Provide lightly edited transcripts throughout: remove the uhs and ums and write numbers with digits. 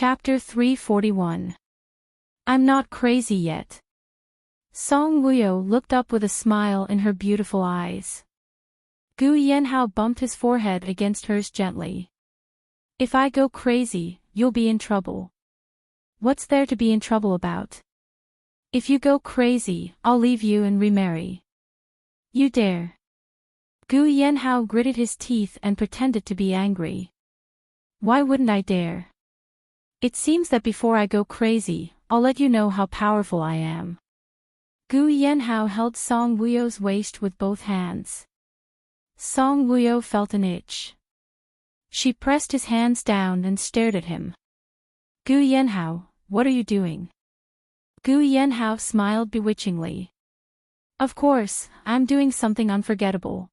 Chapter 341. I'm not crazy yet. Song Wuyo looked up with a smile in her beautiful eyes. Gu Yanhao bumped his forehead against hers gently. If I go crazy, you'll be in trouble. What's there to be in trouble about? If you go crazy, I'll leave you and remarry. You dare? Gu Yanhao gritted his teeth and pretended to be angry. Why wouldn't I dare? It seems that before I go crazy, I'll let you know how powerful I am. Gu Yanhao held Song Wuyo's waist with both hands. Song Wuyo felt an itch. She pressed his hands down and stared at him. Gu Yanhao, what are you doing? Gu Yanhao smiled bewitchingly. Of course, I'm doing something unforgettable.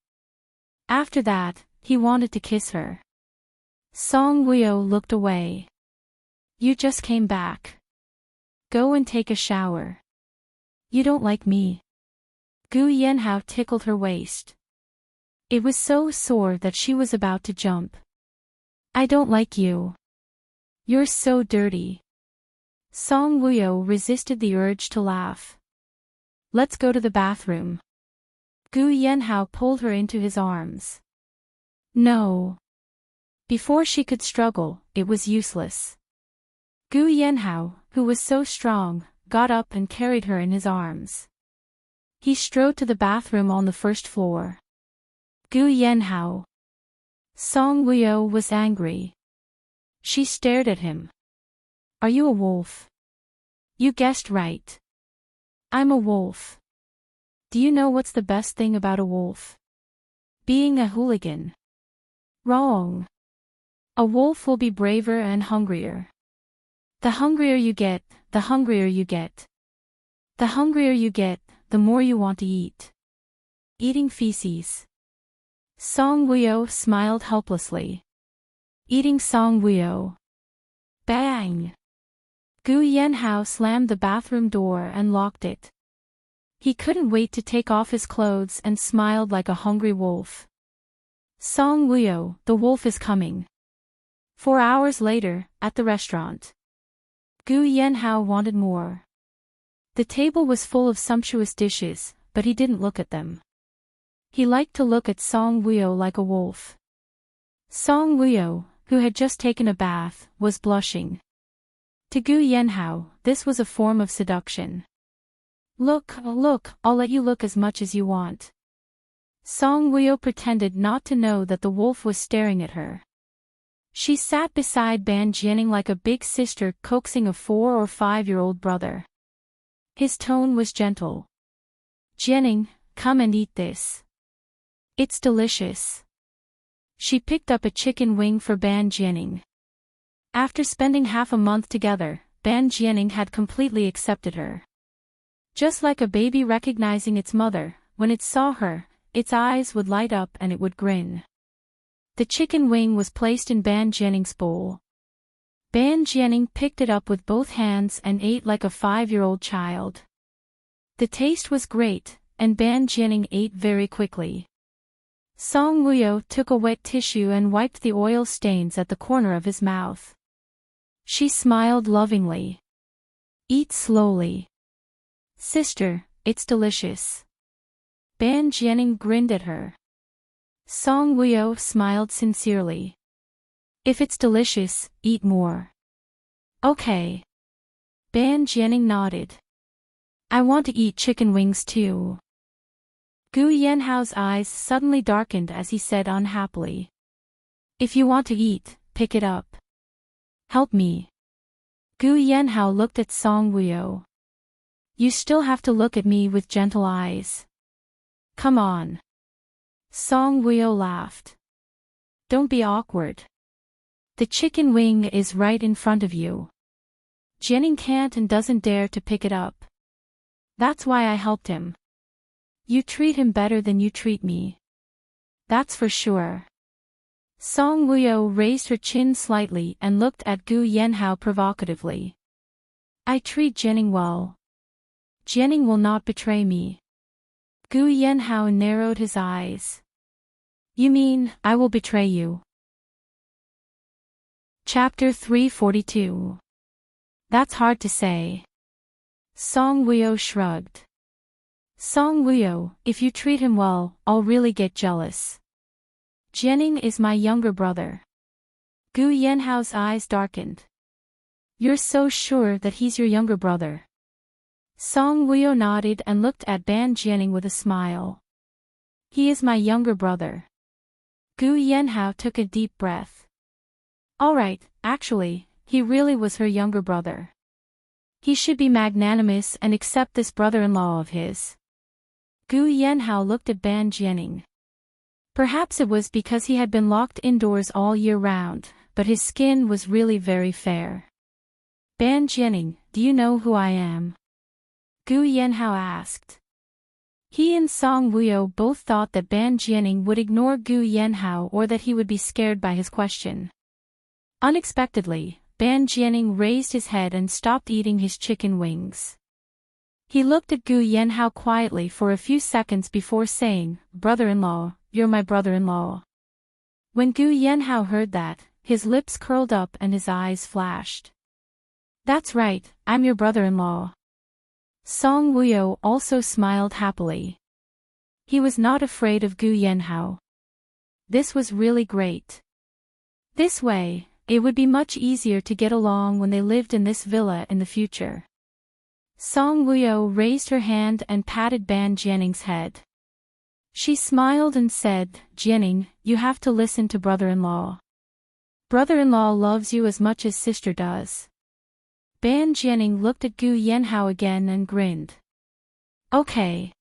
After that, he wanted to kiss her. Song Wuyo looked away. You just came back. Go and take a shower. You don't like me. Gu Yanhao tickled her waist. It was so sore that she was about to jump. I don't like you. You're so dirty. Song Wuyo resisted the urge to laugh. Let's go to the bathroom. Gu Yanhao pulled her into his arms. No. Before she could struggle, it was useless. Gu Yanhao, who was so strong, got up and carried her in his arms. He strode to the bathroom on the first floor. Gu Yanhao. Song Wuyo was angry. She stared at him. Are you a wolf? You guessed right. I'm a wolf. Do you know what's the best thing about a wolf? Being a hooligan. Wrong. A wolf will be braver and hungrier. The hungrier you get, the hungrier you get. The hungrier you get, the more you want to eat. Eating feces. Song Wuyo smiled helplessly. Eating Song Wuyo. Bang! Gu Yanhao slammed the bathroom door and locked it. He couldn't wait to take off his clothes and smiled like a hungry wolf. Song Wuyo, the wolf is coming. 4 hours later, at the restaurant. Gu Yanhao wanted more. The table was full of sumptuous dishes, but he didn't look at them. He liked to look at Song Wuyo like a wolf. Song Wuyo, who had just taken a bath, was blushing. To Gu Yanhao, this was a form of seduction. Look, I'll let you look as much as you want. Song Wuyo pretended not to know that the wolf was staring at her. She sat beside Ban Jianing like a big sister coaxing a 4 or 5-year-old brother. His tone was gentle. Jianing, come and eat this. It's delicious. She picked up a chicken wing for Ban Jianing. After spending half a month together, Ban Jianing had completely accepted her. Just like a baby recognizing its mother, when it saw her, its eyes would light up and it would grin. The chicken wing was placed in Ban Jianing's bowl. Ban Jianing picked it up with both hands and ate like a 5-year-old child. The taste was great, and Ban Jianing ate very quickly. Song Wuyo took a wet tissue and wiped the oil stains at the corner of his mouth. She smiled lovingly. Eat slowly. Sister, it's delicious. Ban Jianing grinned at her. Song Wuyo smiled sincerely. If it's delicious, eat more. Okay. Ban Jianing nodded. I want to eat chicken wings too. Gu Yanhao's eyes suddenly darkened as he said unhappily. If you want to eat, pick it up. Help me. Gu Yanhao looked at Song Wuyo. You still have to look at me with gentle eyes. Come on. Song Wuyo laughed. Don't be awkward. The chicken wing is right in front of you. Jianing can't and doesn't dare to pick it up. That's why I helped him. You treat him better than you treat me. That's for sure. Song Wuyo raised her chin slightly and looked at Gu Yanhao provocatively. I treat Jianing well. Jianing will not betray me. Gu Yanhao narrowed his eyes. You mean, I will betray you? Chapter 342. That's hard to say. Song Woo-yo shrugged. Song Woo-yo, if you treat him well, I'll really get jealous. Jianing is my younger brother. Gu Yanhao's eyes darkened. You're so sure that he's your younger brother? Song Woo-yo nodded and looked at Ban Jianing with a smile. He is my younger brother. Gu Yanhao took a deep breath. Alright, actually, he really was her younger brother. He should be magnanimous and accept this brother-in-law of his. Gu Yanhao looked at Ban Jianing. Perhaps it was because he had been locked indoors all year round, but his skin was really very fair. Ban Jianing, do you know who I am? Gu Yanhao asked. He and Song Woo-yo both thought that Ban Jianing would ignore Gu Yanhao or that he would be scared by his question. Unexpectedly, Ban Jianing raised his head and stopped eating his chicken wings. He looked at Gu Yanhao quietly for a few seconds before saying, "Brother-in-law, you're my brother-in-law." When Gu Yanhao heard that, his lips curled up and his eyes flashed. That's right, I'm your brother-in-law. Song Woo-yo also smiled happily. He was not afraid of Gu Yanhao. This was really great. This way, it would be much easier to get along when they lived in this villa in the future. Song Woo-yo raised her hand and patted Ban Jianing's head. She smiled and said, "Jianing, you have to listen to brother-in-law. Brother-in-law loves you as much as sister does." Ban Jianing looked at Gu Yanhao again and grinned. Okay.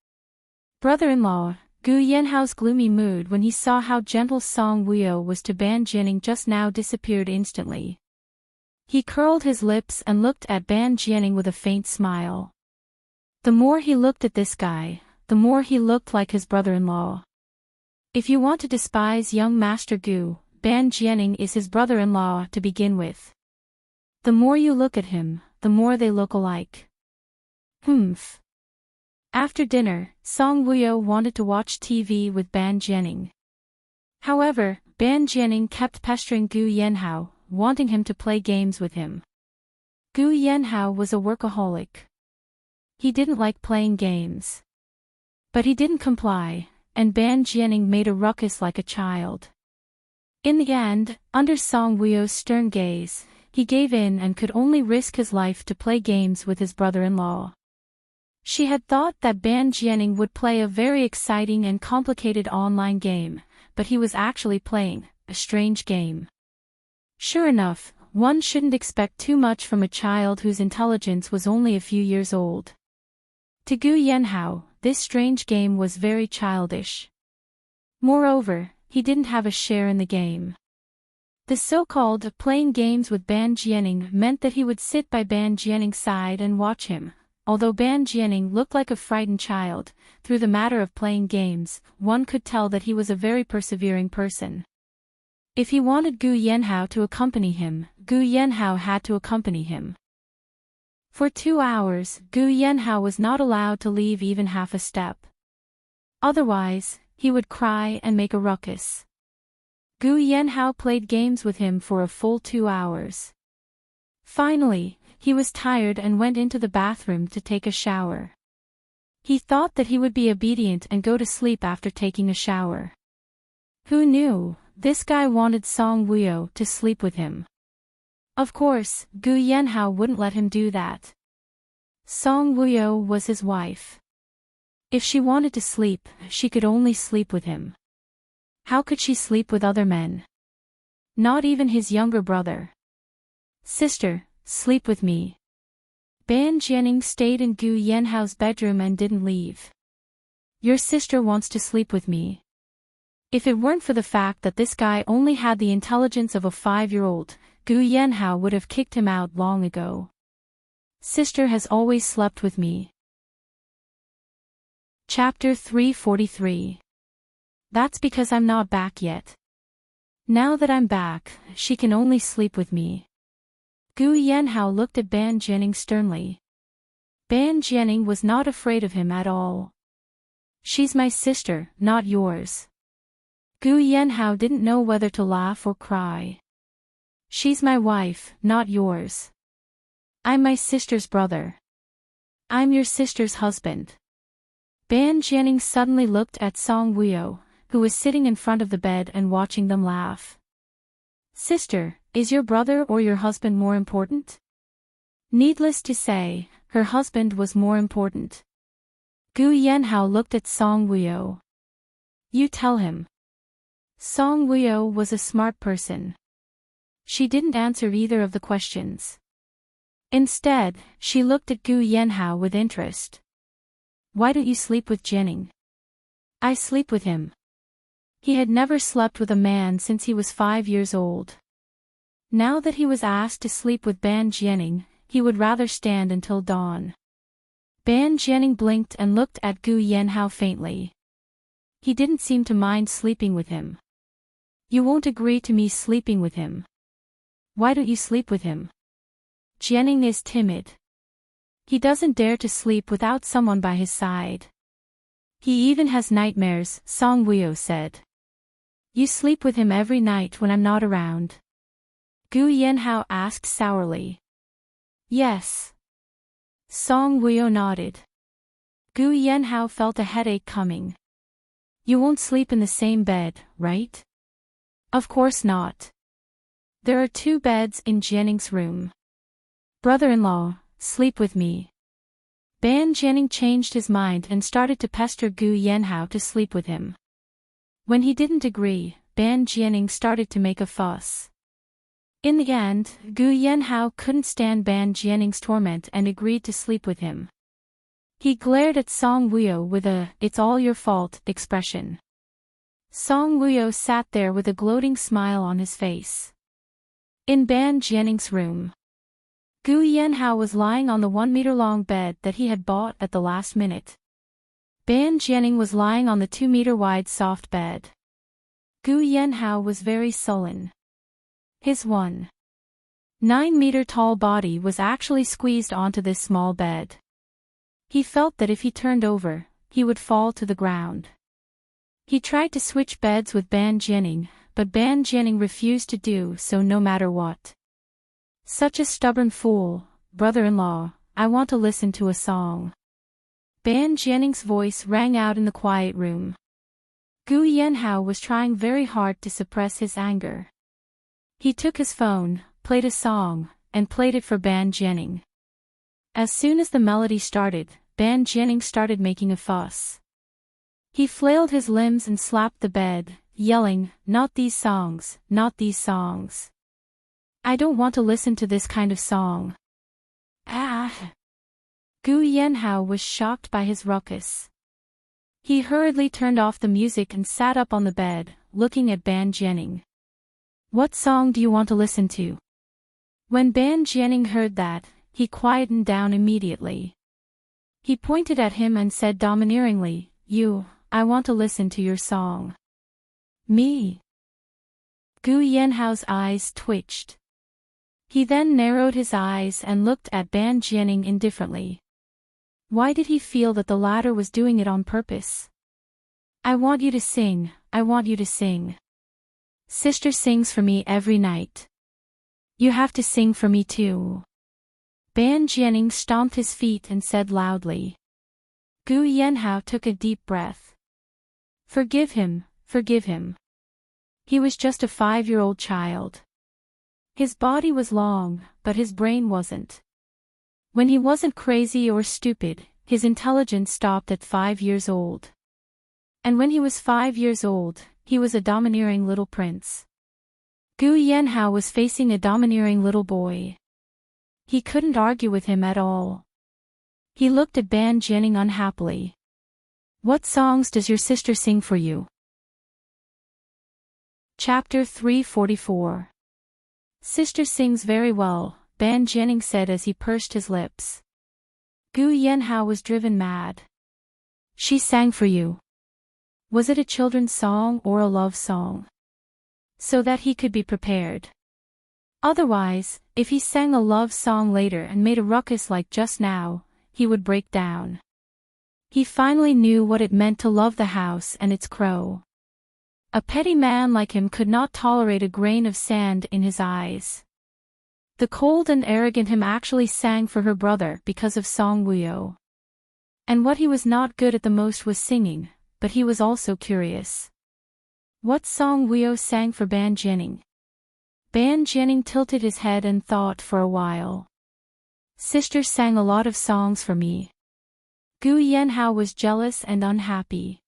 Brother-in-law. Gu Yanhao's gloomy mood when he saw how gentle Song Woo-yo was to Ban Jianing just now disappeared instantly. He curled his lips and looked at Ban Jianing with a faint smile. The more he looked at this guy, the more he looked like his brother-in-law. If you want to despise young Master Gu, Ban Jianing is his brother-in-law to begin with. The more you look at him, the more they look alike. Humph. After dinner, Song Woo-yo wanted to watch TV with Ban Jianing. However, Ban Jianing kept pestering Gu Yanhao, wanting him to play games with him. Gu Yanhao was a workaholic. He didn't like playing games. But he didn't comply, and Ban Jianing made a ruckus like a child. In the end, under Song Woo-yo's stern gaze, he gave in and could only risk his life to play games with his brother-in-law. She had thought that Ban Jianing would play a very exciting and complicated online game, but he was actually playing a strange game. Sure enough, one shouldn't expect too much from a child whose intelligence was only a few years old. To Gu Yanhao, this strange game was very childish. Moreover, he didn't have a share in the game. The so-called playing games with Ban Jianing meant that he would sit by Ban Jianing's side and watch him. Although Ban Jianing looked like a frightened child, through the matter of playing games, one could tell that he was a very persevering person. If he wanted Gu Yanhao to accompany him, Gu Yanhao had to accompany him. For 2 hours, Gu Yanhao was not allowed to leave even half a step. Otherwise, he would cry and make a ruckus. Gu Yanhao played games with him for a full 2 hours. Finally, he was tired and went into the bathroom to take a shower. He thought that he would be obedient and go to sleep after taking a shower. Who knew, this guy wanted Song Woo-yo to sleep with him. Of course, Gu Yanhao wouldn't let him do that. Song Woo-yo was his wife. If she wanted to sleep, she could only sleep with him. How could she sleep with other men? Not even his younger brother. Sister, sleep with me. Ban Jianing stayed in Gu Yanhao's bedroom and didn't leave. Your sister wants to sleep with me. If it weren't for the fact that this guy only had the intelligence of a 5-year-old, Gu Yanhao would have kicked him out long ago. Sister has always slept with me. Chapter 343. That's because I'm not back yet. Now that I'm back, she can only sleep with me. Gu Yanhao looked at Ban Jianing sternly. Ban Jianing was not afraid of him at all. She's my sister, not yours. Gu Yanhao didn't know whether to laugh or cry. She's my wife, not yours. I'm my sister's brother. I'm your sister's husband. Ban Jianing suddenly looked at Song Wuyo, who was sitting in front of the bed and watching them laugh. Sister, is your brother or your husband more important? Needless to say, her husband was more important. Gu Yanhao looked at Song Wuyo. You tell him. Song Wuyo was a smart person. She didn't answer either of the questions. Instead, she looked at Gu Yanhao with interest. Why don't you sleep with Jianing? I sleep with him. He had never slept with a man since he was 5 years old. Now that he was asked to sleep with Ban Jianing, he would rather stand until dawn. Ban Jianing blinked and looked at Gu Yanhao faintly. He didn't seem to mind sleeping with him. You won't agree to me sleeping with him. Why don't you sleep with him? Jianing is timid. He doesn't dare to sleep without someone by his side. He even has nightmares, Song Wuyo said. You sleep with him every night when I'm not around? Gu Yanhao asked sourly. Yes. Song Wuyo nodded. Gu Yanhao felt a headache coming. You won't sleep in the same bed, right? Of course not. There are 2 beds in Jianing's room. Brother-in-law, sleep with me. Ban Jianing changed his mind and started to pester Gu Yanhao to sleep with him. When he didn't agree, Ban Jianing started to make a fuss. In the end, Gu Yanhao couldn't stand Ban Jianing's torment and agreed to sleep with him. He glared at Song Wuyo with a "it's all your fault" expression. Song Wuyo sat there with a gloating smile on his face. In Ban Jianing's room, Gu Yanhao was lying on the 1-meter-long bed that he had bought at the last minute. Ban Jianing was lying on the 2-meter-wide soft bed. Gu Yanhao was very sullen. His 1.9-meter-tall body was actually squeezed onto this small bed. He felt that if he turned over, he would fall to the ground. He tried to switch beds with Ban Jianing, but Ban Jianing refused to do so no matter what. Such a stubborn fool, brother-in-law, I want to listen to a song. Ban Jianing's voice rang out in the quiet room. Gu Yanhao was trying very hard to suppress his anger. He took his phone, played a song, and played it for Ban Jianing. As soon as the melody started, Ban Jianing started making a fuss. He flailed his limbs and slapped the bed, yelling, "Not these songs, not these songs. I don't want to listen to this kind of song." Ah! Gu Yanhao was shocked by his ruckus. He hurriedly turned off the music and sat up on the bed, looking at Ban Jianing. What song do you want to listen to? When Ban Jianing heard that, he quietened down immediately. He pointed at him and said domineeringly, I want to listen to your song. Me? Gu Yanhao's eyes twitched. He then narrowed his eyes and looked at Ban Jianing indifferently. Why did he feel that the latter was doing it on purpose? I want you to sing, I want you to sing. Sister sings for me every night. You have to sing for me too. Ban Jianing stomped his feet and said loudly. Gu Yanhao took a deep breath. Forgive him, forgive him. He was just a 5-year-old child. His body was long, but his brain wasn't. When he wasn't crazy or stupid, his intelligence stopped at 5 years old. And when he was 5 years old, he was a domineering little prince. Gu Yanhao was facing a domineering little boy. He couldn't argue with him at all. He looked at Ban Jianing unhappily. What songs does your sister sing for you? Chapter 344. Sister sings very well, Ban Jianing said as he pursed his lips. Gu Yanhao was driven mad. She sang for you. Was it a children's song or a love song? So that he could be prepared. Otherwise, if he sang a love song later and made a ruckus like just now, he would break down. He finally knew what it meant to love the house and its crow. A petty man like him could not tolerate a grain of sand in his eyes. The cold and arrogant him actually sang for her brother because of Song Woo-yo. And what he was not good at the most was singing, but he was also curious. What Song Woo-yo sang for Ban Jianing? Ban Jianing tilted his head and thought for a while. Sister sang a lot of songs for me. Gu Yanhao was jealous and unhappy.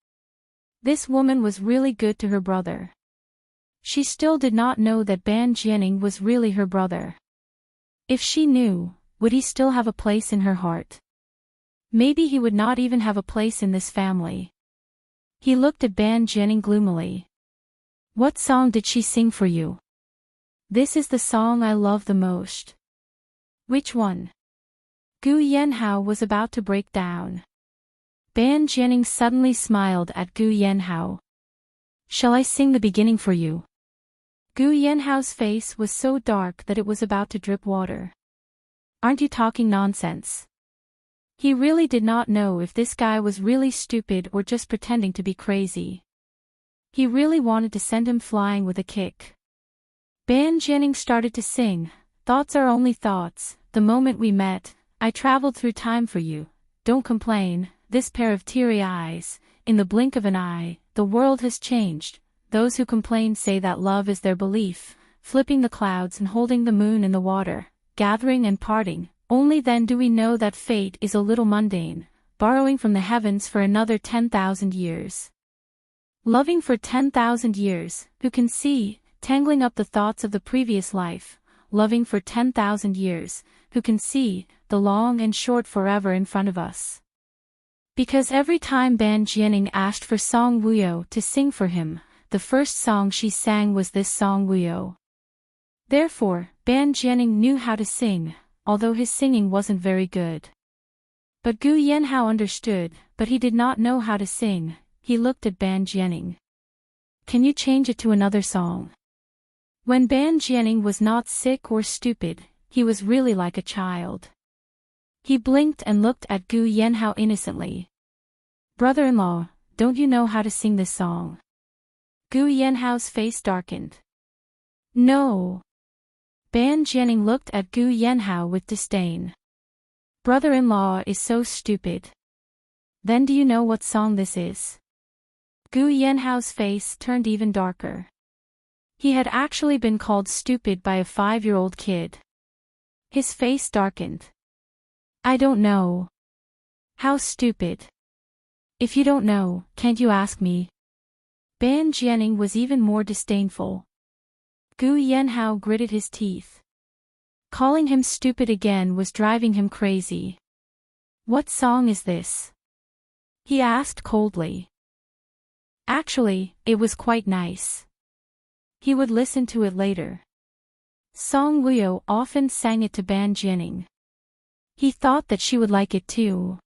This woman was really good to her brother. She still did not know that Ban Jianing was really her brother. If she knew, would he still have a place in her heart? Maybe he would not even have a place in this family. He looked at Ban Jianing gloomily. What song did she sing for you? This is the song I love the most. Which one? Gu Yanhao was about to break down. Ban Jianing suddenly smiled at Gu Yanhao. Shall I sing the beginning for you? Gu Yanhao's face was so dark that it was about to drip water. Aren't you talking nonsense? He really did not know if this guy was really stupid or just pretending to be crazy. He really wanted to send him flying with a kick. Ban Jianing started to sing. Thoughts are only thoughts. The moment we met, I traveled through time for you. Don't complain. This pair of teary eyes, in the blink of an eye, the world has changed. Those who complain say that love is their belief, flipping the clouds and holding the moon in the water, gathering and parting. Only then do we know that fate is a little mundane, borrowing from the heavens for another 10,000 years. Loving for 10,000 years, who can see, tangling up the thoughts of the previous life, loving for 10,000 years, who can see, the long and short forever in front of us. Because every time Ban Jianing asked for Song Woo-yo to sing for him, the first song she sang was this Song Woo-yo. Therefore, Ban Jianing knew how to sing, although his singing wasn't very good. But Gu Yanhao understood, but he did not know how to sing. He looked at Ban Jianing. Can you change it to another song? When Ban Jianing was not sick or stupid, he was really like a child. He blinked and looked at Gu Yanhao innocently. Brother-in-law, don't you know how to sing this song? Gu Yanhao's face darkened. No. Ban Jianing looked at Gu Yanhao with disdain. Brother-in-law is so stupid. Then do you know what song this is? Gu Yanhao's face turned even darker. He had actually been called stupid by a 5-year-old kid. His face darkened. I don't know. How stupid. If you don't know, can't you ask me? Ban Jianing was even more disdainful. Gu Yanhao gritted his teeth. Calling him stupid again was driving him crazy. What song is this? He asked coldly. Actually, it was quite nice. He would listen to it later. Song Woo-yo often sang it to Ban Jianing. He thought that she would like it too.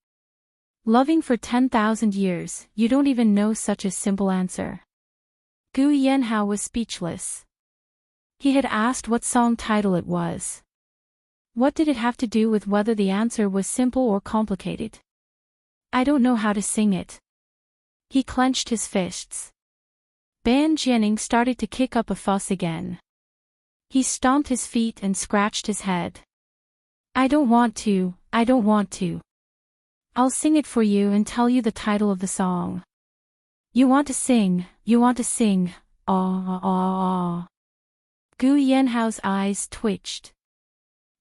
Loving for 10,000 years, you don't even know such a simple answer. Gu Yanhao was speechless. He had asked what song title it was. What did it have to do with whether the answer was simple or complicated? I don't know how to sing it. He clenched his fists. Ban Jianing started to kick up a fuss again. He stomped his feet and scratched his head. I don't want to. I'll sing it for you and tell you the title of the song. You want to sing, ah. Gu Yanhao's eyes twitched.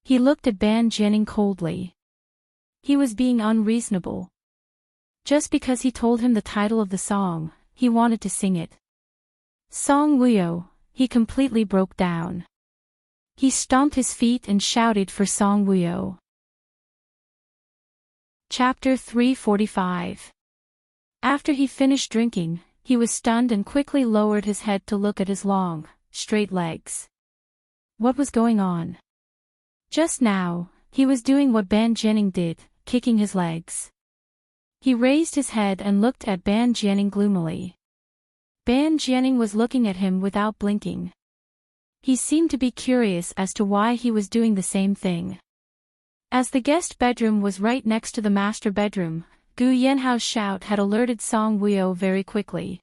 He looked at Ban Jianing coldly. He was being unreasonable. Just because he told him the title of the song, he wanted to sing it. Song Woo-yo, he completely broke down. He stomped his feet and shouted for Song Woo-yo. Chapter 345. After he finished drinking, he was stunned and quickly lowered his head to look at his long, straight legs. What was going on? Just now, he was doing what Ban Jianing did, kicking his legs. He raised his head and looked at Ban Jianing gloomily. Ban Jianing was looking at him without blinking. He seemed to be curious as to why he was doing the same thing. As the guest bedroom was right next to the master bedroom, Gu Yanhao's shout had alerted Song Woo-yo very quickly.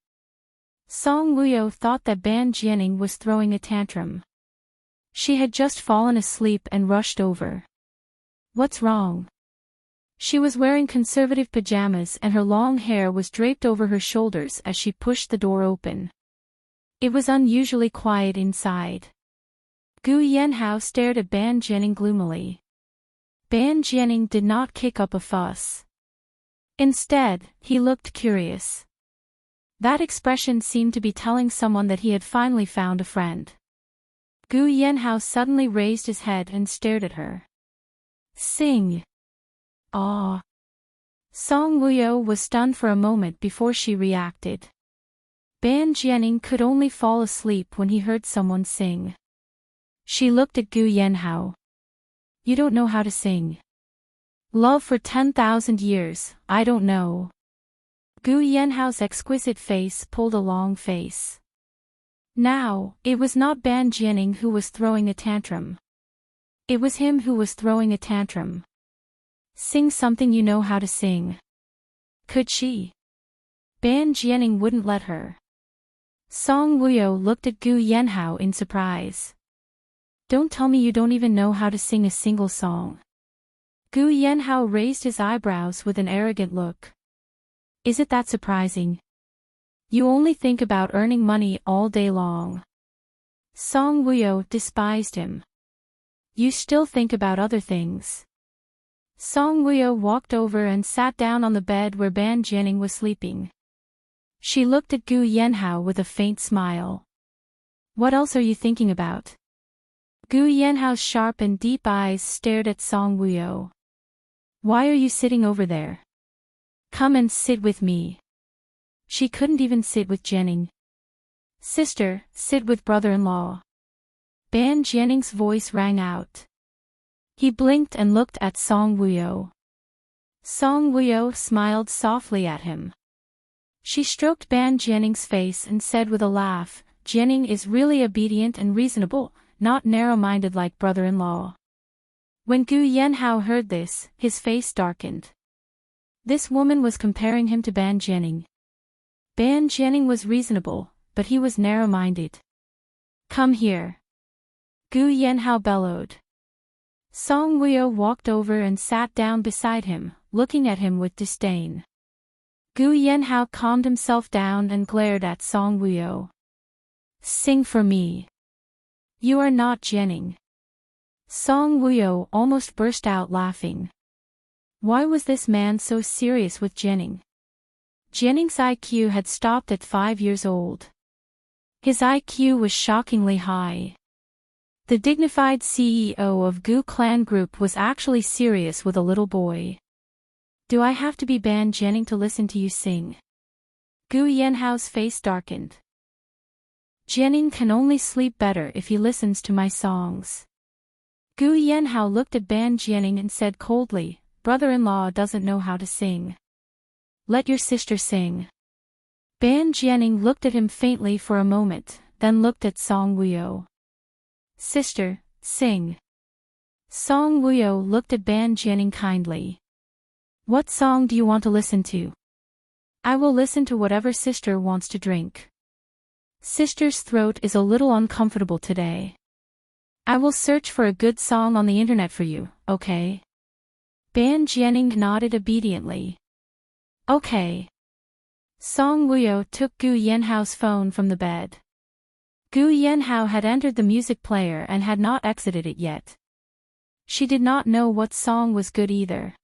Song Wuyo thought that Ban Jianing was throwing a tantrum. She had just fallen asleep and rushed over. What's wrong? She was wearing conservative pajamas and her long hair was draped over her shoulders as she pushed the door open. It was unusually quiet inside. Gu Yanhao stared at Ban Jianing gloomily. Ban Jianing did not kick up a fuss. Instead, he looked curious. That expression seemed to be telling someone that he had finally found a friend. Gu Yanhao suddenly raised his head and stared at her. Sing. Ah. Song Wuyo was stunned for a moment before she reacted. Ban Jianing could only fall asleep when he heard someone sing. She looked at Gu Yanhao. You don't know how to sing. Love for 10,000 years, I don't know. Gu Yanhao's exquisite face pulled a long face. Now, it was not Ban Jianing who was throwing a tantrum. It was him who was throwing a tantrum. Sing something you know how to sing. Could she? Ban Jianing wouldn't let her. Song Wuyo looked at Gu Yanhao in surprise. Don't tell me you don't even know how to sing a single song. Gu Yanhao raised his eyebrows with an arrogant look. Is it that surprising? You only think about earning money all day long. Song Wuyo despised him. You still think about other things. Song Wuyo walked over and sat down on the bed where Ban Jianing was sleeping. She looked at Gu Yanhao with a faint smile. What else are you thinking about? Gu Yanhao's sharp and deep eyes stared at Song Wuyo. Why are you sitting over there? Come and sit with me. She couldn't even sit with Jianing. Sister, sit with brother-in-law. Ban Jianing's voice rang out. He blinked and looked at Song Wuyo. Song Wuyo smiled softly at him. She stroked Ban Jianing's face and said with a laugh, Jianing is really obedient and reasonable, not narrow-minded like brother-in-law. When Gu Yanhao heard this, his face darkened. This woman was comparing him to Ban Jianing. Ban Jianing was reasonable, but he was narrow-minded. Come here. Gu Yanhao bellowed. Song Wuyo walked over and sat down beside him, looking at him with disdain. Gu Yanhao calmed himself down and glared at Song Wuyo. Sing for me. You are not Jianing. Song Wuyo almost burst out laughing. Why was this man so serious with Jianing? Jianing's IQ had stopped at 5 years old. His IQ was shockingly high. The dignified CEO of Gu Clan Group was actually serious with a little boy. Do I have to be Ban Jianing to listen to you sing? Gu Yanhao's face darkened. Jianing can only sleep better if he listens to my songs. Gu Yanhao looked at Ban Jianing and said coldly, brother-in-law doesn't know how to sing. Let your sister sing. Ban Jianing looked at him faintly for a moment, then looked at Song Wuyo. Sister, sing. Song Wuyo looked at Ban Jianing kindly. What song do you want to listen to? I will listen to whatever sister wants to drink. Sister's throat is a little uncomfortable today. I will search for a good song on the internet for you, okay? Ban Jianing nodded obediently. Okay. Song Wuyo took Gu Yanhao's phone from the bed. Gu Yanhao had entered the music player and had not exited it yet. She did not know what song was good either.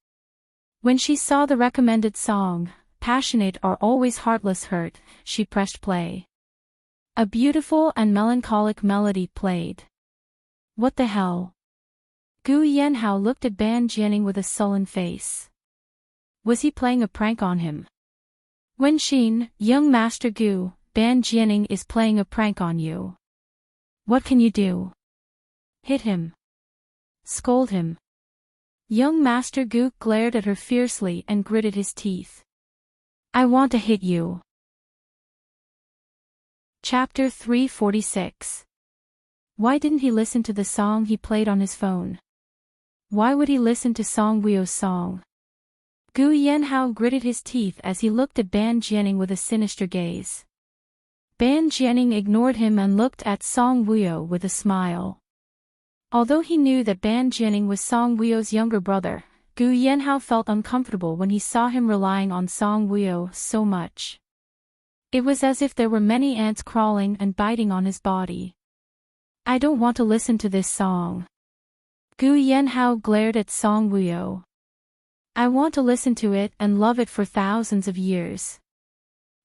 When she saw the recommended song, Passionate or Always Heartless Hurt, she pressed play. A beautiful and melancholic melody played. What the hell? Gu Yanhao looked at Ban Jianing with a sullen face. Was he playing a prank on him? Wenxin, young Master Gu, Ban Jianing is playing a prank on you. What can you do? Hit him. Scold him. Young Master Gu glared at her fiercely and gritted his teeth. I want to hit you. Chapter 346. Why didn't he listen to the song he played on his phone? Why would he listen to Song Wuyo's song? Gu Yanhao gritted his teeth as he looked at Ban Jianing with a sinister gaze. Ban Jianing ignored him and looked at Song Wuyo with a smile. Although he knew that Ban Jianing was Song Wuyo's younger brother, Gu Yanhao felt uncomfortable when he saw him relying on Song Wuyo so much. It was as if there were many ants crawling and biting on his body. I don't want to listen to this song. Gu Yanhao glared at Song Wuyo. I want to listen to it and love it for thousands of years.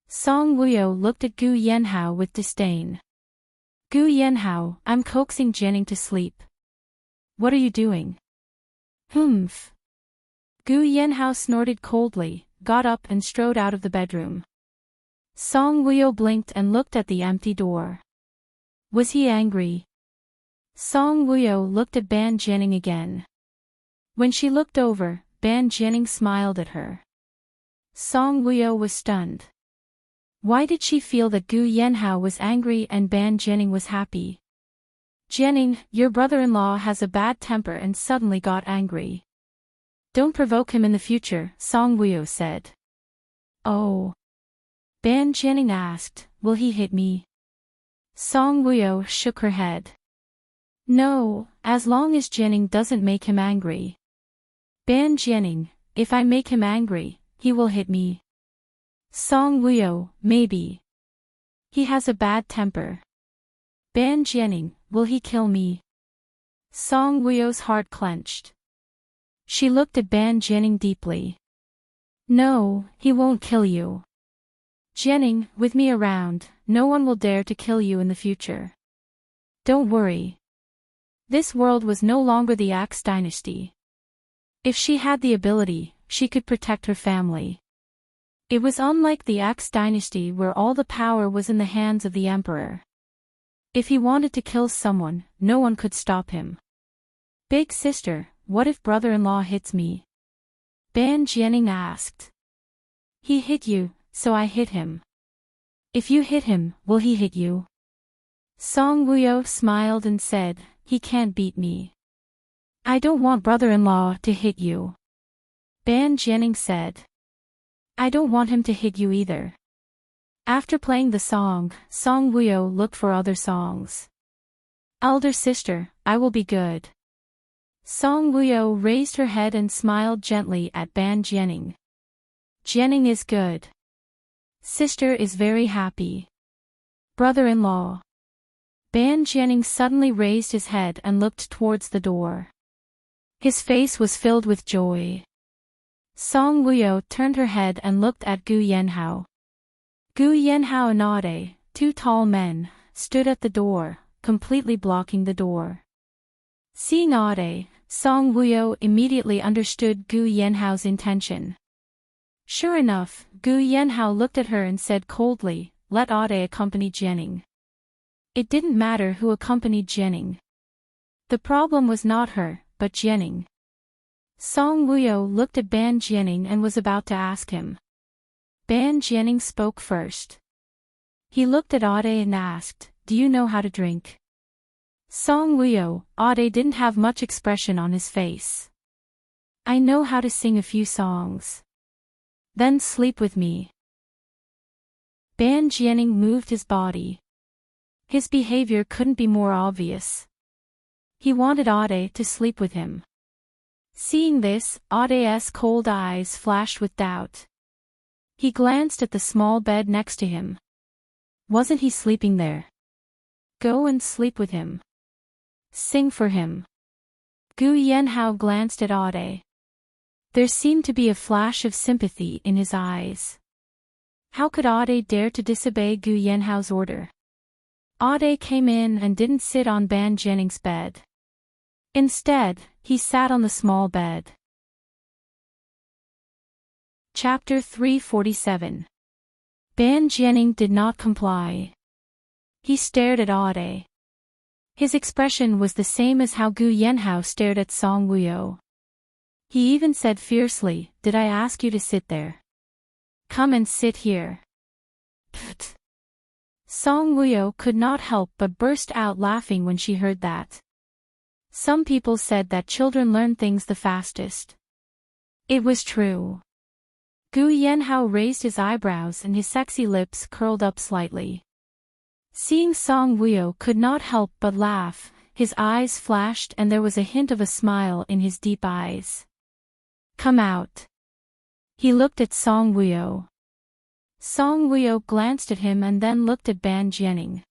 Song Wuyo looked at Gu Yanhao with disdain. Gu Yanhao, I'm coaxing Jianing to sleep. What are you doing? Humph. Gu Yanhao snorted coldly, got up and strode out of the bedroom. Song Wuyo blinked and looked at the empty door. Was he angry? Song Wuyo looked at Ban Jianing again. When she looked over, Ban Jianing smiled at her. Song Wuyo was stunned. Why did she feel that Gu Yanhao was angry and Ban Jianing was happy? Jianing, your brother-in-law has a bad temper and suddenly got angry. Don't provoke him in the future, Song Wuyo said. Oh. Ban Jianing asked, will he hit me? Song Wuyo shook her head. No, as long as Jianing doesn't make him angry. Ban Jianing, if I make him angry, he will hit me. Song Wuyo, maybe. He has a bad temper. Ban Jianing, will he kill me? Song Wuyo's heart clenched. She looked at Ban Jianing deeply. No, he won't kill you. Jianing, with me around, no one will dare to kill you in the future. Don't worry. This world was no longer the Axe dynasty. If she had the ability, she could protect her family. It was unlike the Axe dynasty where all the power was in the hands of the emperor. If he wanted to kill someone, no one could stop him. Big sister, what if brother-in-law hits me? Ban Jianing asked. He hit you, so I hit him. If you hit him, will he hit you? Song Wuyo smiled and said, he can't beat me. I don't want brother-in-law to hit you. Ban Jianing said. I don't want him to hit you either. After playing the song, Song Wuyo looked for other songs. Elder sister, I will be good. Song Wuyo raised her head and smiled gently at Ban Jianing. Jianing is good. Sister is very happy. Brother-in-law. Ban Jianing suddenly raised his head and looked towards the door. His face was filled with joy. Song Wuyo turned her head and looked at Gu Yanhao. Gu Yanhao and Ade, two tall men, stood at the door, completely blocking the door. Seeing Ade, Song Wuyo immediately understood Gu Yanhao's intention. Sure enough, Gu Yanhao looked at her and said coldly, let Ade accompany Jianing. It didn't matter who accompanied Jianing. The problem was not her, but Jianing. Song Wuyo looked at Ban Jianing and was about to ask him. Ban Jianing spoke first. He looked at Ade and asked, do you know how to drink? Song Wuyo, Ade didn't have much expression on his face. I know how to sing a few songs. Then sleep with me. Ban Jianing moved his body. His behavior couldn't be more obvious. He wanted Ade to sleep with him. Seeing this, Ade's cold eyes flashed with doubt. He glanced at the small bed next to him. Wasn't he sleeping there? Go and sleep with him. Sing for him. Gu Yanhao glanced at Ade. There seemed to be a flash of sympathy in his eyes. How could Ade dare to disobey Gu Yanhao's order? Ade came in and didn't sit on Ban Jianing's bed. Instead, he sat on the small bed. Chapter 347. Ban Jianing did not comply. He stared at Ade. His expression was the same as how Gu Yanhao stared at Song Wuyo. He even said fiercely, did I ask you to sit there? Come and sit here. Pfft. Song Wuyo could not help but burst out laughing when she heard that. Some people said that children learn things the fastest. It was true. Gu Yanhao raised his eyebrows and his sexy lips curled up slightly. Seeing Song Wuyo could not help but laugh, his eyes flashed and there was a hint of a smile in his deep eyes. Come out. He looked at Song Wuyo. Song Wuyo glanced at him and then looked at Ban Jianing.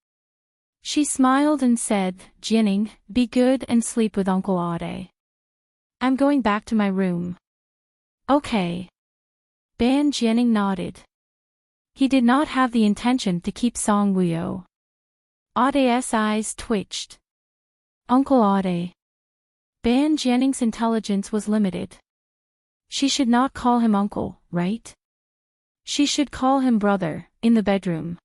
She smiled and said, Jianing, be good and sleep with Uncle Ade. I'm going back to my room. Okay. Ban Jianing nodded. He did not have the intention to keep Song Wuyo. Ade's eyes twitched. Uncle Ade. Ban Jianing's intelligence was limited. She should not call him uncle, right? She should call him brother, in the bedroom.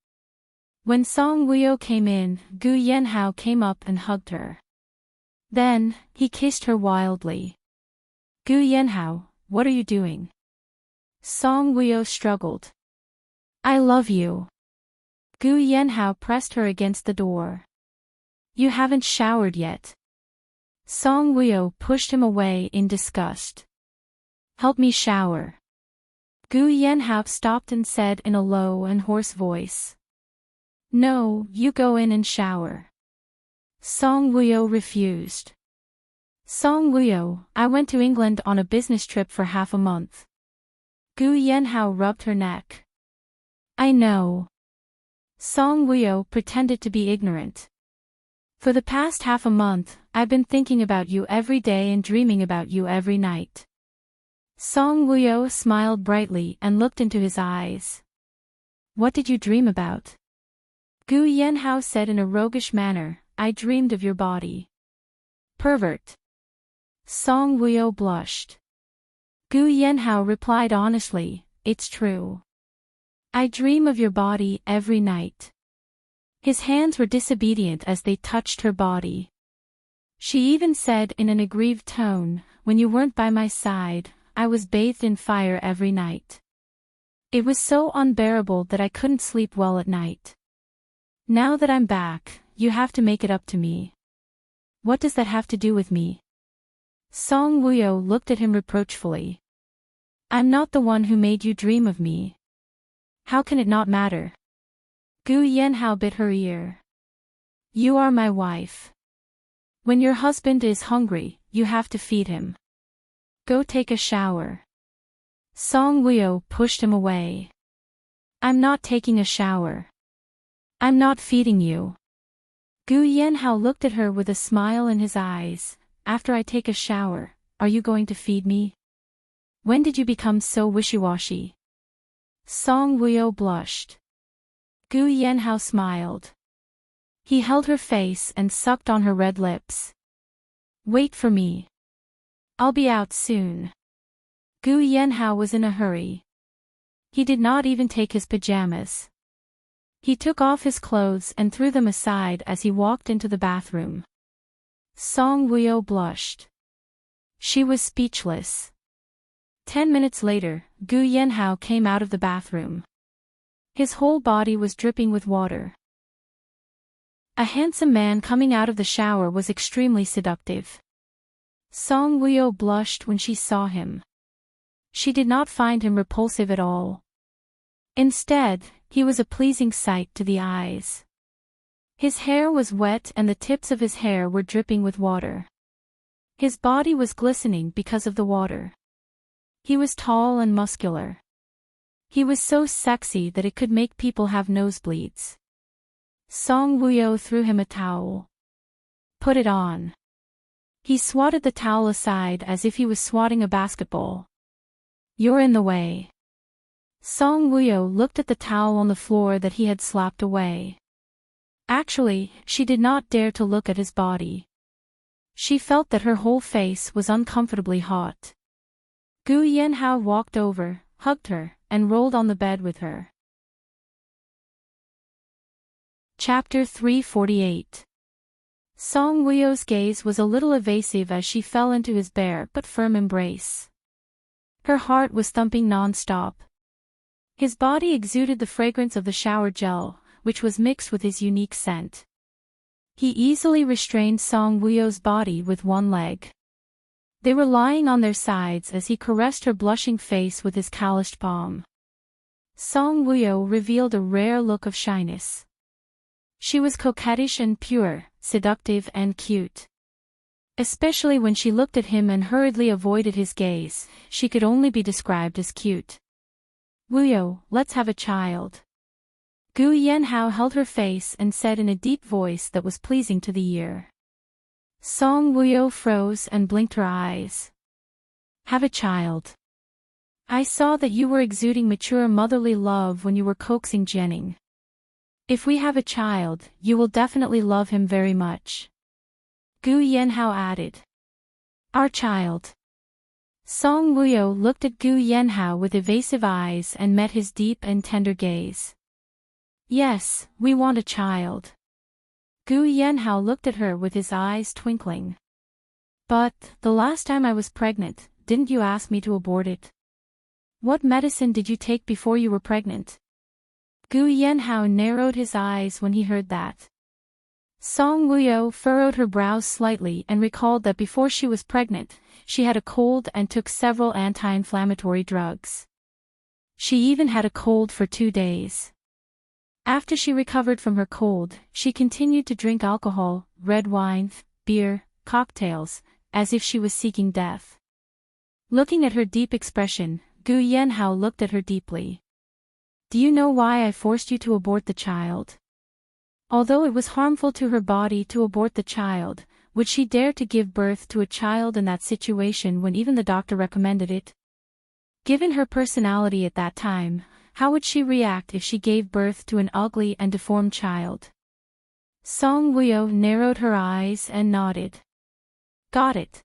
When Song Wuyo came in, Gu Yanhao came up and hugged her. Then, he kissed her wildly. Gu Yanhao, what are you doing? Song Wuyo struggled. I love you. Gu Yanhao pressed her against the door. You haven't showered yet. Song Wuyo pushed him away in disgust. Help me shower. Gu Yanhao stopped and said in a low and hoarse voice. No, you go in and shower. Song Wuyo refused. Song Wuyo, I went to England on a business trip for half a month. Gu Yanhao rubbed her neck. I know. Song Wuyo pretended to be ignorant. For the past half a month, I've been thinking about you every day and dreaming about you every night. Song Wuyo smiled brightly and looked into his eyes. What did you dream about? Gu Yanhao said in a roguish manner, I dreamed of your body. Pervert. Song Wuyo blushed. Gu Yanhao replied honestly, it's true. I dream of your body every night. His hands were disobedient as they touched her body. She even said in an aggrieved tone, when you weren't by my side, I was bathed in fire every night. It was so unbearable that I couldn't sleep well at night. Now that I'm back, you have to make it up to me. What does that have to do with me? Song Wuyo looked at him reproachfully. I'm not the one who made you dream of me. How can it not matter? Gu Yanhao bit her ear. You are my wife. When your husband is hungry, you have to feed him. Go take a shower. Song Wuyo pushed him away. I'm not taking a shower. I'm not feeding you. Gu Yanhao looked at her with a smile in his eyes. After I take a shower, are you going to feed me? When did you become so wishy-washy? Song Wuyo blushed. Gu Yanhao smiled. He held her face and sucked on her red lips. Wait for me. I'll be out soon. Gu Yanhao was in a hurry. He did not even take his pajamas. He took off his clothes and threw them aside as he walked into the bathroom. Song Wuyo blushed. She was speechless. 10 minutes later, Gu Yanhao came out of the bathroom. His whole body was dripping with water. A handsome man coming out of the shower was extremely seductive. Song Wuyo blushed when she saw him. She did not find him repulsive at all. Instead, he was a pleasing sight to the eyes. His hair was wet and the tips of his hair were dripping with water. His body was glistening because of the water. He was tall and muscular. He was so sexy that it could make people have nosebleeds. Song Wuyo threw him a towel. Put it on. He swatted the towel aside as if he was swatting a basketball. You're in the way. Song Wuyo looked at the towel on the floor that he had slapped away. Actually, she did not dare to look at his body. She felt that her whole face was uncomfortably hot. Gu Yanhao walked over, hugged her, and rolled on the bed with her. Chapter 348. Song Wuyo's gaze was a little evasive as she fell into his bare but firm embrace. Her heart was thumping non-stop. His body exuded the fragrance of the shower gel, which was mixed with his unique scent. He easily restrained Song Wuyo's body with one leg. They were lying on their sides as he caressed her blushing face with his calloused palm. Song Wuyo revealed a rare look of shyness. She was coquettish and pure, seductive and cute. Especially when she looked at him and hurriedly avoided his gaze, she could only be described as cute. Wuyo, let's have a child. Gu Yanhao held her face and said in a deep voice that was pleasing to the ear. Song Wuyo froze and blinked her eyes. Have a child. I saw that you were exuding mature motherly love when you were coaxing Jianing. If we have a child, you will definitely love him very much. Gu Yanhao added. Our child. Song Wuyo looked at Gu Yanhao with evasive eyes and met his deep and tender gaze. Yes, we want a child. Gu Yanhao looked at her with his eyes twinkling. But, the last time I was pregnant, didn't you ask me to abort it? What medicine did you take before you were pregnant? Gu Yanhao narrowed his eyes when he heard that. Song Wuyo furrowed her brows slightly and recalled that before she was pregnant, she had a cold and took several anti-inflammatory drugs. She even had a cold for 2 days. After she recovered from her cold, she continued to drink alcohol, red wine, beer, cocktails, as if she was seeking death. Looking at her deep expression, Gu Yanhao looked at her deeply. Do you know why I forced you to abort the child? Although it was harmful to her body to abort the child, would she dare to give birth to a child in that situation when even the doctor recommended it? Given her personality at that time, how would she react if she gave birth to an ugly and deformed child? Song Wuyo narrowed her eyes and nodded. Got it.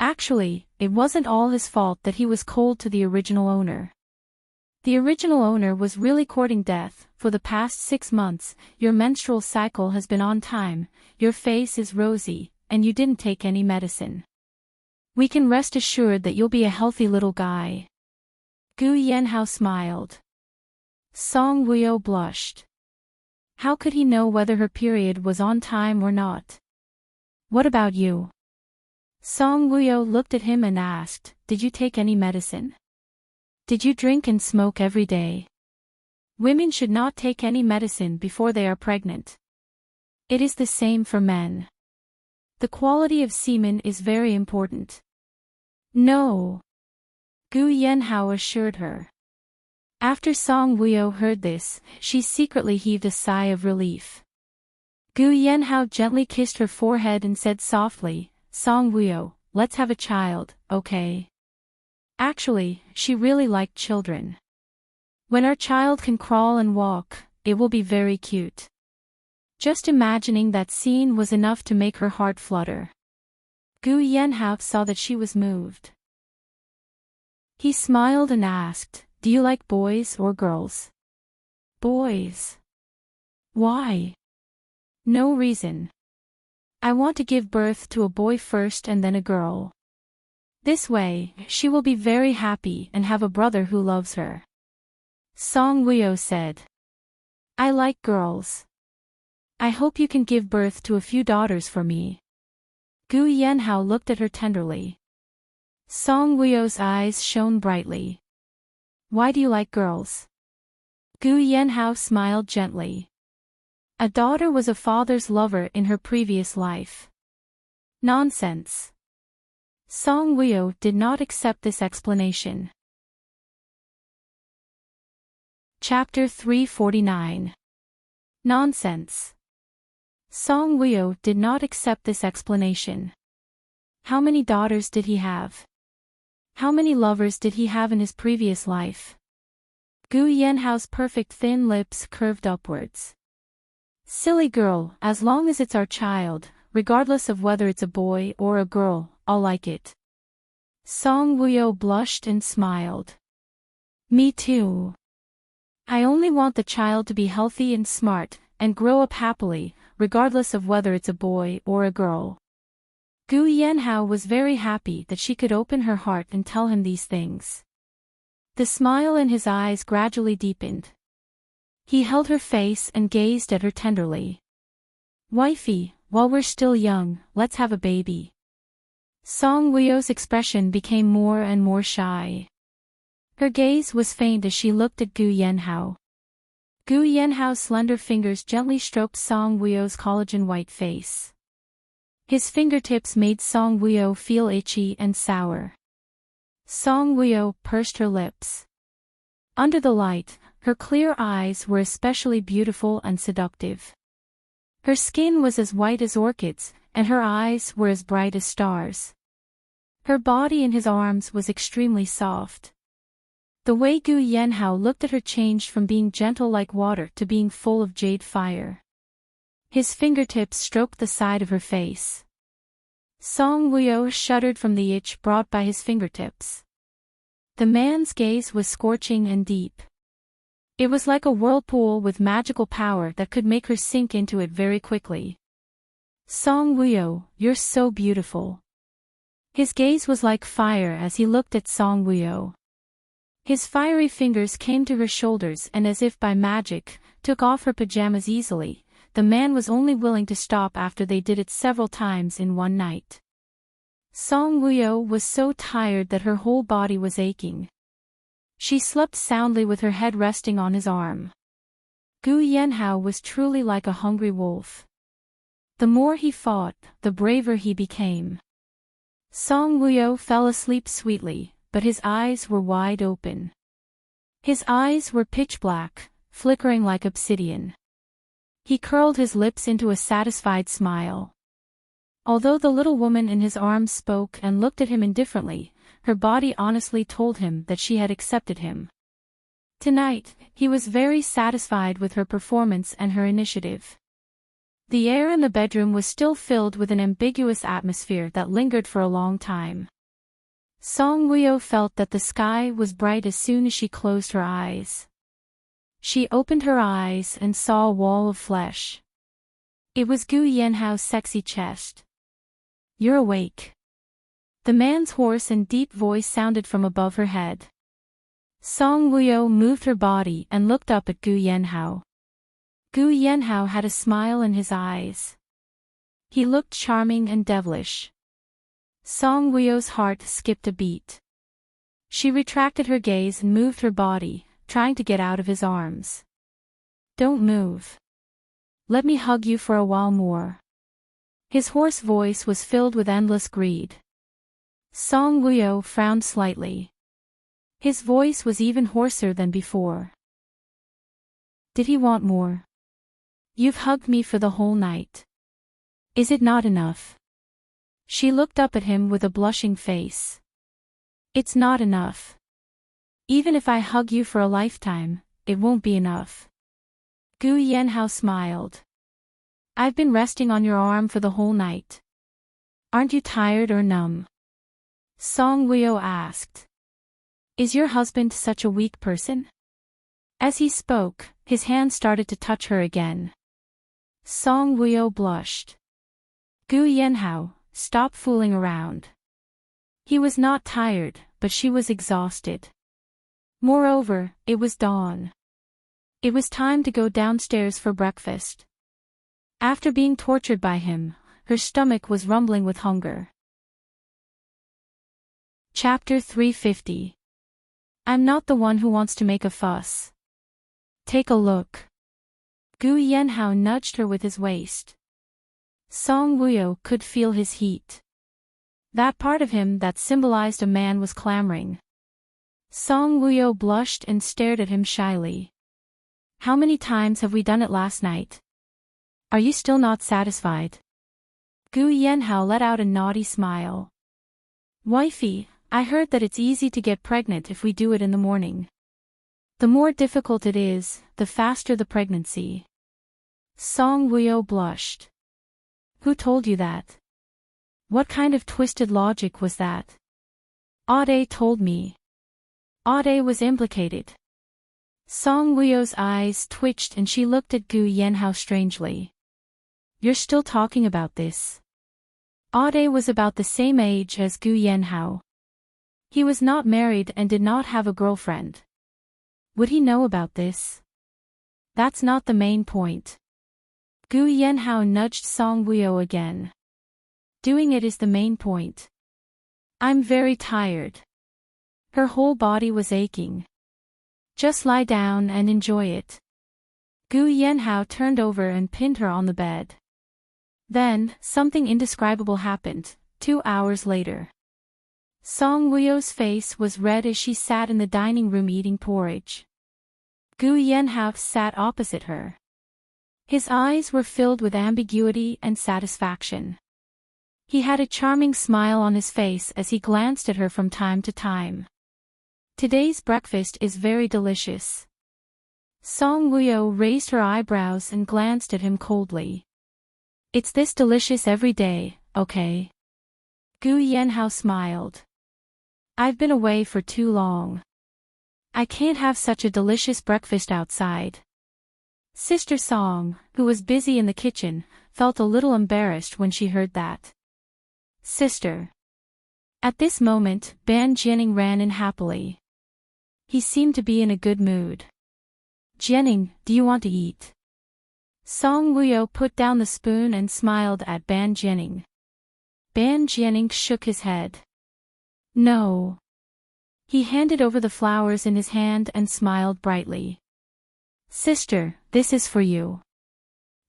Actually, it wasn't all his fault that he was cold to the original owner. The original owner was really courting death. For the past 6 months, your menstrual cycle has been on time, your face is rosy, and you didn't take any medicine. We can rest assured that you'll be a healthy little guy. Gu Yanhao smiled. Song Wuyo blushed. How could he know whether her period was on time or not? What about you? Song Wuyo looked at him and asked, did you take any medicine? Did you drink and smoke every day? Women should not take any medicine before they are pregnant. It is the same for men. The quality of semen is very important. No. Gu Yanhao assured her. After Song Wuyo heard this, she secretly heaved a sigh of relief. Gu Yanhao gently kissed her forehead and said softly, Song Wuyo, let's have a child, okay? Actually, she really liked children. When our child can crawl and walk, it will be very cute. Just imagining that scene was enough to make her heart flutter. Gu Yanhao saw that she was moved. He smiled and asked, do you like boys or girls? Boys. Why? No reason. I want to give birth to a boy first and then a girl. This way, she will be very happy and have a brother who loves her. Song Wuyo said. I like girls. I hope you can give birth to a few daughters for me. Gu Yanhao looked at her tenderly. Song Wuyo's eyes shone brightly. Why do you like girls? Gu Yanhao smiled gently. A daughter was a father's lover in her previous life. Nonsense. Song Wuyo did not accept this explanation. Chapter 349. Nonsense. Song Wuyo did not accept this explanation. How many daughters did he have? How many lovers did he have in his previous life? Gu Yanhao's perfect thin lips curved upwards. Silly girl, as long as it's our child, regardless of whether it's a boy or a girl, I'll like it. Song Wuyo blushed and smiled. Me too. I only want the child to be healthy and smart, and grow up happily, regardless of whether it's a boy or a girl. Gu Yanhao was very happy that she could open her heart and tell him these things. The smile in his eyes gradually deepened. He held her face and gazed at her tenderly. Wifey, while we're still young, let's have a baby. Song Wuyo's expression became more and more shy. Her gaze was faint as she looked at Gu Yanhao. Gu Yanhao's slender fingers gently stroked Song Wuyo's collagen white face. His fingertips made Song Wuyo feel itchy and sour. Song Wuyo pursed her lips. Under the light, her clear eyes were especially beautiful and seductive. Her skin was as white as orchids, and her eyes were as bright as stars. Her body in his arms was extremely soft. The way Gu Yanhao looked at her changed from being gentle like water to being full of jade fire. His fingertips stroked the side of her face. Song Wuyo shuddered from the itch brought by his fingertips. The man's gaze was scorching and deep. It was like a whirlpool with magical power that could make her sink into it very quickly. Song Wuyo, you're so beautiful. His gaze was like fire as he looked at Song Wuyo. His fiery fingers came to her shoulders and as if by magic, took off her pajamas easily. The man was only willing to stop after they did it several times in one night. Song Wuyo was so tired that her whole body was aching. She slept soundly with her head resting on his arm. Gu Yanhao was truly like a hungry wolf. The more he fought, the braver he became. Song Wuyo fell asleep sweetly, but his eyes were wide open. His eyes were pitch black, flickering like obsidian. He curled his lips into a satisfied smile. Although the little woman in his arms spoke and looked at him indifferently, her body honestly told him that she had accepted him. Tonight, he was very satisfied with her performance and her initiative. The air in the bedroom was still filled with an ambiguous atmosphere that lingered for a long time. Song Wuyo felt that the sky was bright as soon as she closed her eyes. She opened her eyes and saw a wall of flesh. It was Gu Yanhao's sexy chest. You're awake. The man's hoarse and deep voice sounded from above her head. Song Wuyo moved her body and looked up at Gu Yanhao. Gu Yanhao had a smile in his eyes. He looked charming and devilish. Song Wuyo's heart skipped a beat. She retracted her gaze and moved her body, trying to get out of his arms. Don't move. Let me hug you for a while more. His hoarse voice was filled with endless greed. Song Wuyo frowned slightly. His voice was even hoarser than before. Did he want more? You've hugged me for the whole night. Is it not enough? She looked up at him with a blushing face. It's not enough. Even if I hug you for a lifetime, it won't be enough. Gu Yanhao smiled. I've been resting on your arm for the whole night. Aren't you tired or numb? Song Wuyo asked. Is your husband such a weak person? As he spoke, his hand started to touch her again. Song Wuyo blushed. Gu Yanhao, stop fooling around. He was not tired, but she was exhausted. Moreover, it was dawn. It was time to go downstairs for breakfast. After being tortured by him, her stomach was rumbling with hunger. Chapter 350. I'm not the one who wants to make a fuss. Take a look. Gu Yanhao nudged her with his waist. Song Wuyo could feel his heat. That part of him that symbolized a man was clamoring. Song Wuyo blushed and stared at him shyly. How many times have we done it last night? Are you still not satisfied? Gu Yanhao let out a naughty smile. Wifey, I heard that it's easy to get pregnant if we do it in the morning. The more difficult it is, the faster the pregnancy. Song Wuyo blushed. Who told you that? What kind of twisted logic was that? Aude told me. Aude was implicated. Song Wuyo's eyes twitched and she looked at Gu Yanhao strangely. You're still talking about this? Aude was about the same age as Gu Yanhao. He was not married and did not have a girlfriend. Would he know about this? That's not the main point. Gu Yanhao nudged Song Wuyo again. Doing it is the main point. I'm very tired. Her whole body was aching. Just lie down and enjoy it. Gu Yanhao turned over and pinned her on the bed. Then, something indescribable happened, 2 hours later. Song Wuyo's face was red as she sat in the dining room eating porridge. Gu Yanhao sat opposite her. His eyes were filled with ambiguity and satisfaction. He had a charming smile on his face as he glanced at her from time to time. Today's breakfast is very delicious. Song Wuyo raised her eyebrows and glanced at him coldly. It's this delicious every day, okay? Gu Yanhao smiled. I've been away for too long. I can't have such a delicious breakfast outside. Sister Song, who was busy in the kitchen, felt a little embarrassed when she heard that. Sister. At this moment, Ban Jianing ran in happily. He seemed to be in a good mood. Jianing, do you want to eat? Song Wuyo put down the spoon and smiled at Ban Jianing. Ban Jianing shook his head. No. He handed over the flowers in his hand and smiled brightly. Sister, this is for you.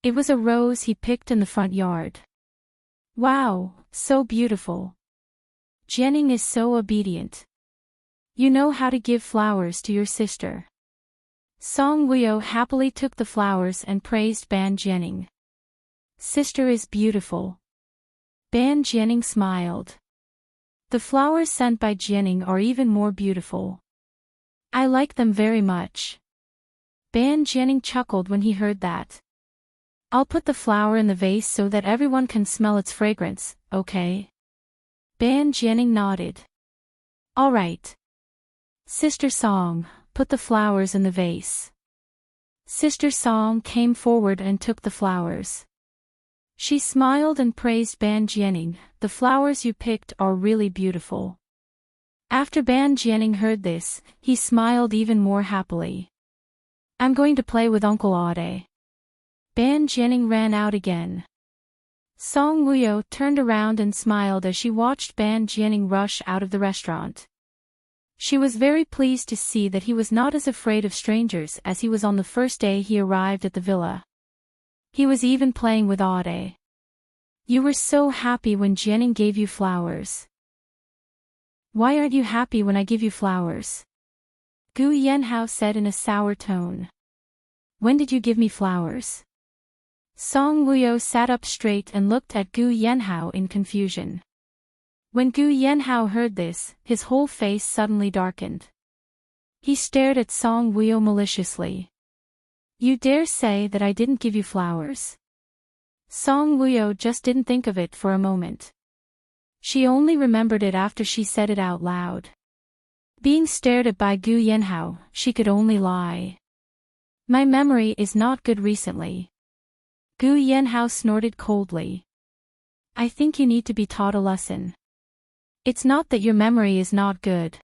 It was a rose he picked in the front yard. Wow, so beautiful. Jianing is so obedient. You know how to give flowers to your sister. Song Wuyo happily took the flowers and praised Ban Jianing. Sister is beautiful. Ban Jianing smiled. The flowers sent by Jianing are even more beautiful. I like them very much. Ban Jianing chuckled when he heard that. I'll put the flower in the vase so that everyone can smell its fragrance, okay? Ban Jianing nodded. All right. Sister Song, put the flowers in the vase. Sister Song came forward and took the flowers. She smiled and praised Ban Jianing. The flowers you picked are really beautiful. After Ban Jianing heard this, he smiled even more happily. I'm going to play with Uncle Ade. Ban Jianing ran out again. Song Wuyo turned around and smiled as she watched Ban Jianing rush out of the restaurant. She was very pleased to see that he was not as afraid of strangers as he was on the first day he arrived at the villa. He was even playing with Ade. You were so happy when Jianing gave you flowers. Why aren't you happy when I give you flowers? Gu Yanhao said in a sour tone. When did you give me flowers? Song Wuyo sat up straight and looked at Gu Yanhao in confusion. When Gu Yanhao heard this, his whole face suddenly darkened. He stared at Song Wuyo maliciously. You dare say that I didn't give you flowers? Song Wuyo just didn't think of it for a moment. She only remembered it after she said it out loud. Being stared at by Gu Yanhao, she could only lie. My memory is not good recently. Gu Yanhao snorted coldly. I think you need to be taught a lesson. It's not that your memory is not good.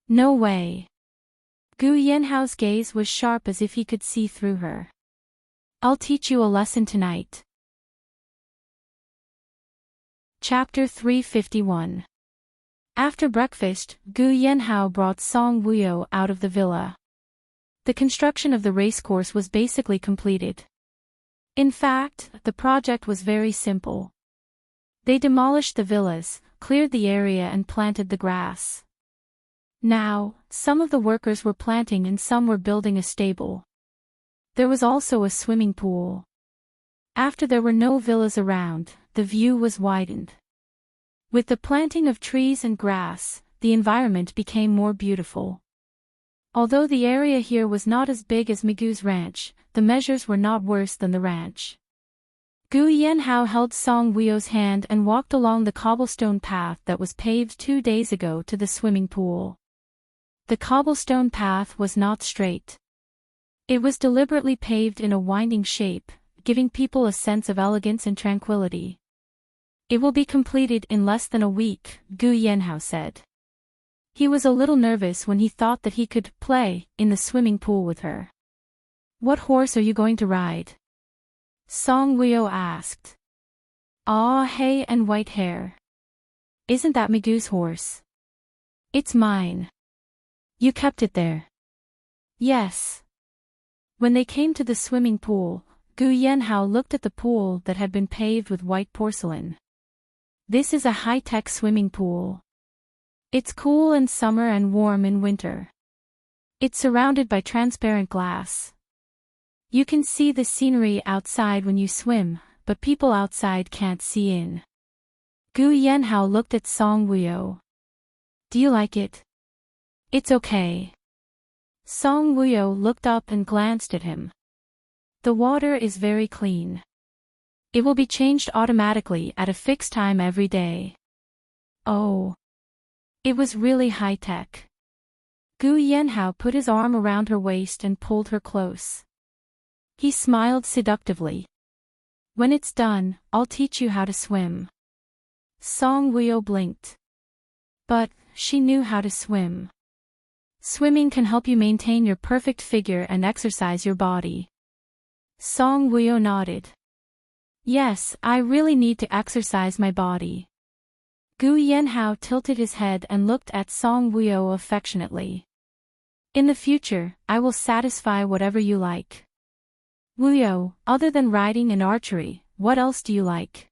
No way. Gu Yanhao's gaze was sharp as if he could see through her. I'll teach you a lesson tonight. Chapter 351. After breakfast, Gu Yanhao brought Song Wuyo out of the villa. The construction of the racecourse was basically completed. In fact, the project was very simple. They demolished the villas, cleared the area and planted the grass. Now, some of the workers were planting and some were building a stable. There was also a swimming pool. After there were no villas around, the view was widened. With the planting of trees and grass, the environment became more beautiful. Although the area here was not as big as Migu's ranch, the measures were not worse than the ranch. Gu Yanhao held Song Wuyo's hand and walked along the cobblestone path that was paved 2 days ago to the swimming pool. The cobblestone path was not straight. It was deliberately paved in a winding shape, giving people a sense of elegance and tranquility. It will be completed in less than a week, Gu Yanhao said. He was a little nervous when he thought that he could play in the swimming pool with her. What horse are you going to ride? Song Wuyo asked. Ah, hay and white hair. Isn't that Migu's horse? It's mine. You kept it there. Yes. When they came to the swimming pool, Gu Yanhao looked at the pool that had been paved with white porcelain. This is a high-tech swimming pool. It's cool in summer and warm in winter. It's surrounded by transparent glass. You can see the scenery outside when you swim, but people outside can't see in. Gu Yanhao looked at Song Wuyo. Do you like it? It's okay. Song Wuyo looked up and glanced at him. The water is very clean. It will be changed automatically at a fixed time every day. Oh. It was really high-tech. Gu Yanhao put his arm around her waist and pulled her close. He smiled seductively. When it's done, I'll teach you how to swim. Song Wuyo blinked. But, she knew how to swim. Swimming can help you maintain your perfect figure and exercise your body. Song Wuyo nodded. Yes, I really need to exercise my body. Gu Yanhao tilted his head and looked at Song Wuyo affectionately. In the future, I will satisfy whatever you like. Wuyo, other than riding and archery, what else do you like?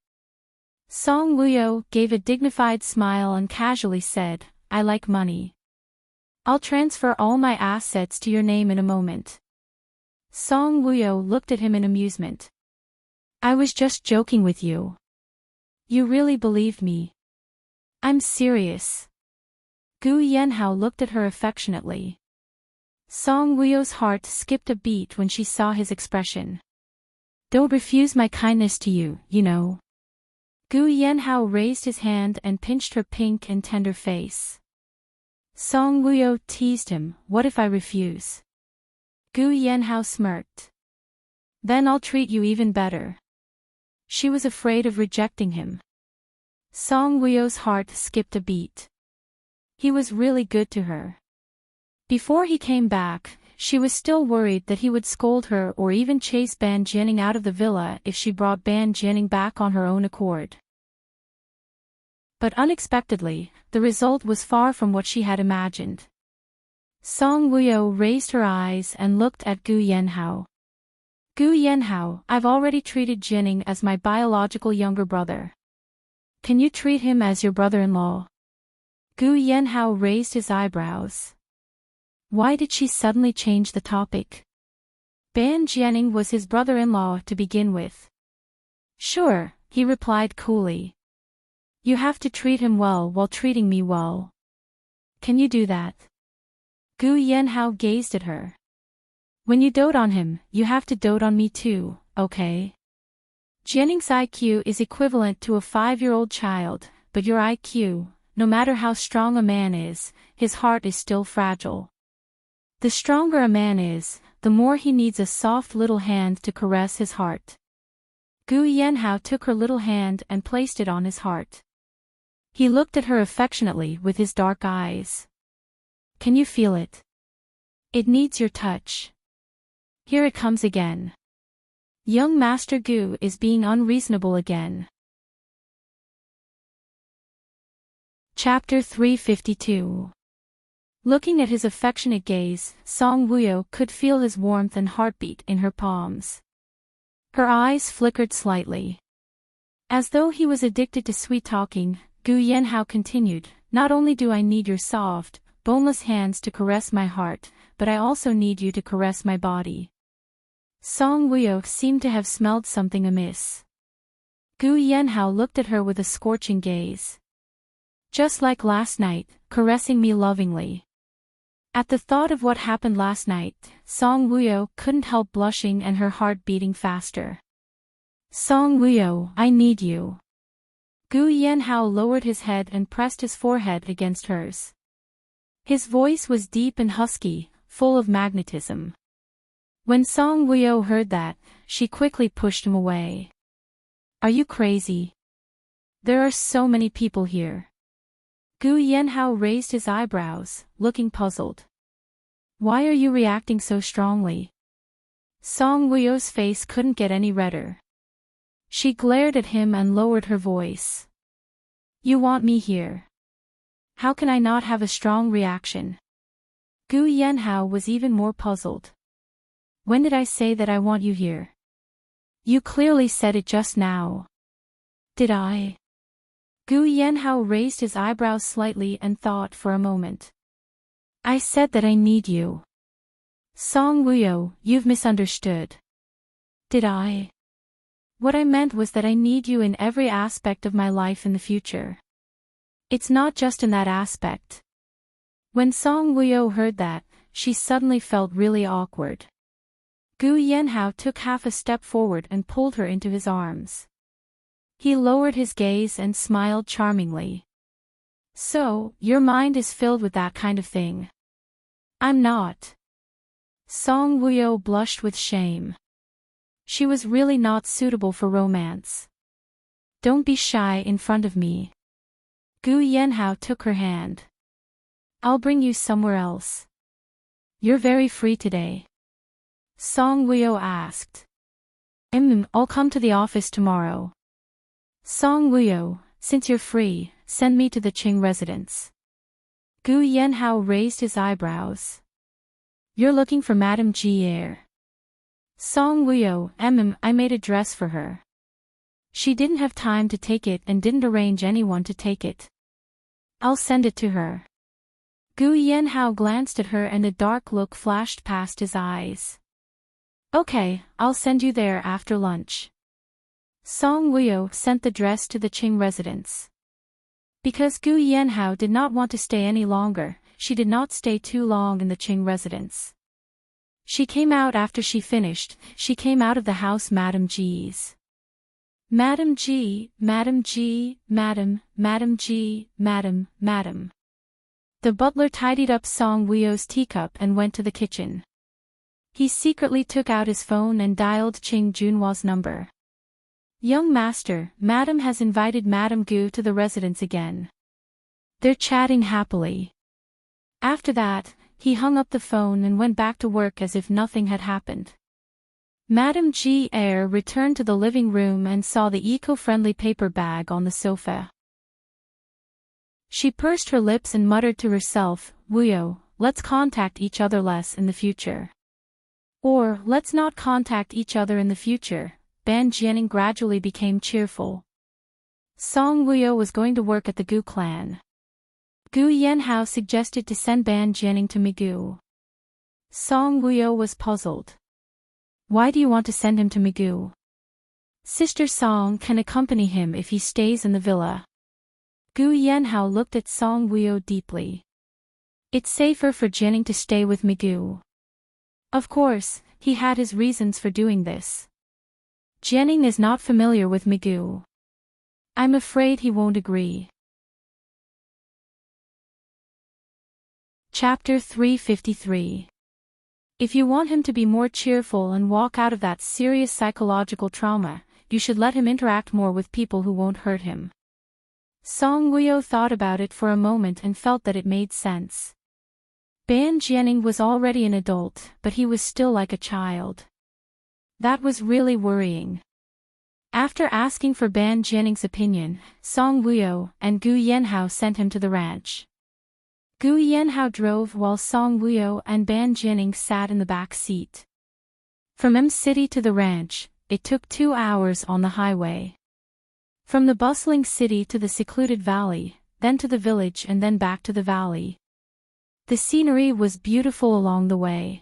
Song Wuyo gave a dignified smile and casually said, I like money. I'll transfer all my assets to your name in a moment. Song Wuyo looked at him in amusement. I was just joking with you. You really believed me. I'm serious. Gu Yanhao looked at her affectionately. Song Wuyo's heart skipped a beat when she saw his expression. Don't refuse my kindness to you, you know. Gu Yanhao raised his hand and pinched her pink and tender face. Song Wuyo teased him, what if I refuse? Gu Yanhao smirked. Then I'll treat you even better. She was afraid of rejecting him. Song Wuyo's heart skipped a beat. He was really good to her. Before he came back, she was still worried that he would scold her or even chase Ban Jianing out of the villa if she brought Ban Jianing back on her own accord. But unexpectedly, the result was far from what she had imagined. Song Wuyo raised her eyes and looked at Gu Yanhao. Gu Yanhao, I've already treated Jianing as my biological younger brother. Can you treat him as your brother-in-law? Gu Yanhao raised his eyebrows. Why did she suddenly change the topic? Ban Jianing was his brother-in-law to begin with. Sure, he replied coolly. You have to treat him well while treating me well. Can you do that? Gu Yanhao gazed at her. When you dote on him, you have to dote on me too, okay? Jianing's IQ is equivalent to a 5-year-old child, but your IQ, no matter how strong a man is, his heart is still fragile. The stronger a man is, the more he needs a soft little hand to caress his heart. Gu Yanhao took her little hand and placed it on his heart. He looked at her affectionately with his dark eyes. Can you feel it? It needs your touch. Here it comes again. Young Master Gu is being unreasonable again. Chapter 352. Looking at his affectionate gaze, Song Wuyo could feel his warmth and heartbeat in her palms. Her eyes flickered slightly. As though he was addicted to sweet talking, Gu Yanhao continued, not only do I need your soft, boneless hands to caress my heart, but I also need you to caress my body. Song Wuyo seemed to have smelled something amiss. Gu Yanhao looked at her with a scorching gaze. Just like last night, caressing me lovingly. At the thought of what happened last night, Song Wuyo couldn't help blushing and her heart beating faster. Song Wuyo, I need you. Gu Yanhao lowered his head and pressed his forehead against hers. His voice was deep and husky, full of magnetism. When Song Wuyo heard that, she quickly pushed him away. Are you crazy? There are so many people here. Gu Yanhao raised his eyebrows, looking puzzled. Why are you reacting so strongly? Song Wuyo's face couldn't get any redder. She glared at him and lowered her voice. You want me here. How can I not have a strong reaction? Gu Yanhao was even more puzzled. When did I say that I want you here? You clearly said it just now. Did I? Gu Yanhao raised his eyebrows slightly and thought for a moment. I said that I need you. Song Wuyo, you've misunderstood. Did I? What I meant was that I need you in every aspect of my life in the future. It's not just in that aspect. When Song Wuyo heard that, she suddenly felt really awkward. Gu Yanhao took half a step forward and pulled her into his arms. He lowered his gaze and smiled charmingly. So, your mind is filled with that kind of thing. I'm not. Song Wuyo blushed with shame. She was really not suitable for romance. Don't be shy in front of me. Gu Yanhao took her hand. I'll bring you somewhere else. You're very free today. Song Wuyo asked. I'll come to the office tomorrow. Song Wuyo, since you're free, send me to the Qing residence. Gu Yanhao raised his eyebrows. You're looking for Madame Jier. Song Wuyo, I made a dress for her. She didn't have time to take it and didn't arrange anyone to take it. I'll send it to her. Gu Yanhao glanced at her and a dark look flashed past his eyes. Okay, I'll send you there after lunch. Song Wuyo sent the dress to the Qing residence. Because Gu Yanhao did not want to stay any longer, she did not stay too long in the Qing residence. She came out after she finished, she came out of the house Madame G's. Madame G, Madame G, Madame, Madame G, Madame, Madame. The butler tidied up Song Wuyo's teacup and went to the kitchen. He secretly took out his phone and dialed Qing Junhua's number. Young master, Madame has invited Madame Gu to the residence again. They're chatting happily. After that, he hung up the phone and went back to work as if nothing had happened. Madame G returned to the living room and saw the eco-friendly paper bag on the sofa. She pursed her lips and muttered to herself, Wuyo, let's contact each other less in the future. Or, let's not contact each other in the future. Ban Jianing gradually became cheerful. Song Wuyo was going to work at the Gu clan. Gu Yanhao suggested to send Ban Jianing to Migu. Song Wuyo was puzzled. Why do you want to send him to Migu? Sister Song can accompany him if he stays in the villa. Gu Yanhao looked at Song Wuyo deeply. It's safer for Jianing to stay with Migu. Of course, he had his reasons for doing this. Jianing is not familiar with Migu. I'm afraid he won't agree. Chapter 353. If you want him to be more cheerful and walk out of that serious psychological trauma, you should let him interact more with people who won't hurt him. Song Wuyo thought about it for a moment and felt that it made sense. Ban Jianing was already an adult, but he was still like a child. That was really worrying. After asking for Ban Jianing's opinion, Song Wuyo and Gu Yanhao sent him to the ranch. Gu Yanhao drove while Song Wuyo and Ban Jianing sat in the back seat. From M City to the ranch, it took 2 hours on the highway. From the bustling city to the secluded valley, then to the village and then back to the valley. The scenery was beautiful along the way.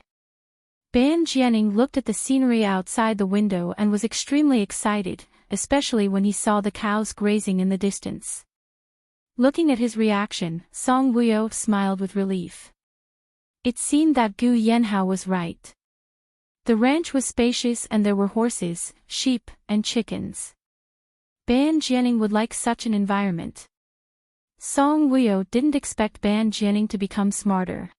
Ban Jianing looked at the scenery outside the window and was extremely excited, especially when he saw the cows grazing in the distance. Looking at his reaction, Song Wuyo smiled with relief. It seemed that Gu Yanhao was right. The ranch was spacious and there were horses, sheep, and chickens. Ban Jianing would like such an environment. Song Wuyo didn't expect Ban Jianing to become smarter.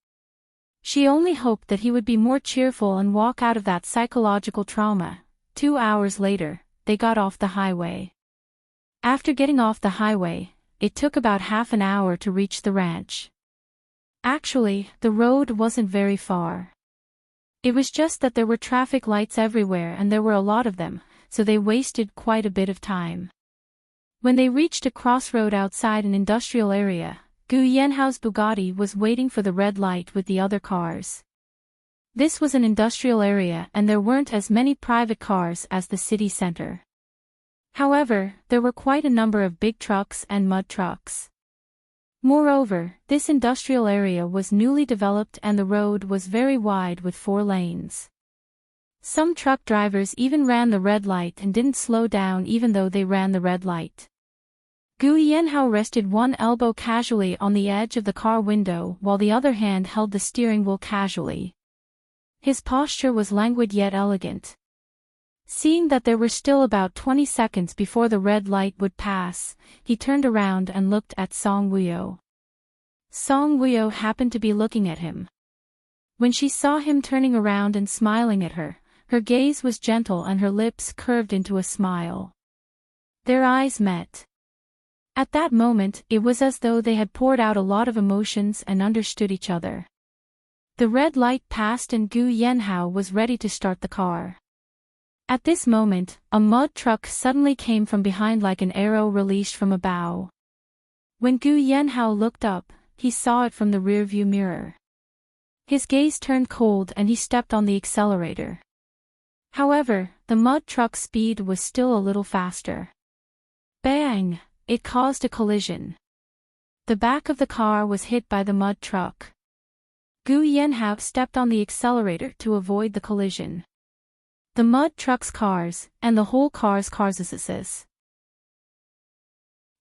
She only hoped that he would be more cheerful and walk out of that psychological trauma. 2 hours later, they got off the highway. After getting off the highway, it took about half an hour to reach the ranch. Actually, the road wasn't very far. It was just that there were traffic lights everywhere and there were a lot of them, so they wasted quite a bit of time. When they reached a crossroad outside an industrial area, Gu Yanhao's Bugatti was waiting for the red light with the other cars. This was an industrial area and there weren't as many private cars as the city center. However, there were quite a number of big trucks and mud trucks. Moreover, this industrial area was newly developed and the road was very wide with 4 lanes. Some truck drivers even ran the red light and didn't slow down even though they ran the red light. Gu Yanhao rested one elbow casually on the edge of the car window while the other hand held the steering wheel casually. His posture was languid yet elegant. Seeing that there were still about 20 seconds before the red light would pass, he turned around and looked at Song Wuyo. Song Wuyo happened to be looking at him. When she saw him turning around and smiling at her, her gaze was gentle and her lips curved into a smile. Their eyes met. At that moment, it was as though they had poured out a lot of emotions and understood each other. The red light passed and Gu Yanhao was ready to start the car. At this moment, a mud truck suddenly came from behind like an arrow released from a bow. When Gu Yanhao looked up, he saw it from the rearview mirror. His gaze turned cold and he stepped on the accelerator. However, the mud truck's speed was still a little faster. Bang! It caused a collision. The back of the car was hit by the mud truck. Gu Yanhao stepped on the accelerator to avoid the collision. The mud truck's cars, and the whole car's cars.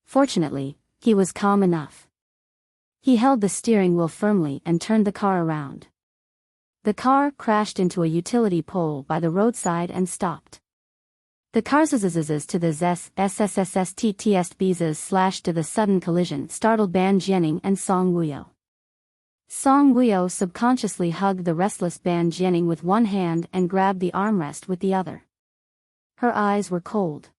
Fortunately, he was calm enough. He held the steering wheel firmly and turned the car around. The car crashed into a utility pole by the roadside and stopped. The car's to the SSSSTTSBs slashed to the sudden collision startled Ban Jianing and Song Wuyo. Song Wuyo subconsciously hugged the restless Ban Jianing with one hand and grabbed the armrest with the other. Her eyes were cold.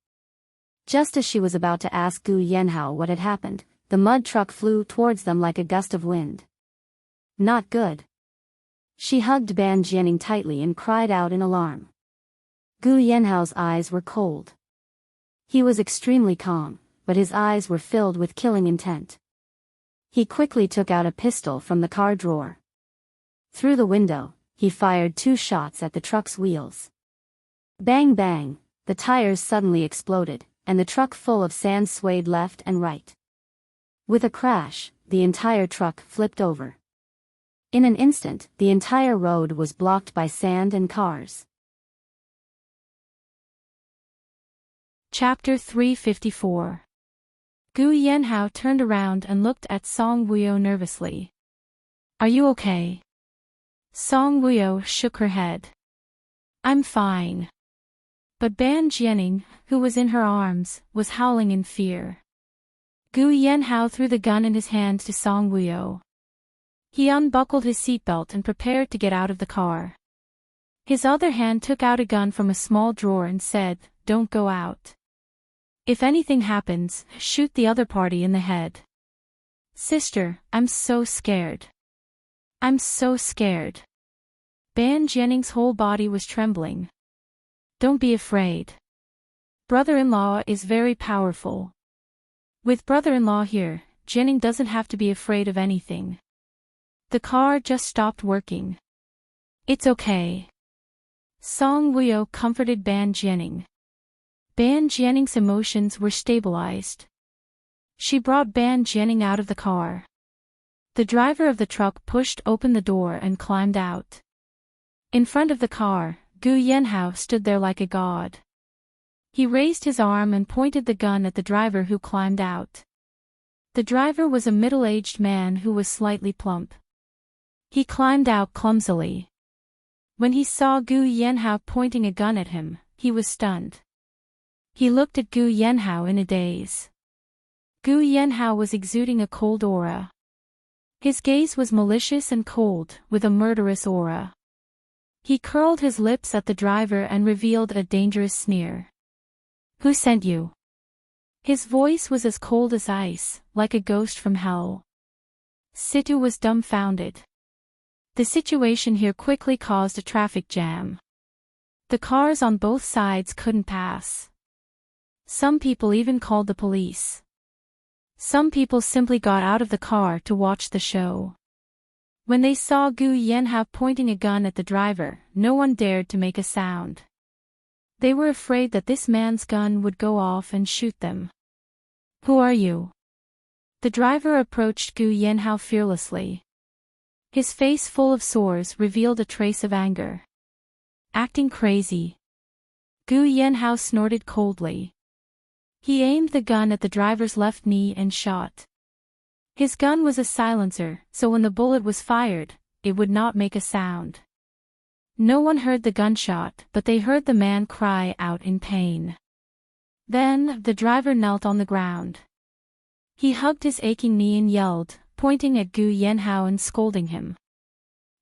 Just as she was about to ask Gu Yanhao what had happened, the mud truck flew towards them like a gust of wind. Not good. She hugged Ban Jianing tightly and cried out in alarm. Gu Yanhao's eyes were cold. He was extremely calm, but his eyes were filled with killing intent. He quickly took out a pistol from the car drawer. Through the window, he fired 2 shots at the truck's wheels. Bang bang, the tires suddenly exploded, and the truck full of sand swayed left and right. With a crash, the entire truck flipped over. In an instant, the entire road was blocked by sand and cars. Chapter 354. Gu Yanhao turned around and looked at Song Wuyo nervously. Are you okay? Song Wuyo shook her head. I'm fine. But Ban Jianing, who was in her arms, was howling in fear. Gu Yanhao threw the gun in his hand to Song Wuyo. He unbuckled his seatbelt and prepared to get out of the car. His other hand took out a gun from a small drawer and said, "Don't go out. If anything happens, shoot the other party in the head." Sister, I'm so scared. I'm so scared. Ban Jianing's whole body was trembling. Don't be afraid. Brother-in-law is very powerful. With brother-in-law here, Jianing doesn't have to be afraid of anything. The car just stopped working. It's okay. Song Wuyo comforted Ban Jianing. Ban Jianing's emotions were stabilized. She brought Ban Jianing out of the car. The driver of the truck pushed open the door and climbed out. In front of the car, Gu Yanhao stood there like a god. He raised his arm and pointed the gun at the driver who climbed out. The driver was a middle-aged man who was slightly plump. He climbed out clumsily. When he saw Gu Yanhao pointing a gun at him, he was stunned. He looked at Gu Yanhao in a daze. Gu Yanhao was exuding a cold aura. His gaze was malicious and cold, with a murderous aura. He curled his lips at the driver and revealed a dangerous sneer. Who sent you? His voice was as cold as ice, like a ghost from hell. Situ was dumbfounded. The situation here quickly caused a traffic jam. The cars on both sides couldn't pass. Some people even called the police. Some people simply got out of the car to watch the show. When they saw Gu Yanhao pointing a gun at the driver, no one dared to make a sound. They were afraid that this man's gun would go off and shoot them. "Who are you?" The driver approached Gu Yanhao fearlessly. His face full of sores revealed a trace of anger. "Acting crazy." Gu Yanhao snorted coldly. He aimed the gun at the driver's left knee and shot. His gun was a silencer, so when the bullet was fired, it would not make a sound. No one heard the gunshot, but they heard the man cry out in pain. Then, the driver knelt on the ground. He hugged his aching knee and yelled, pointing at Gu Yanhao and scolding him.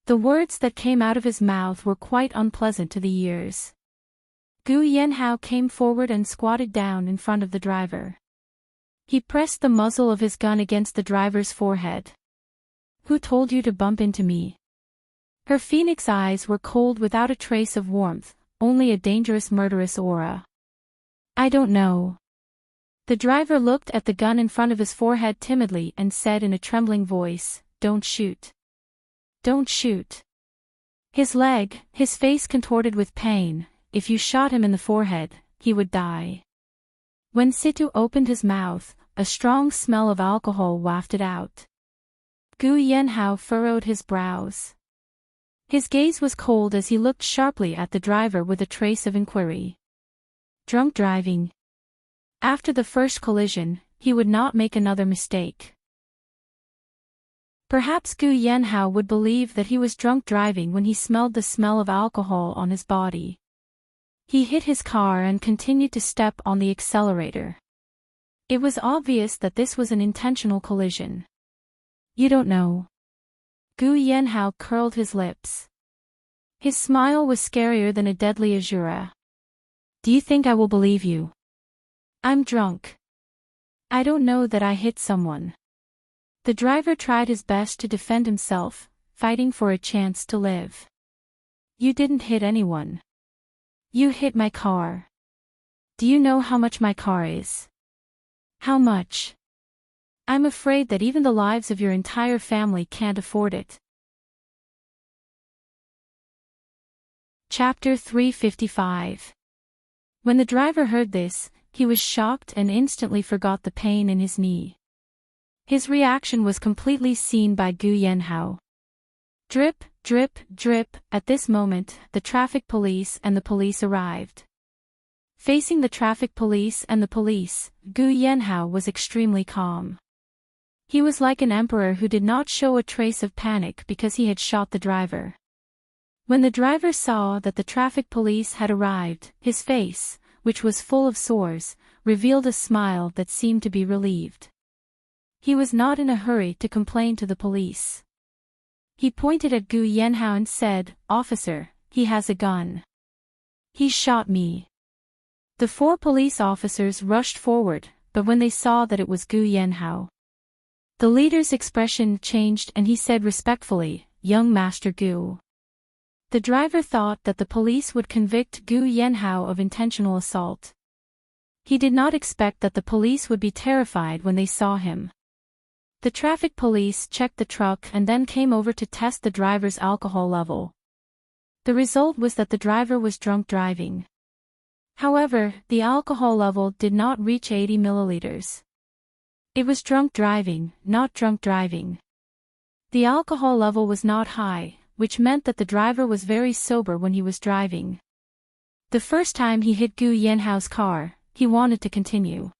The words that came out of his mouth were quite unpleasant to the ears. Gu Yanhao came forward and squatted down in front of the driver. He pressed the muzzle of his gun against the driver's forehead. "Who told you to bump into me?" Her phoenix eyes were cold without a trace of warmth, only a dangerous murderous aura. "I don't know." The driver looked at the gun in front of his forehead timidly and said in a trembling voice, "Don't shoot. Don't shoot." His leg, his face contorted with pain, if you shot him in the forehead, he would die. When Situ opened his mouth, a strong smell of alcohol wafted out. Gu Yanhao furrowed his brows. His gaze was cold as he looked sharply at the driver with a trace of inquiry. Drunk driving. After the first collision, he would not make another mistake. Perhaps Gu Yanhao would believe that he was drunk driving when he smelled the smell of alcohol on his body. He hit his car and continued to step on the accelerator. It was obvious that this was an intentional collision. "You don't know." Gu Yanhao curled his lips. His smile was scarier than a deadly azura. "Do you think I will believe you? I'm drunk. I don't know that I hit someone." The driver tried his best to defend himself, fighting for a chance to live. "You didn't hit anyone. You hit my car. Do you know how much my car is?" "How much?" "I'm afraid that even the lives of your entire family can't afford it." Chapter 355. When the driver heard this, he was shocked and instantly forgot the pain in his knee. His reaction was completely seen by Gu Yanhao. Drip, drip, drip. At this moment, the traffic police and the police arrived. Facing the traffic police and the police, Gu Yanhao was extremely calm. He was like an emperor who did not show a trace of panic because he had shot the driver. When the driver saw that the traffic police had arrived, his face, which was full of sores, revealed a smile that seemed to be relieved. He was not in a hurry to complain to the police. He pointed at Gu Yanhao and said, "Officer, he has a gun. He shot me." The 4 police officers rushed forward, but when they saw that it was Gu Yanhao, the leader's expression changed and he said respectfully, "Young Master Gu." The driver thought that the police would convict Gu Yanhao of intentional assault. He did not expect that the police would be terrified when they saw him. The traffic police checked the truck and then came over to test the driver's alcohol level. The result was that the driver was drunk driving. However, the alcohol level did not reach 80 milliliters. It was drunk driving, not drunk driving. The alcohol level was not high, which meant that the driver was very sober when he was driving. The first time he hit Gu Yanhao's car, he wanted to continue.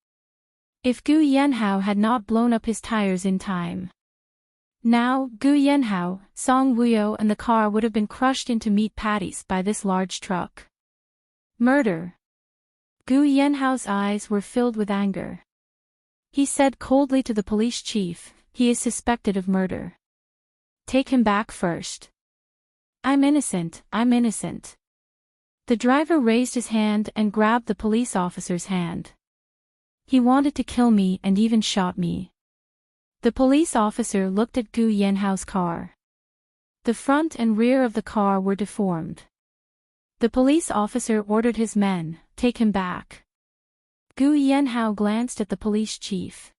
If Gu Yanhao had not blown up his tires in time. Now, Gu Yanhao, Song Wuyo and the car would have been crushed into meat patties by this large truck. Murder. Gu Yanhao's eyes were filled with anger. He said coldly to the police chief, "He is suspected of murder. Take him back first." I'm innocent." The driver raised his hand and grabbed the police officer's hand. "He wanted to kill me and even shot me." The police officer looked at Gu Yanhao's car. The front and rear of the car were deformed. The police officer ordered his men, "Take him back." Gu Yanhao glanced at the police chief.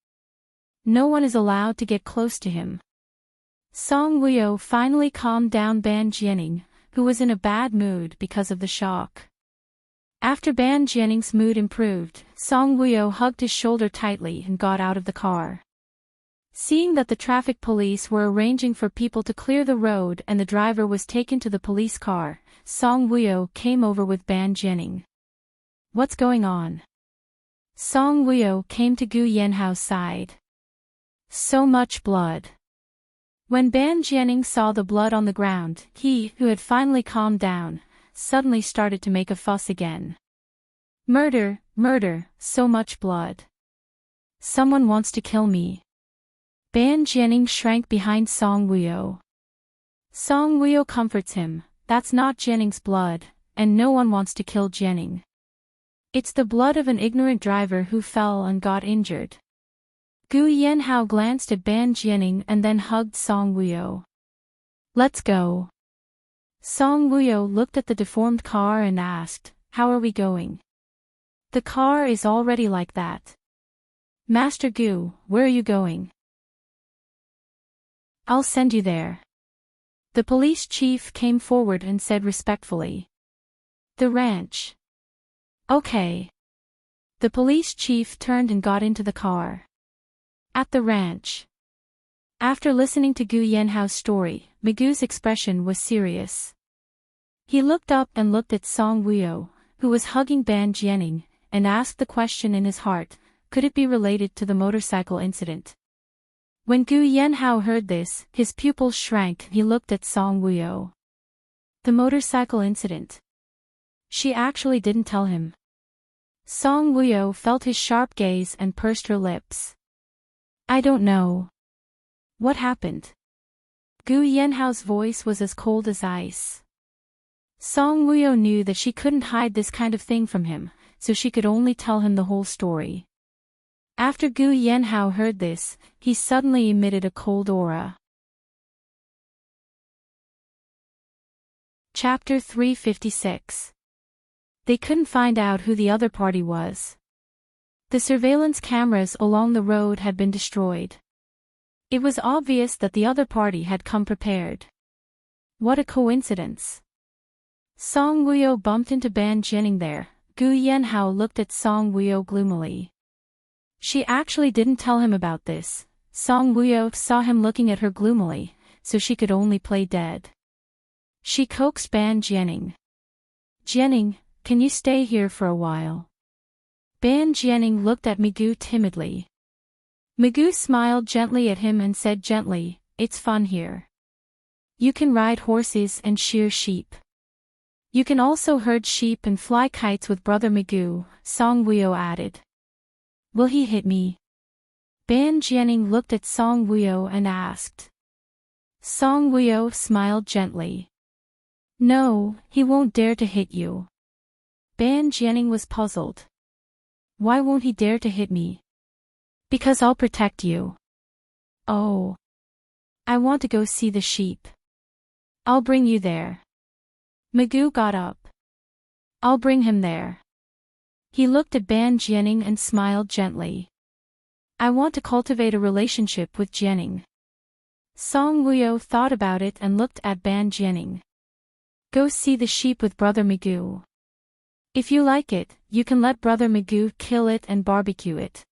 "No one is allowed to get close to him." Song Wuyo finally calmed down Ban Jianing, who was in a bad mood because of the shock. After Ban Jianing's mood improved, Song Wuyo hugged his shoulder tightly and got out of the car. Seeing that the traffic police were arranging for people to clear the road and the driver was taken to the police car, Song Wuyo came over with Ban Jianing. What's going on? Song Wuyo came to Gu Yanhao's side. So much blood. When Ban Jianing saw the blood on the ground, he, who had finally calmed down, suddenly started to make a fuss again. Murder, murder, so much blood. Someone wants to kill me. Ban Jianing shrank behind Song Wuyo. Song Wuyo comforts him, that's not Jianing's blood, and no one wants to kill Jianing. It's the blood of an ignorant driver who fell and got injured. Gu Yanhao glanced at Ban Jianing and then hugged Song Wuyo. Let's go. Song Wuyo looked at the deformed car and asked, how are we going? The car is already like that. Master Gu, where are you going? I'll send you there. The police chief came forward and said respectfully. The ranch. Okay. The police chief turned and got into the car. At the ranch. After listening to Gu Yanhao's story, Migu's expression was serious. He looked up and looked at Song Wuyo, who was hugging Ban Jianing, and asked the question in his heart, could it be related to the motorcycle incident? When Gu Yanhao heard this, his pupils shrank. He looked at Song Wuyo. The motorcycle incident. She actually didn't tell him. Song Wuyo felt his sharp gaze and pursed her lips. I don't know. What happened? Gu Yanhao's voice was as cold as ice. Song Wuyo knew that she couldn't hide this kind of thing from him, so she could only tell him the whole story. After Gu Yanhao heard this, he suddenly emitted a cold aura. Chapter 356. They couldn't find out who the other party was. The surveillance cameras along the road had been destroyed. It was obvious that the other party had come prepared. What a coincidence. Song Wuyo bumped into Ban Jianing there. Gu Yanhao looked at Song Wuyo gloomily. She actually didn't tell him about this. Song Wuyo saw him looking at her gloomily, so she could only play dead. She coaxed Ban Jianing. Jianing, can you stay here for a while? Ban Jianing looked at Migu timidly. Migu smiled gently at him and said gently, it's fun here. You can ride horses and shear sheep. You can also herd sheep and fly kites with Brother Migu, Song Wuyo added. Will he hit me? Ban Jianing looked at Song Wuyo and asked. Song Wuyo smiled gently. No, he won't dare to hit you. Ban Jianing was puzzled. Why won't he dare to hit me? Because I'll protect you. Oh. I want to go see the sheep. I'll bring you there. Migu got up. I'll bring him there. He looked at Ban Jianing and smiled gently. I want to cultivate a relationship with Jianing. Song Wuyo thought about it and looked at Ban Jianing. Go see the sheep with Brother Migu. If you like it, you can let Brother Migu kill it and barbecue it.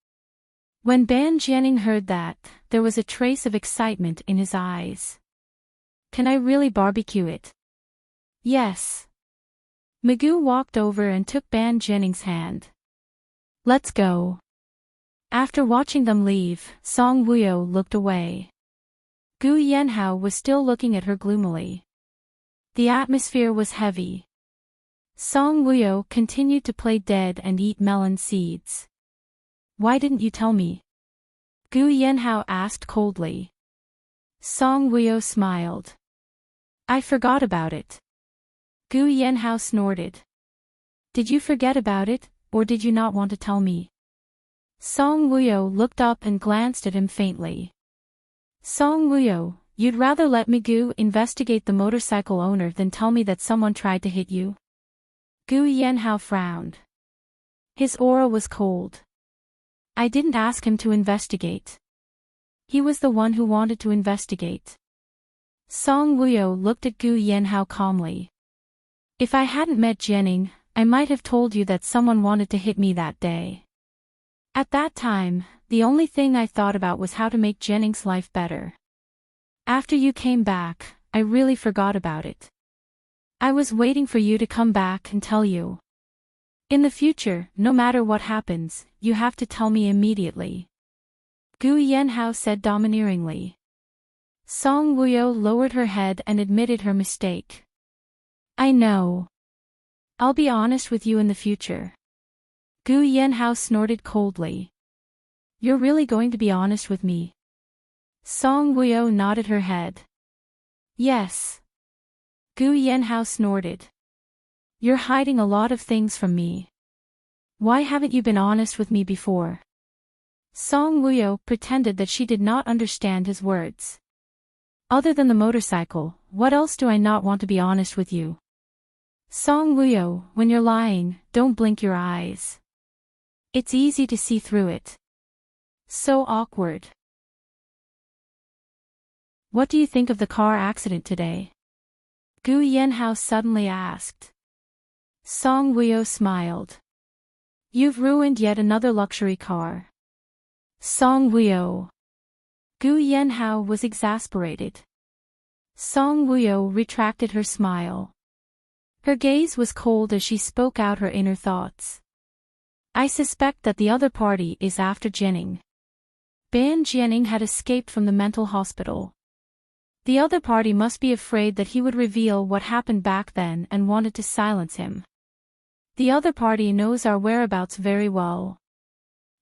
When Ban Jianing heard that, there was a trace of excitement in his eyes. Can I really barbecue it? Yes. Migu walked over and took Ban Jianing's hand. Let's go. After watching them leave, Song Wuyo looked away. Gu Yanhao was still looking at her gloomily. The atmosphere was heavy. Song Wuyo continued to play dead and eat melon seeds. Why didn't you tell me? Gu Yanhao asked coldly. Song Wuyo smiled. I forgot about it. Gu Yanhao snorted. Did you forget about it, or did you not want to tell me? Song Wuyo looked up and glanced at him faintly. Song Wuyo, you'd rather let Migu investigate the motorcycle owner than tell me that someone tried to hit you? Gu Yanhao frowned. His aura was cold. I didn't ask him to investigate. He was the one who wanted to investigate. Song Wuyo looked at Gu Yanhao calmly. If I hadn't met Jianing, I might have told you that someone wanted to hit me that day. At that time, the only thing I thought about was how to make Jianing's life better. After you came back, I really forgot about it. I was waiting for you to come back and tell you. In the future, no matter what happens, you have to tell me immediately. Gu Yanhao said domineeringly. Song Wuyo lowered her head and admitted her mistake. I know. I'll be honest with you in the future. Gu Yanhao snorted coldly. You're really going to be honest with me? Song Wuyo nodded her head. Yes. Gu Yanhao snorted. You're hiding a lot of things from me. Why haven't you been honest with me before? Song Wuyo pretended that she did not understand his words. Other than the motorcycle, what else do I not want to be honest with you? Song Wuyo, when you're lying, don't blink your eyes. It's easy to see through it. So awkward. What do you think of the car accident today? Gu Yanhao suddenly asked. Song Wuyo smiled. You've ruined yet another luxury car. Song Wuyo. Gu Yanhao was exasperated. Song Wuyo retracted her smile. Her gaze was cold as she spoke out her inner thoughts. I suspect that the other party is after Jianing. Ban Jianing had escaped from the mental hospital. The other party must be afraid that he would reveal what happened back then and wanted to silence him. The other party knows our whereabouts very well.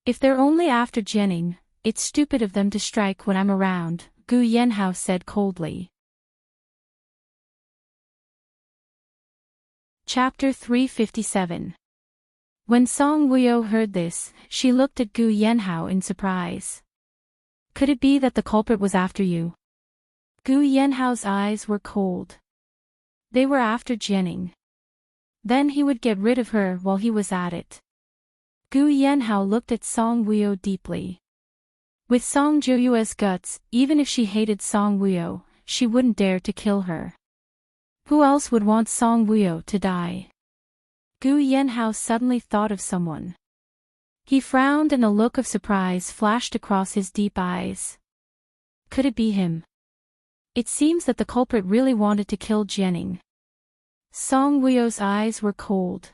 If they're only after Jianing, it's stupid of them to strike when I'm around, Gu Yanhao said coldly. Chapter 357. When Song Wuyo heard this, she looked at Gu Yanhao in surprise. Could it be that the culprit was after you? Gu Yanhao's eyes were cold. They were after Jianing. Then he would get rid of her while he was at it. Gu Yanhao looked at Song Wuyo deeply. With Song Juyue's guts, even if she hated Song Wuyo, she wouldn't dare to kill her. Who else would want Song Wuyo to die? Gu Yanhao suddenly thought of someone. He frowned and a look of surprise flashed across his deep eyes. Could it be him? It seems that the culprit really wanted to kill Jianing. Song Wuyo's eyes were cold.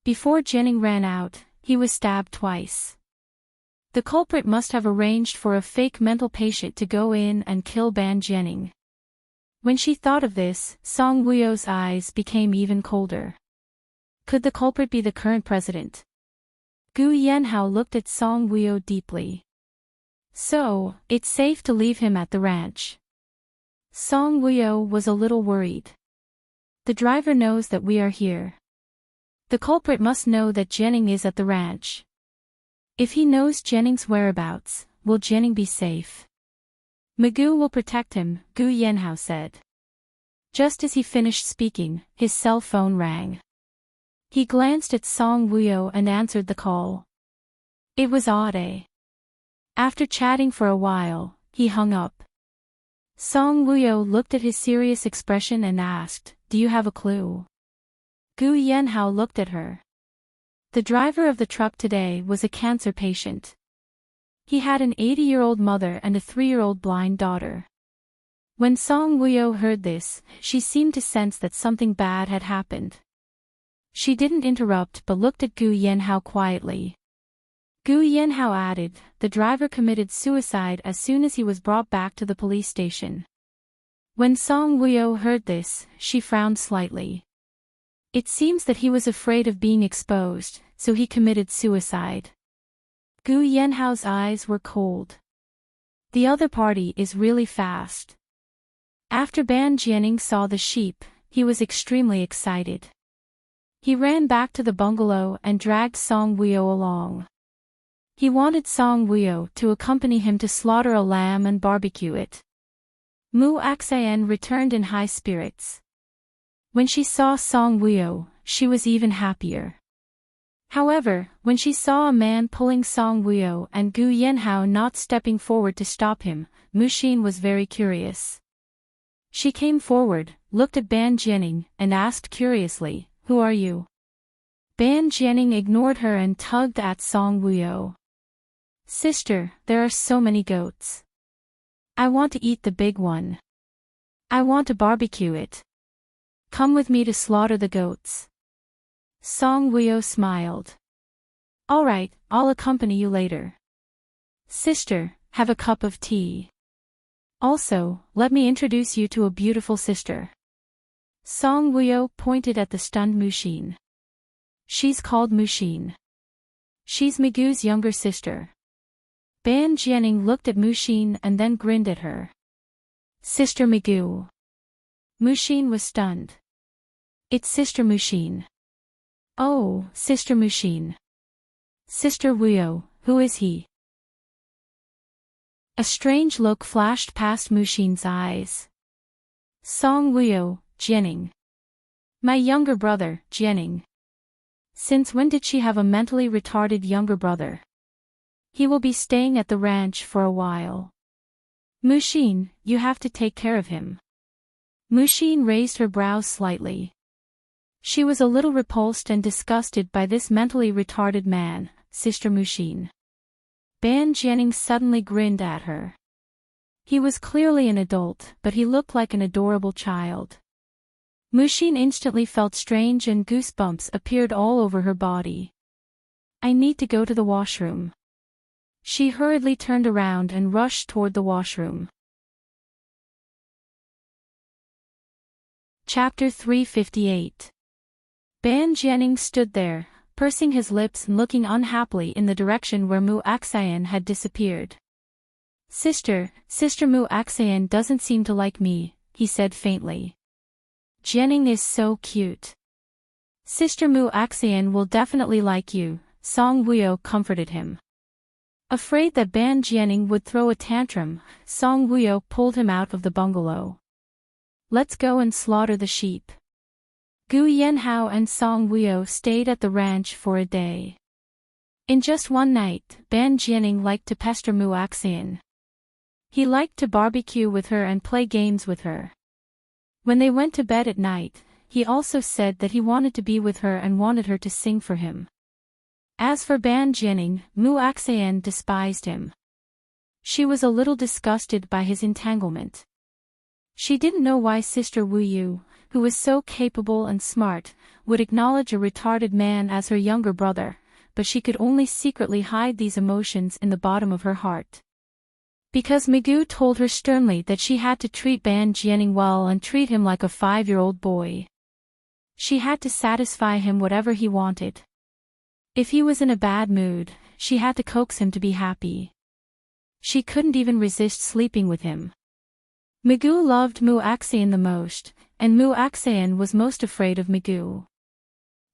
Before Jianing ran out, he was stabbed twice. The culprit must have arranged for a fake mental patient to go in and kill Ban Jianing. When she thought of this, Song Wuyo's eyes became even colder. Could the culprit be the current president? Gu Yanhao looked at Song Wuyo deeply. So, it's safe to leave him at the ranch. Song Wuyo was a little worried. The driver knows that we are here. The culprit must know that Jianing is at the ranch. If he knows Jianing's whereabouts, will Jianing be safe? Magoo will protect him, Gu Yanhao said. Just as he finished speaking, his cell phone rang. He glanced at Song Wuyo and answered the call. It was Ade. After chatting for a while, he hung up. Song Wuyo looked at his serious expression and asked, Do you have a clue? Gu Yanhao looked at her. The driver of the truck today was a cancer patient. He had an 80-year-old mother and a 3-year-old blind daughter. When Song Wuyo heard this, she seemed to sense that something bad had happened. She didn't interrupt but looked at Gu Yanhao quietly. Gu Yanhao added, the driver committed suicide as soon as he was brought back to the police station. When Song Wuyo heard this, she frowned slightly. It seems that he was afraid of being exposed, so he committed suicide. Gu Yanhao's eyes were cold. The other party is really fast. After Ban Jianing saw the sheep, he was extremely excited. He ran back to the bungalow and dragged Song Wuyo along. He wanted Song Wuyo to accompany him to slaughter a lamb and barbecue it. Mu Axayan returned in high spirits. When she saw Song Wuyo, she was even happier. However, when she saw a man pulling Song Wuyo and Gu Yanhao not stepping forward to stop him, Mu Xin was very curious. She came forward, looked at Ban Jianing, and asked curiously, "Who are you?" Ban Jianing ignored her and tugged at Song Wuyo. "Sister, there are so many goats. I want to eat the big one. I want to barbecue it. Come with me to slaughter the goats." Song Wuyo smiled. "All right, I'll accompany you later. Sister, have a cup of tea. Also, let me introduce you to a beautiful sister." Song Wuyo pointed at the stunned Muxin. "She's called Muxin. She's Migu's younger sister." Ban Jianing looked at Muxin and then grinned at her. "Sister Migu." Muxin was stunned. "It's Sister Muxin." "Oh, Sister Muxin. Sister Wuyo, who is he?" A strange look flashed past Muxin's eyes. "Song Wuyo, Jianing. My younger brother, Jianing. Since when did she have a mentally retarded younger brother? He will be staying at the ranch for a while. Muxin, you have to take care of him." Muxin raised her brows slightly. She was a little repulsed and disgusted by this mentally retarded man, Sister Muxin. Ban Jianing suddenly grinned at her. He was clearly an adult, but he looked like an adorable child. Muxin instantly felt strange and goosebumps appeared all over her body. "I need to go to the washroom." She hurriedly turned around and rushed toward the washroom. Chapter 358. Ban Jianing stood there, pursing his lips and looking unhappily in the direction where Mu Axayan had disappeared. Sister Mu Axayan doesn't seem to like me," he said faintly. "Jianing is so cute." "Sister Mu Axayan will definitely like you," Song Wuyo comforted him. Afraid that Ban Jianing would throw a tantrum, Song Wuyo pulled him out of the bungalow. "Let's go and slaughter the sheep." Gu Yanhao and Song Wuyo stayed at the ranch for a day. In just one night, Ban Jianing liked to pester Mu Axayan. He liked to barbecue with her and play games with her. When they went to bed at night, he also said that he wanted to be with her and wanted her to sing for him. As for Ban Jianing, Mu Axayan despised him. She was a little disgusted by his entanglement. She didn't know why Sister Wu Yu, who was so capable and smart, would acknowledge a retarded man as her younger brother, but she could only secretly hide these emotions in the bottom of her heart. Because Migu told her sternly that she had to treat Ban Jianing well and treat him like a 5-year-old boy. She had to satisfy him whatever he wanted. If he was in a bad mood, she had to coax him to be happy. She couldn't even resist sleeping with him. Migu loved Mu Axayan the most, and Mu Axayan was most afraid of Migu.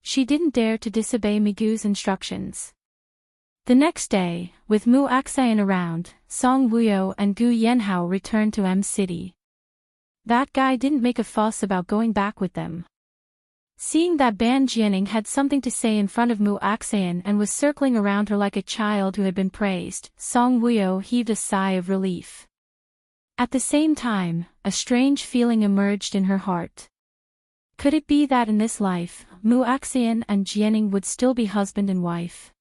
She didn't dare to disobey Migu's instructions. The next day, with Mu Axayan around, Song Wuyo and Gu Yanhao returned to M City. That guy didn't make a fuss about going back with them. Seeing that Ban Jianing had something to say in front of Mu Axayan and was circling around her like a child who had been praised, Song Wuyo heaved a sigh of relief. At the same time, a strange feeling emerged in her heart. Could it be that in this life, Mu Axayan and Jianing would still be husband and wife?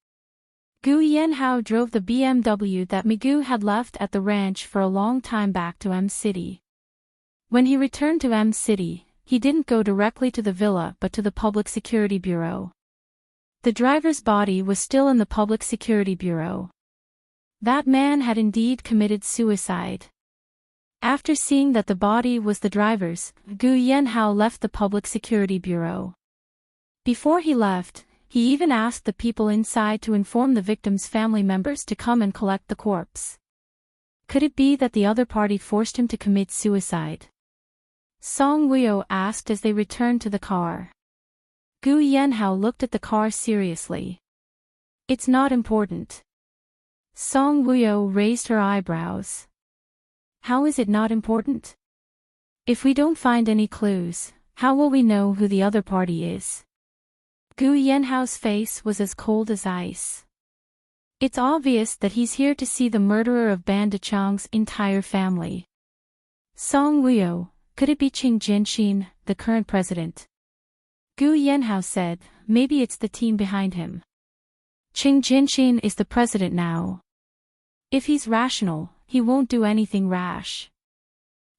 Gu Yanhao drove the BMW that Migu had left at the ranch for a long time back to M City. When he returned to M City, he didn't go directly to the villa but to the Public Security Bureau. The driver's body was still in the Public Security Bureau. That man had indeed committed suicide. After seeing that the body was the driver's, Gu Yanhao left the Public Security Bureau. Before he left, he even asked the people inside to inform the victim's family members to come and collect the corpse. Could it be that the other party forced him to commit suicide? Song Wuyo asked as they returned to the car. Gu Yanhao looked at the car seriously. "It's not important." Song Wuyo raised her eyebrows. "How is it not important? If we don't find any clues, how will we know who the other party is?" Gu Yanhao's face was as cold as ice. "It's obvious that he's here to see the murderer of Ban Dechang's entire family." Song Wuyo, could it be Qing Jinshin, the current president? Gu Yanhao said, maybe it's the team behind him. Qing Jinshin is the president now. If he's rational, he won't do anything rash.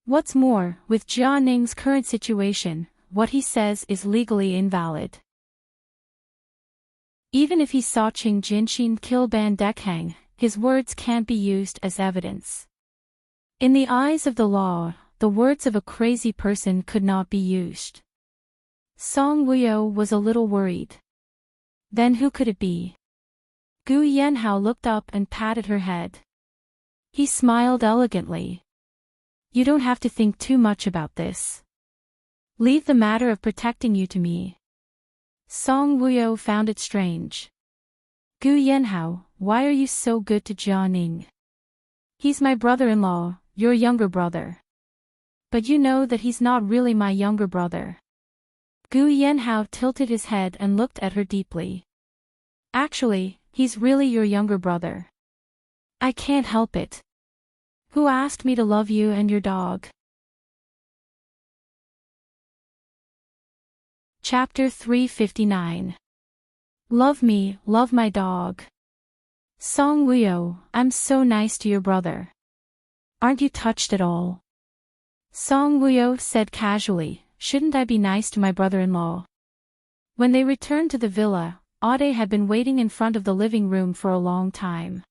What's more, with Jia Ning's current situation, what he says is legally invalid. Even if he saw Qing Jinshin kill Ban Dekhang, his words can't be used as evidence. In the eyes of the law, the words of a crazy person could not be used. Song Wuyo was a little worried. Then who could it be? Gu Yanhao looked up and patted her head. He smiled elegantly. You don't have to think too much about this. Leave the matter of protecting you to me. Song Wuyo found it strange. Gu Yanhao, why are you so good to Jia Ning? He's my brother-in-law, your younger brother. But you know that he's not really my younger brother. Gu Yanhao tilted his head and looked at her deeply. Actually, he's really your younger brother. I can't help it. Who asked me to love you and your dog? Chapter 359. Love me, love my dog. Song Wuyo, I'm so nice to your brother. Aren't you touched at all? Song Wuyo said casually, shouldn't I be nice to my brother-in-law? When they returned to the villa, Aude had been waiting in front of the living room for a long time.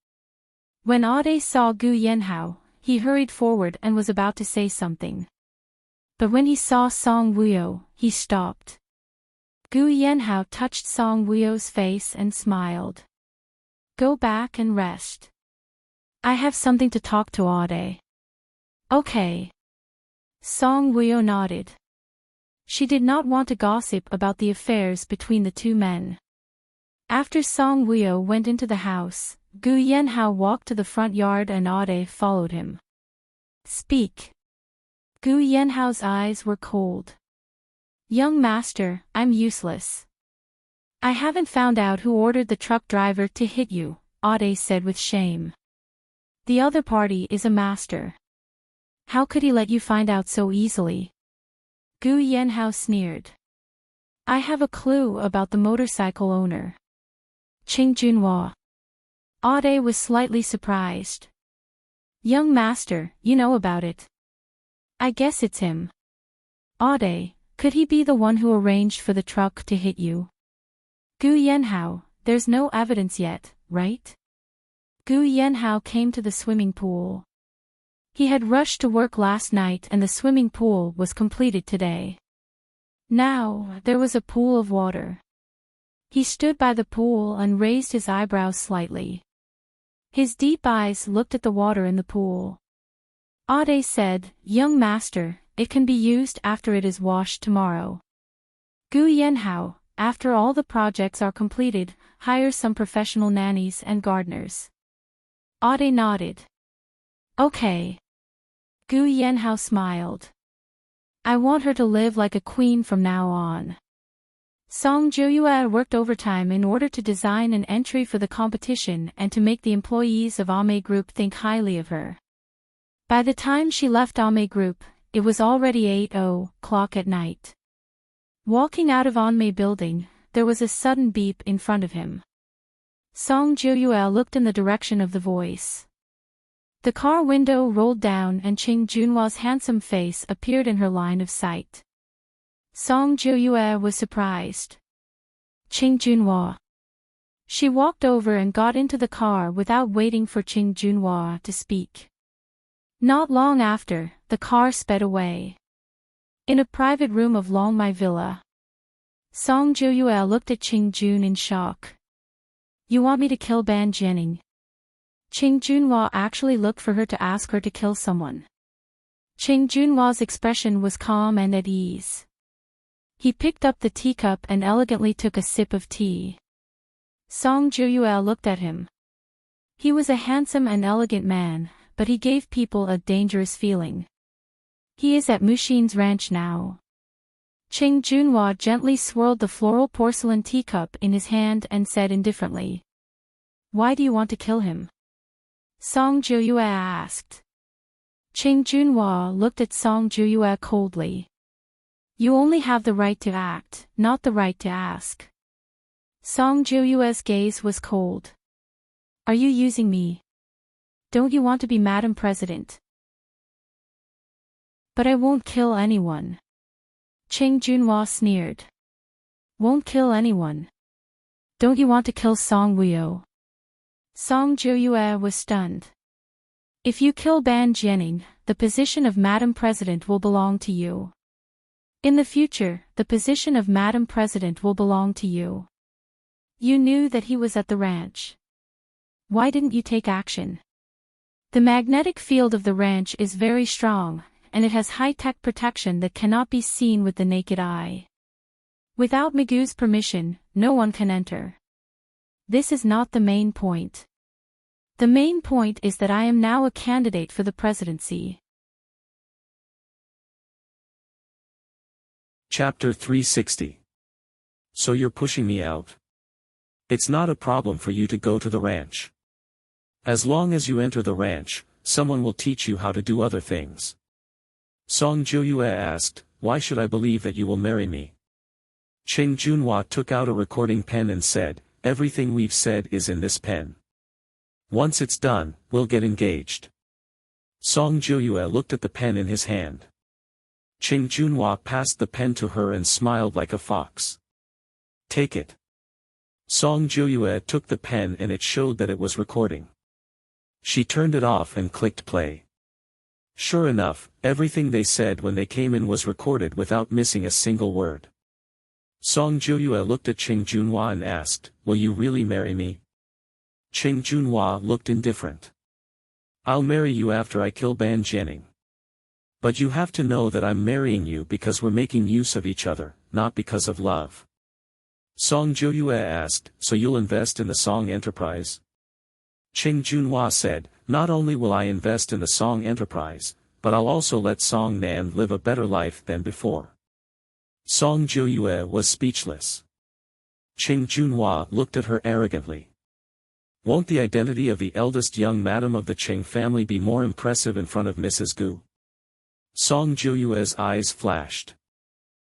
When Aude saw Gu Yanhao, he hurried forward and was about to say something. But when he saw Song Wuyo, he stopped. Gu Yanhao touched Song Wuyo's face and smiled. Go back and rest. I have something to talk to Aude. Okay. Song Wuyo nodded. She did not want to gossip about the affairs between the two men. After Song Wuyo went into the house, Gu Yanhao walked to the front yard and Aude followed him. Speak. Gu Yanhao's eyes were cold. Young master, I'm useless. I haven't found out who ordered the truck driver to hit you, Aude said with shame. The other party is a master. How could he let you find out so easily? Gu Yanhao sneered. I have a clue about the motorcycle owner. Qing Junhua. Aude was slightly surprised. Young master, you know about it. I guess it's him. Aude, could he be the one who arranged for the truck to hit you? Gu Yanhao, there's no evidence yet, right? Gu Yanhao came to the swimming pool. He had rushed to work last night and the swimming pool was completed today. Now, there was a pool of water. He stood by the pool and raised his eyebrows slightly. His deep eyes looked at the water in the pool. Aude said, Young master, it can be used after it is washed tomorrow. Gu Yanhao, after all the projects are completed, hire some professional nannies and gardeners. Aude nodded. Okay. Gu Yanhao smiled. I want her to live like a queen from now on. Song Jiuyue worked overtime in order to design an entry for the competition and to make the employees of Ame Group think highly of her. By the time she left Ame Group, it was already 8:00 at night. Walking out of Anmei building, there was a sudden beep in front of him. Song Jiuyue looked in the direction of the voice. The car window rolled down and Qing Junhua's handsome face appeared in her line of sight. Song Jiuyue was surprised. Qing Junhua. She walked over and got into the car without waiting for Qing Junhua to speak. Not long after, the car sped away. In a private room of Longmai Villa. Song Jiuyue looked at Qing Jun in shock. You want me to kill Ban Jianing? Qing Junhua actually looked for her to ask her to kill someone. Qing Junhua's expression was calm and at ease. He picked up the teacup and elegantly took a sip of tea. Song Jiuyue looked at him. He was a handsome and elegant man, but he gave people a dangerous feeling. He is at Mushin's ranch now. Qing Junhua gently swirled the floral porcelain teacup in his hand and said indifferently. Why do you want to kill him? Song Jiuyue asked. Ching Junhua looked at Song Juyue coldly. You only have the right to act, not the right to ask. Song Juyue's gaze was cold. Are you using me? Don't you want to be Madam President? But I won't kill anyone. Ching Junhua sneered. Won't kill anyone. Don't you want to kill Song Wuyo? Song Juyue was stunned. If you kill Ban Jianing, the position of Madam President will belong to you. In the future, the position of Madam President will belong to you. You knew that he was at the ranch. Why didn't you take action? The magnetic field of the ranch is very strong, and it has high-tech protection that cannot be seen with the naked eye. Without Migu's permission, no one can enter. This is not the main point. The main point is that I am now a candidate for the presidency. Chapter 360. So you're pushing me out? It's not a problem for you to go to the ranch. As long as you enter the ranch, someone will teach you how to do other things. Song Juyue asked, why should I believe that you will marry me? Ching Junhua took out a recording pen and said, everything we've said is in this pen. Once it's done, we'll get engaged. Song Juyue looked at the pen in his hand. Ching Junhua passed the pen to her and smiled like a fox. Take it. Song Juyue took the pen and it showed that it was recording. She turned it off and clicked play. Sure enough, everything they said when they came in was recorded without missing a single word. Song Juyue looked at Ching Junhua and asked, will you really marry me? Ching Junhua looked indifferent. I'll marry you after I kill Ban Jianing. But you have to know that I'm marrying you because we're making use of each other, not because of love. Song Juyue asked, so you'll invest in the Song enterprise? Ching Junhua said, not only will I invest in the Song enterprise, but I'll also let Song Nan live a better life than before. Song Juyue was speechless. Ching Junhua looked at her arrogantly. Won't the identity of the eldest young madam of the Ching family be more impressive in front of Mrs. Gu? Song Juyue's eyes flashed.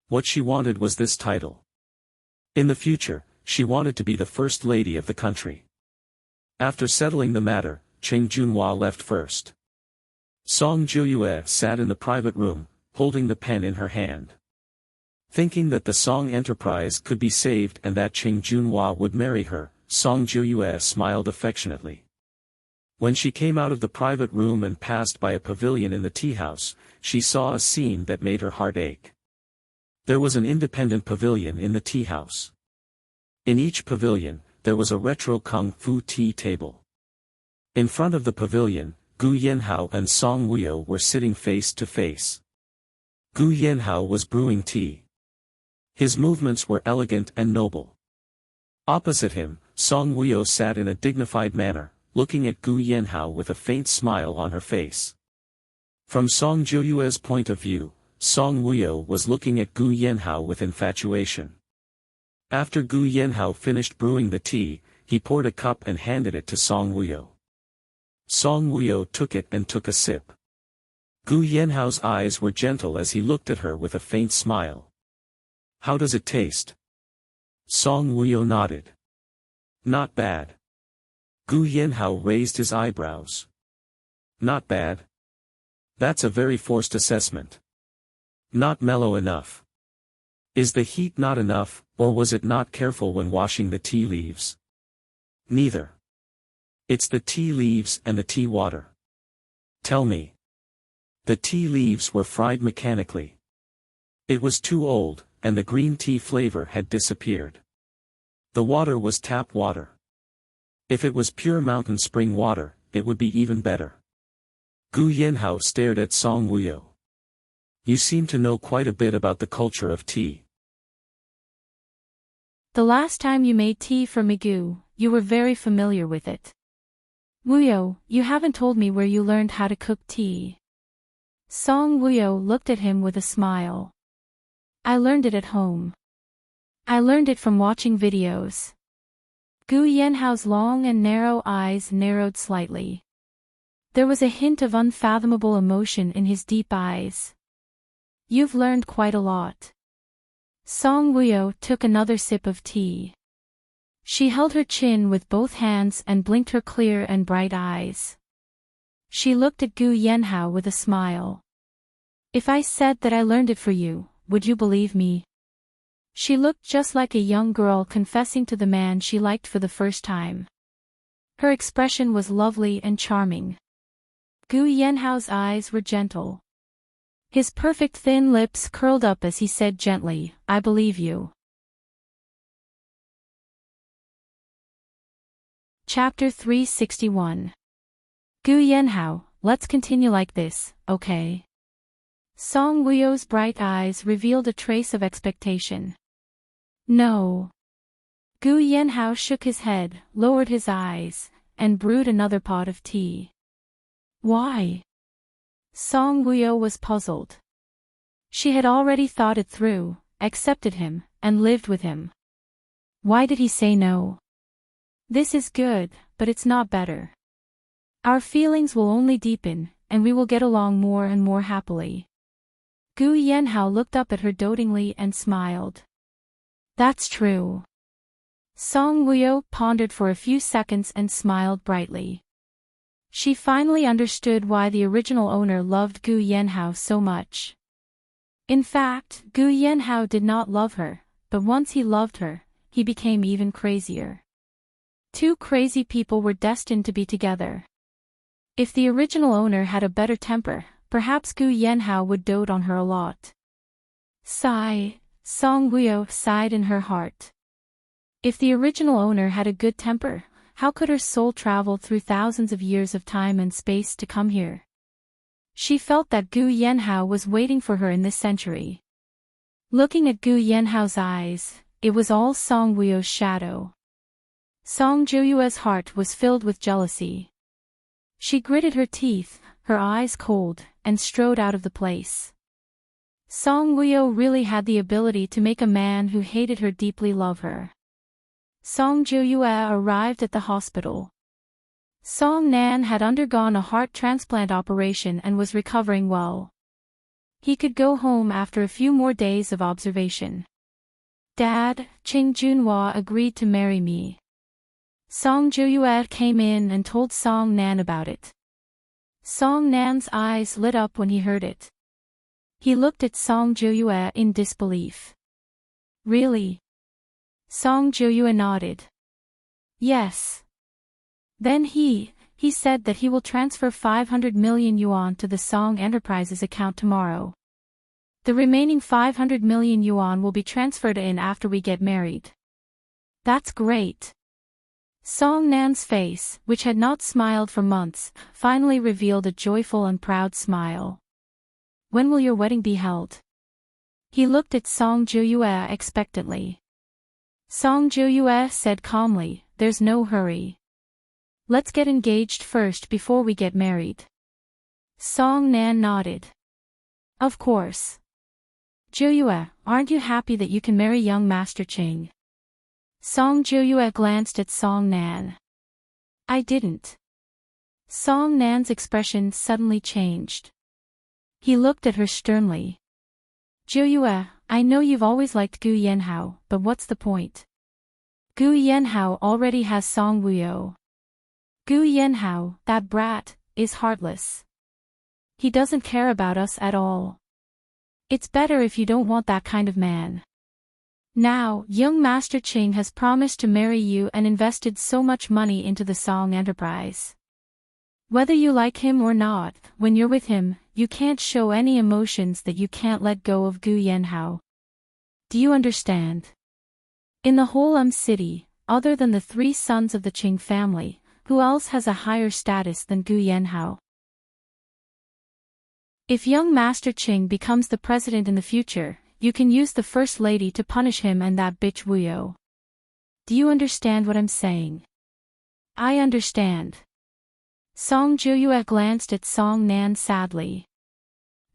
What she wanted was this title. In the future, she wanted to be the first lady of the country. After settling the matter, Ching Junhua left first. Song Juyue sat in the private room, holding the pen in her hand. Thinking that the Song enterprise could be saved and that Ching Junhua would marry her, Song Juyue smiled affectionately. When she came out of the private room and passed by a pavilion in the tea house, she saw a scene that made her heart ache. There was an independent pavilion in the tea house. In each pavilion, there was a retro kung fu tea table. In front of the pavilion, Gu Yanhao and Song Wuyo were sitting face to face. Gu Yanhao was brewing tea. His movements were elegant and noble. Opposite him, Song Wuyo sat in a dignified manner, looking at Gu Yanhao with a faint smile on her face. From Song Juyue's point of view, Song Wuyo was looking at Gu Yanhao with infatuation. After Gu Yanhao finished brewing the tea, he poured a cup and handed it to Song Wuyo. Song Wuyo took it and took a sip. Gu Yanhao's eyes were gentle as he looked at her with a faint smile. How does it taste? Song Wuyo nodded. Not bad. Gu Yanhao raised his eyebrows. Not bad. That's a very forced assessment. Not mellow enough. Is the heat not enough, or was it not careful when washing the tea leaves? Neither. It's the tea leaves and the tea water. Tell me. The tea leaves were fried mechanically. It was too old, and the green tea flavor had disappeared. The water was tap water. If it was pure mountain spring water, it would be even better. Gu Yanhao stared at Song Wuyo. You seem to know quite a bit about the culture of tea. The last time you made tea for Migu, you were very familiar with it. Wuyo, you haven't told me where you learned how to cook tea. Song Wuyo looked at him with a smile. I learned it at home. I learned it from watching videos. Gu Yanhao's long and narrow eyes narrowed slightly. There was a hint of unfathomable emotion in his deep eyes. You've learned quite a lot. Song Woo-yo took another sip of tea. She held her chin with both hands and blinked her clear and bright eyes. She looked at Gu Yenhao with a smile. If I said that I learned it for you, would you believe me? She looked just like a young girl confessing to the man she liked for the first time. Her expression was lovely and charming. Gu Yenhao's eyes were gentle. His perfect thin lips curled up as he said gently, I believe you. Chapter 361. Gu Yenhao, let's continue like this, okay? Song Woo-yo's bright eyes revealed a trace of expectation. No. Gu Yenhao shook his head, lowered his eyes, and brewed another pot of tea. Why? Song Woo-yo was puzzled. She had already thought it through, accepted him, and lived with him. Why did he say no? This is good, but it's not better. Our feelings will only deepen, and we will get along more and more happily. Gu Yenhao looked up at her dotingly and smiled. That's true. Song Woo-yo pondered for a few seconds and smiled brightly. She finally understood why the original owner loved Gu Yenhao so much. In fact, Gu Yenhao did not love her, but once he loved her, he became even crazier. Two crazy people were destined to be together. If the original owner had a better temper, perhaps Gu Yenhao would dote on her a lot. Sigh, Song Woo-yo sighed in her heart. If the original owner had a good temper, how could her soul travel through thousands of years of time and space to come here? She felt that Gu Yenhao was waiting for her in this century. Looking at Gu Yenhao's eyes, it was all Song Woo-yo's shadow. Song Joo-yue's heart was filled with jealousy. She gritted her teeth, her eyes cold, and strode out of the place. Song Woo-yo really had the ability to make a man who hated her deeply love her. Song Joo-yue arrived at the hospital. Song Nan had undergone a heart transplant operation and was recovering well. He could go home after a few more days of observation. Dad, Ching Junhua agreed to marry me. Song Joo-yue came in and told Song Nan about it. Song Nan's eyes lit up when he heard it. He looked at Song Joo-yue in disbelief. Really? Song Joo-yue nodded. Yes. Then he said that he will transfer 500 million yuan to the Song Enterprises account tomorrow. The remaining 500 million yuan will be transferred in after we get married. That's great. Song Nan's face, which had not smiled for months, finally revealed a joyful and proud smile. When will your wedding be held? He looked at Song Joo-yue expectantly. Song Joo-yue said calmly, there's no hurry. Let's get engaged first before we get married. Song Nan nodded. Of course. Joo-yue, aren't you happy that you can marry young Master Ching? Song Joo-yue glanced at Song Nan. I didn't. Song Nan's expression suddenly changed. He looked at her sternly. Joo-yue, I know you've always liked Gu Yenhao, but what's the point? Gu Yenhao already has Song Woo-yo. Gu Yenhao, that brat, is heartless. He doesn't care about us at all. It's better if you don't want that kind of man. Now, young Master Ching has promised to marry you and invested so much money into the Song Enterprise. Whether you like him or not, when you're with him, you can't show any emotions that you can't let go of Gu Yenhao. Do you understand? In the whole city, other than the 3 sons of the Ching family, who else has a higher status than Gu Yenhao? If young Master Ching becomes the president in the future, you can use the first lady to punish him and that bitch Woo-yo. Do you understand what I'm saying? I understand. Song Joo-yue glanced at Song Nan sadly.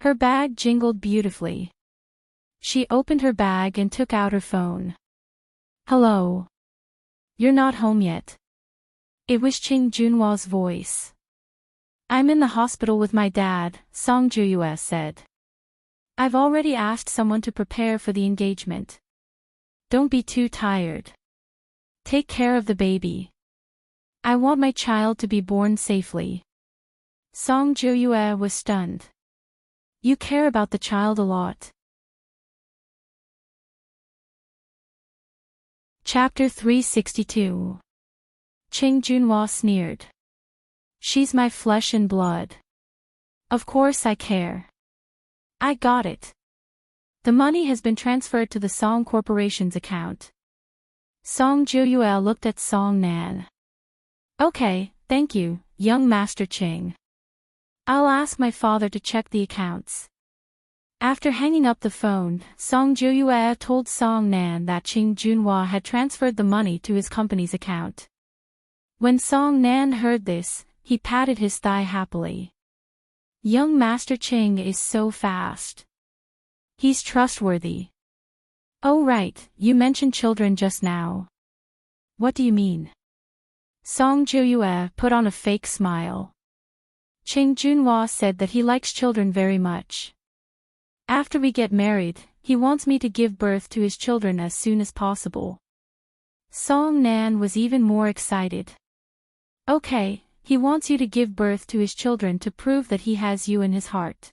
Her bag jingled beautifully. She opened her bag and took out her phone. Hello. You're not home yet. It was Ching Junhua's voice. I'm in the hospital with my dad, Song Juyue said. I've already asked someone to prepare for the engagement. Don't be too tired. Take care of the baby. I want my child to be born safely. Song Juyue was stunned. You care about the child a lot. Chapter 362. Ching Junhua sneered. She's my flesh and blood. Of course I care. I got it. The money has been transferred to the Song Corporation's account. Song Juyue looked at Song Nan. Okay, thank you, young Master Ching. I'll ask my father to check the accounts. After hanging up the phone, Song Juyue told Song Nan that Ching Junhua had transferred the money to his company's account. When Song Nan heard this, he patted his thigh happily. Young Master Ching is so fast. He's trustworthy. Oh right, you mentioned children just now. What do you mean? Song Juyue put on a fake smile. Ching Junhua said that he likes children very much. After we get married, he wants me to give birth to his children as soon as possible. Song Nan was even more excited. Okay, he wants you to give birth to his children to prove that he has you in his heart.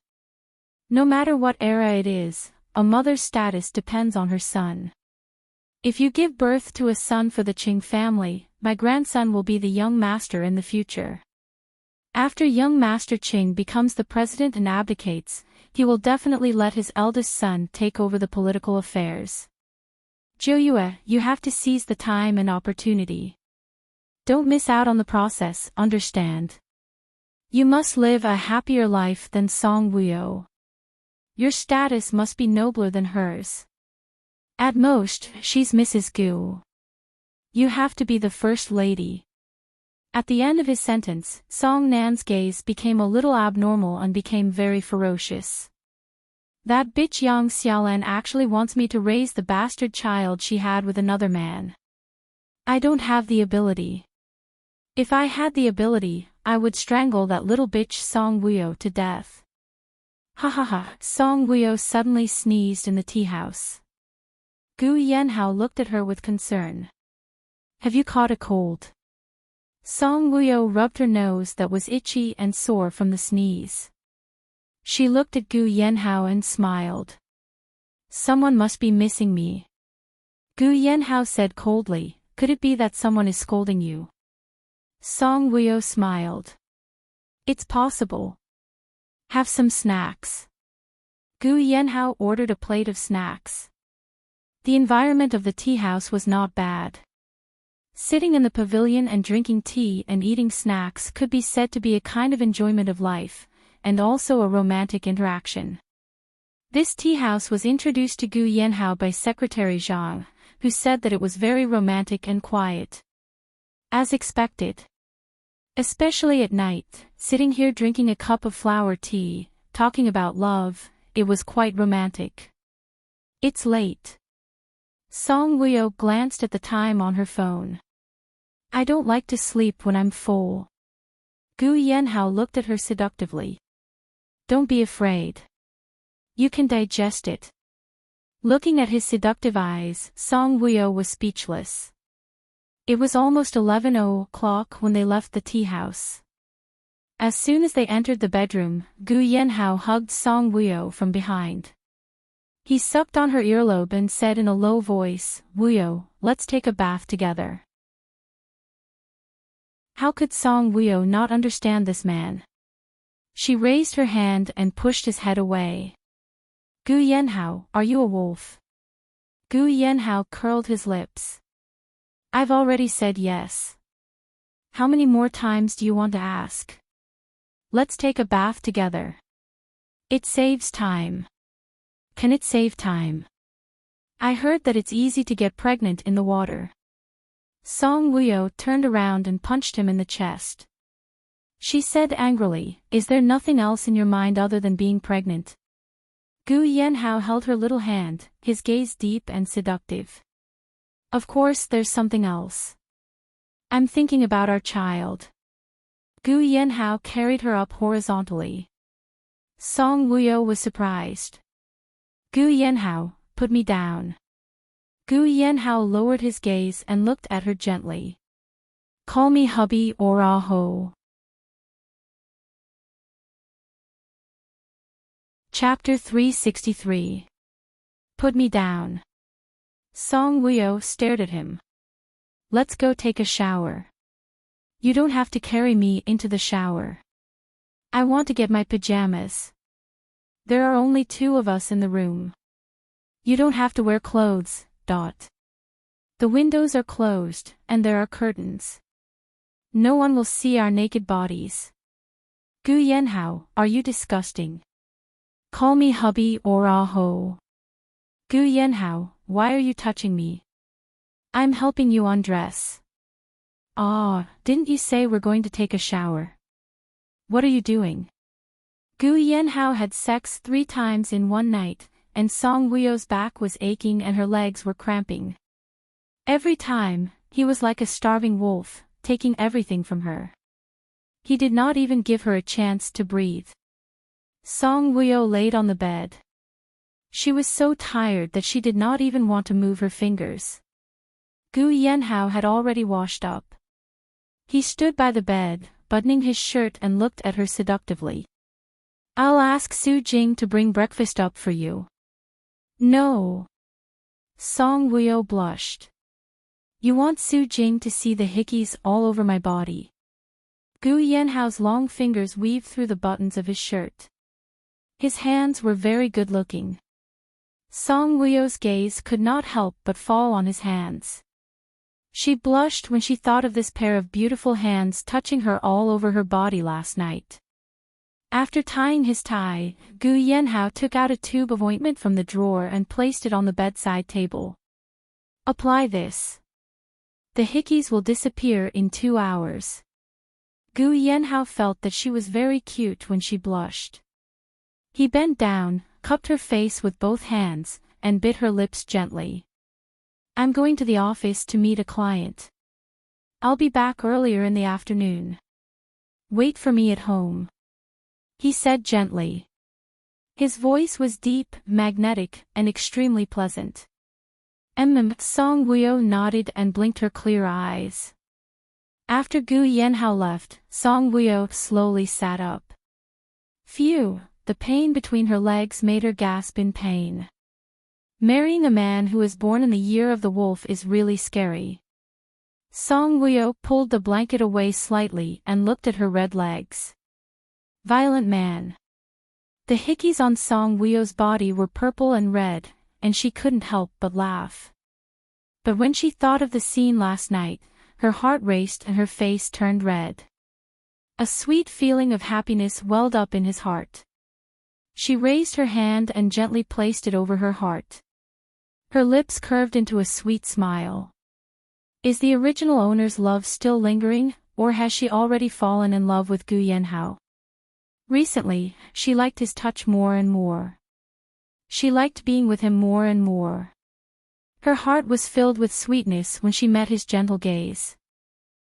No matter what era it is, a mother's status depends on her son. If you give birth to a son for the Ching family, my grandson will be the young master in the future. After young Master Ching becomes the president and abdicates, he will definitely let his eldest son take over the political affairs. Juyue, you have to seize the time and opportunity. Don't miss out on the process, understand? You must live a happier life than Song Wuyo. Your status must be nobler than hers. At most, she's Mrs. Gu. You have to be the first lady. At the end of his sentence, Song Nan's gaze became a little abnormal and became very ferocious. That bitch Yang Xiaolan actually wants me to raise the bastard child she had with another man. I don't have the ability. If I had the ability, I would strangle that little bitch Song Wuyo to death. Ha ha ha, Song Wuyo suddenly sneezed in the tea house. Gu Yanhao looked at her with concern. Have you caught a cold? Song Wuyo rubbed her nose that was itchy and sore from the sneeze. She looked at Gu Yanhao and smiled. Someone must be missing me. Gu Yanhao said coldly, could it be that someone is scolding you? Song Wuyo smiled. It's possible. Have some snacks. Gu Yanhao ordered a plate of snacks. The environment of the tea house was not bad. Sitting in the pavilion and drinking tea and eating snacks could be said to be a kind of enjoyment of life, and also a romantic interaction. This tea house was introduced to Gu Yanhao by Secretary Zhang, who said that it was very romantic and quiet. As expected. Especially at night, sitting here drinking a cup of flower tea, talking about love, it was quite romantic. It's late. Song Wuyo glanced at the time on her phone. I don't like to sleep when I'm full. Gu Yanhao looked at her seductively. Don't be afraid. You can digest it. Looking at his seductive eyes, Song Wuyo was speechless. It was almost 11 o'clock when they left the tea house. As soon as they entered the bedroom, Gu Yanhao hugged Song Wuyo from behind. He sucked on her earlobe and said in a low voice, Wuyo, let's take a bath together. How could Song Wuyo not understand this man? She raised her hand and pushed his head away. Gu Yanhao, are you a wolf? Gu Yanhao curled his lips. I've already said yes. How many more times do you want to ask? Let's take a bath together. It saves time. Can it save time? I heard that it's easy to get pregnant in the water. Song Wuyo turned around and punched him in the chest. She said angrily, is there nothing else in your mind other than being pregnant? Gu Yanhao held her little hand, his gaze deep and seductive. Of course there's something else. I'm thinking about our child. Gu Yanhao carried her up horizontally. Song Wuyo was surprised. Gu Yanhao, put me down. Gu Yanhao lowered his gaze and looked at her gently. Call me hubby or aho. Chapter 363. Put me down. Song Wuyo stared at him. Let's go take a shower. You don't have to carry me into the shower. I want to get my pajamas. There are only 2 of us in the room. You don't have to wear clothes. The windows are closed, and there are curtains. No one will see our naked bodies. Gu Yanhao, are you disgusting? Call me hubby or aho. Gu Yanhao, why are you touching me? I'm helping you undress. Ah, didn't you say we're going to take a shower? What are you doing? Gu Yanhao had sex 3 times in one night, and Song Wuyo's back was aching and her legs were cramping. Every time, he was like a starving wolf, taking everything from her. He did not even give her a chance to breathe. Song Wuyo laid on the bed. She was so tired that she did not even want to move her fingers. Gu Yanhao had already washed up. He stood by the bed, buttoning his shirt and looked at her seductively. I'll ask Su Jing to bring breakfast up for you. No. Song Wuyo blushed. You want Su Jing to see the hickeys all over my body. Gu Yanhao's long fingers weaved through the buttons of his shirt. His hands were very good-looking. Song Wuyo's gaze could not help but fall on his hands. She blushed when she thought of this pair of beautiful hands touching her all over her body last night. After tying his tie, Gu Yanhao took out a tube of ointment from the drawer and placed it on the bedside table. Apply this. The hickeys will disappear in 2 hours. Gu Yanhao felt that she was very cute when she blushed. He bent down, cupped her face with both hands, and bit her lips gently. I'm going to the office to meet a client. I'll be back earlier in the afternoon. Wait for me at home. He said gently. His voice was deep, magnetic, and extremely pleasant. Song Wuyo nodded and blinked her clear eyes. After Gu Yanhao left, Song Wuyo slowly sat up. Phew, the pain between her legs made her gasp in pain. Marrying a man who is born in the year of the wolf is really scary. Song Wuyo pulled the blanket away slightly and looked at her red legs. Violent man. The hickeys on Song Wuyo's body were purple and red, and she couldn't help but laugh. But when she thought of the scene last night, her heart raced and her face turned red. A sweet feeling of happiness welled up in his heart. She raised her hand and gently placed it over her heart. Her lips curved into a sweet smile. Is the original owner's love still lingering, or has she already fallen in love with Gu Yanhao? Recently, she liked his touch more and more. She liked being with him more and more. Her heart was filled with sweetness when she met his gentle gaze.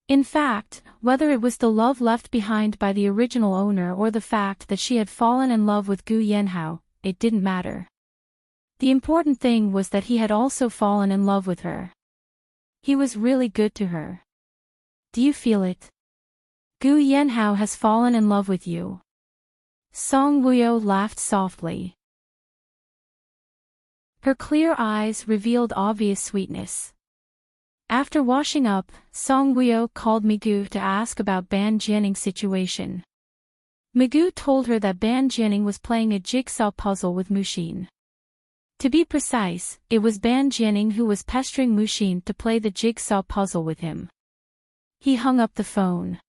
In fact, whether it was the love left behind by the original owner or the fact that she had fallen in love with Gu Yanhao, it didn't matter. The important thing was that he had also fallen in love with her. He was really good to her. Do you feel it? Gu Yanhao has fallen in love with you. Song Wuyo laughed softly. Her clear eyes revealed obvious sweetness. After washing up, Song Wuyo called Migu to ask about Ban Jianing's situation. Migu told her that Ban Jianing was playing a jigsaw puzzle with Mushin. To be precise, it was Ban Jianing who was pestering Mushin to play the jigsaw puzzle with him. He hung up the phone.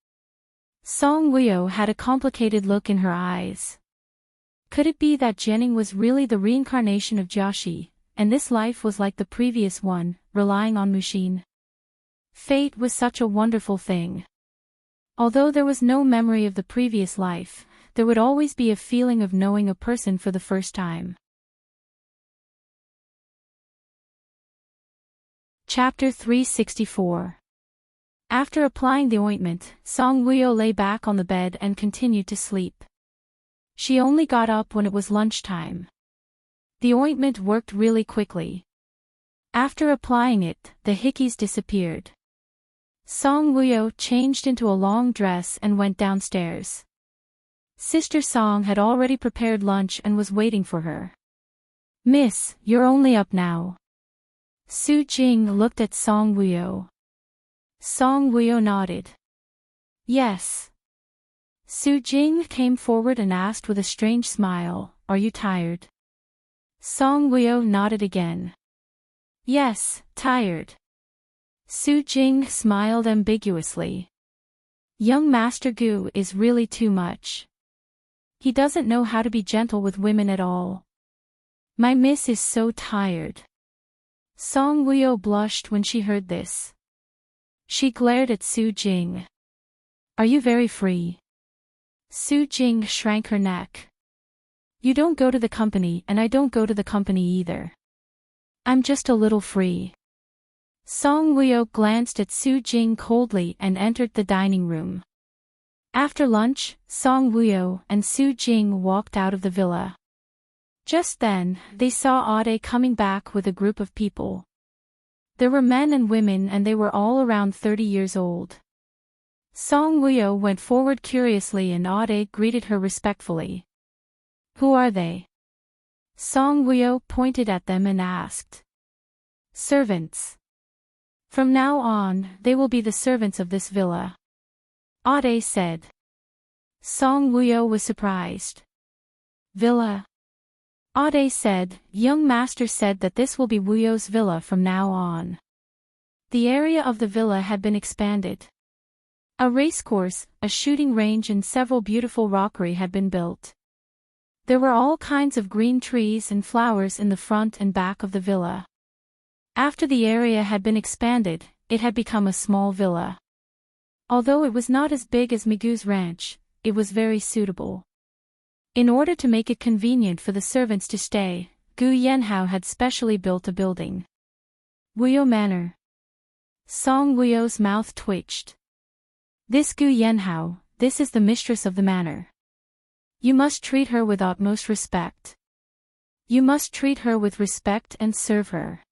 Song Wuyo had a complicated look in her eyes. Could it be that Jianing was really the reincarnation of Jiaxi, and this life was like the previous one, relying on Mushin? Fate was such a wonderful thing. Although there was no memory of the previous life, there would always be a feeling of knowing a person for the first time. Chapter 364. After applying the ointment, Song Woo-yo lay back on the bed and continued to sleep. She only got up when it was lunchtime. The ointment worked really quickly. After applying it, the hickeys disappeared. Song Woo-yo changed into a long dress and went downstairs. Sister Song had already prepared lunch and was waiting for her. "Miss, you're only up now." Su Jing looked at Song Woo-yo. Song Woo-yo nodded. "Yes." Su Jing came forward and asked with a strange smile, "Are you tired?" Song Woo-yo nodded again. "Yes, tired." Su Jing smiled ambiguously. Young Master Gu is really too much. He doesn't know how to be gentle with women at all. My miss is so tired. Song Woo-yo blushed when she heard this. She glared at Su Jing. "Are you very free?" Su Jing shrank her neck. "You don't go to the company and I don't go to the company either. I'm just a little free." Song Woo-yo glanced at Su Jing coldly and entered the dining room. After lunch, Song Woo-yo and Su Jing walked out of the villa. Just then, they saw Ade coming back with a group of people. There were men and women and they were all around 30 years old. Song Woo-yo went forward curiously and Ade greeted her respectfully. "Who are they?" Song Woo-yo pointed at them and asked. "Servants. From now on, they will be the servants of this villa," Ade said. Song Woo-yo was surprised. "Villa?" Ade said, "Young master said that this will be Woo-yo's villa from now on." The area of the villa had been expanded. A racecourse, a shooting range and several beautiful rockery had been built. There were all kinds of green trees and flowers in the front and back of the villa. After the area had been expanded, it had become a small villa. Although it was not as big as Migu's ranch, it was very suitable. In order to make it convenient for the servants to stay, Gu Yanhao had specially built a building. Woo-yo Manor. Song Woo-yo's mouth twitched. "This Gu Yanhao, this is the mistress of the manor. You must treat her with utmost respect. You must treat her with respect and serve her.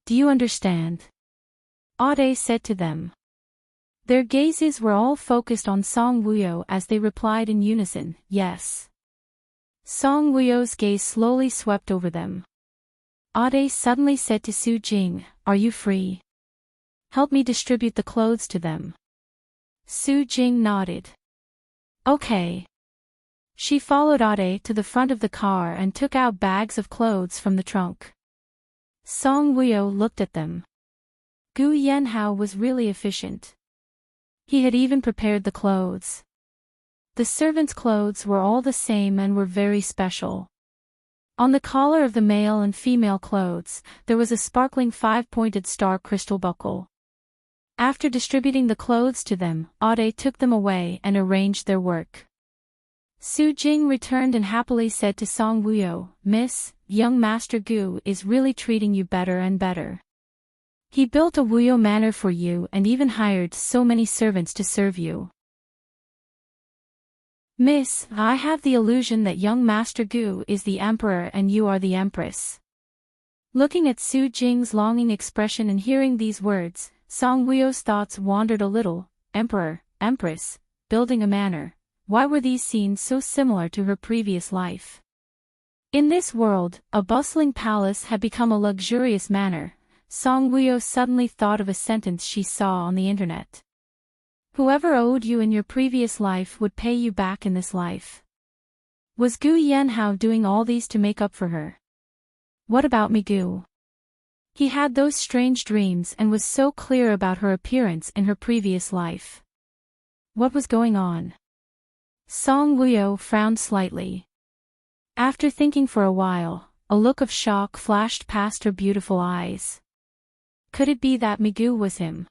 Do you understand?" Ade said to them. Their gazes were all focused on Song Woo-yo as they replied in unison, "Yes." Song Woo-yo's gaze slowly swept over them. Ade suddenly said to Su Jing, "Are you free? Help me distribute the clothes to them." Su Jing nodded. "Okay." She followed Ade to the front of the car and took out bags of clothes from the trunk. Song Woo-yo looked at them. Gu Yanhao was really efficient. He had even prepared the clothes. The servants' clothes were all the same and were very special. On the collar of the male and female clothes, there was a sparkling 5-pointed star crystal buckle. After distributing the clothes to them, Ade took them away and arranged their work. Su Jing returned and happily said to Song Woo-yo, "Miss, young Master Gu is really treating you better and better. He built a Woo-yo manor for you and even hired so many servants to serve you. Miss, I have the illusion that young Master Gu is the emperor and you are the empress." Looking at Su Jing's longing expression and hearing these words, Song Woo-yo's thoughts wandered a little. Emperor, empress, building a manor. Why were these scenes so similar to her previous life? In this world, a bustling palace had become a luxurious manor. Song Woo-yo suddenly thought of a sentence she saw on the internet. Whoever owed you in your previous life would pay you back in this life. Was Gu Yanhao doing all these to make up for her? What about Migu? He had those strange dreams and was so clear about her appearance in her previous life. What was going on? Song Woo-yo frowned slightly. After thinking for a while, a look of shock flashed past her beautiful eyes. Could it be that Migu was him?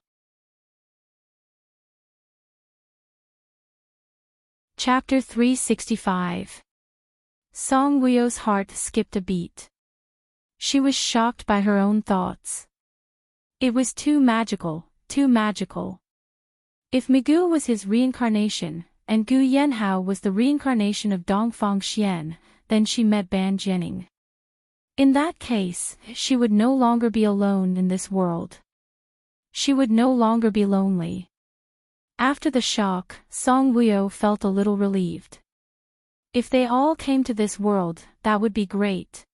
Chapter 365. Song Woo-yo's heart skipped a beat. She was shocked by her own thoughts. It was too magical, too magical. If Migu was his reincarnation, and Gu Yanhao was the reincarnation of Dongfang Xian, then she met Ban Jianing. In that case, she would no longer be alone in this world. She would no longer be lonely. After the shock, Song Wuyo felt a little relieved. If they all came to this world, that would be great.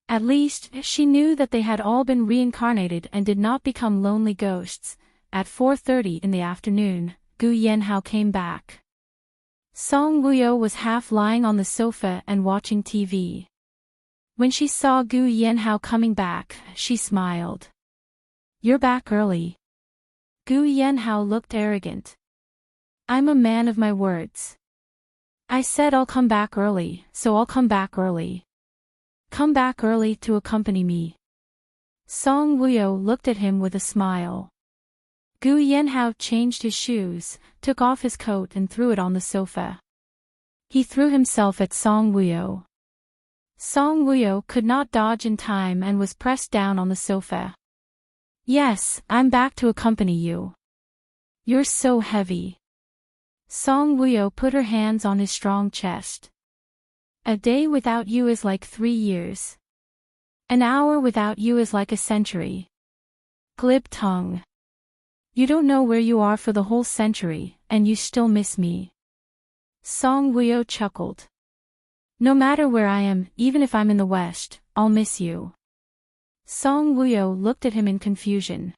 At least, she knew that they had all been reincarnated and did not become lonely ghosts. At 4:30 in the afternoon, Gu Yanhao came back. Song Wuyo was half lying on the sofa and watching TV. When she saw Gu Yanhao coming back, she smiled. "You're back early." Gu Yanhao looked arrogant. "I'm a man of my words. I said I'll come back early, so I'll come back early. Come back early to accompany me." Song Wuyo looked at him with a smile. Gu Yanhao changed his shoes, took off his coat and threw it on the sofa. He threw himself at Song Wuyo. Song Wuyo could not dodge in time and was pressed down on the sofa. "Yes, I'm back to accompany you. You're so heavy." Song Wuyo put her hands on his strong chest. "A day without you is like 3 years. An hour without you is like a century. Glib tongue. You don't know where you are for the whole century, and you still miss me." Song Wuyo chuckled. "No matter where I am, even if I'm in the West, I'll miss you." Song Wuyo looked at him in confusion.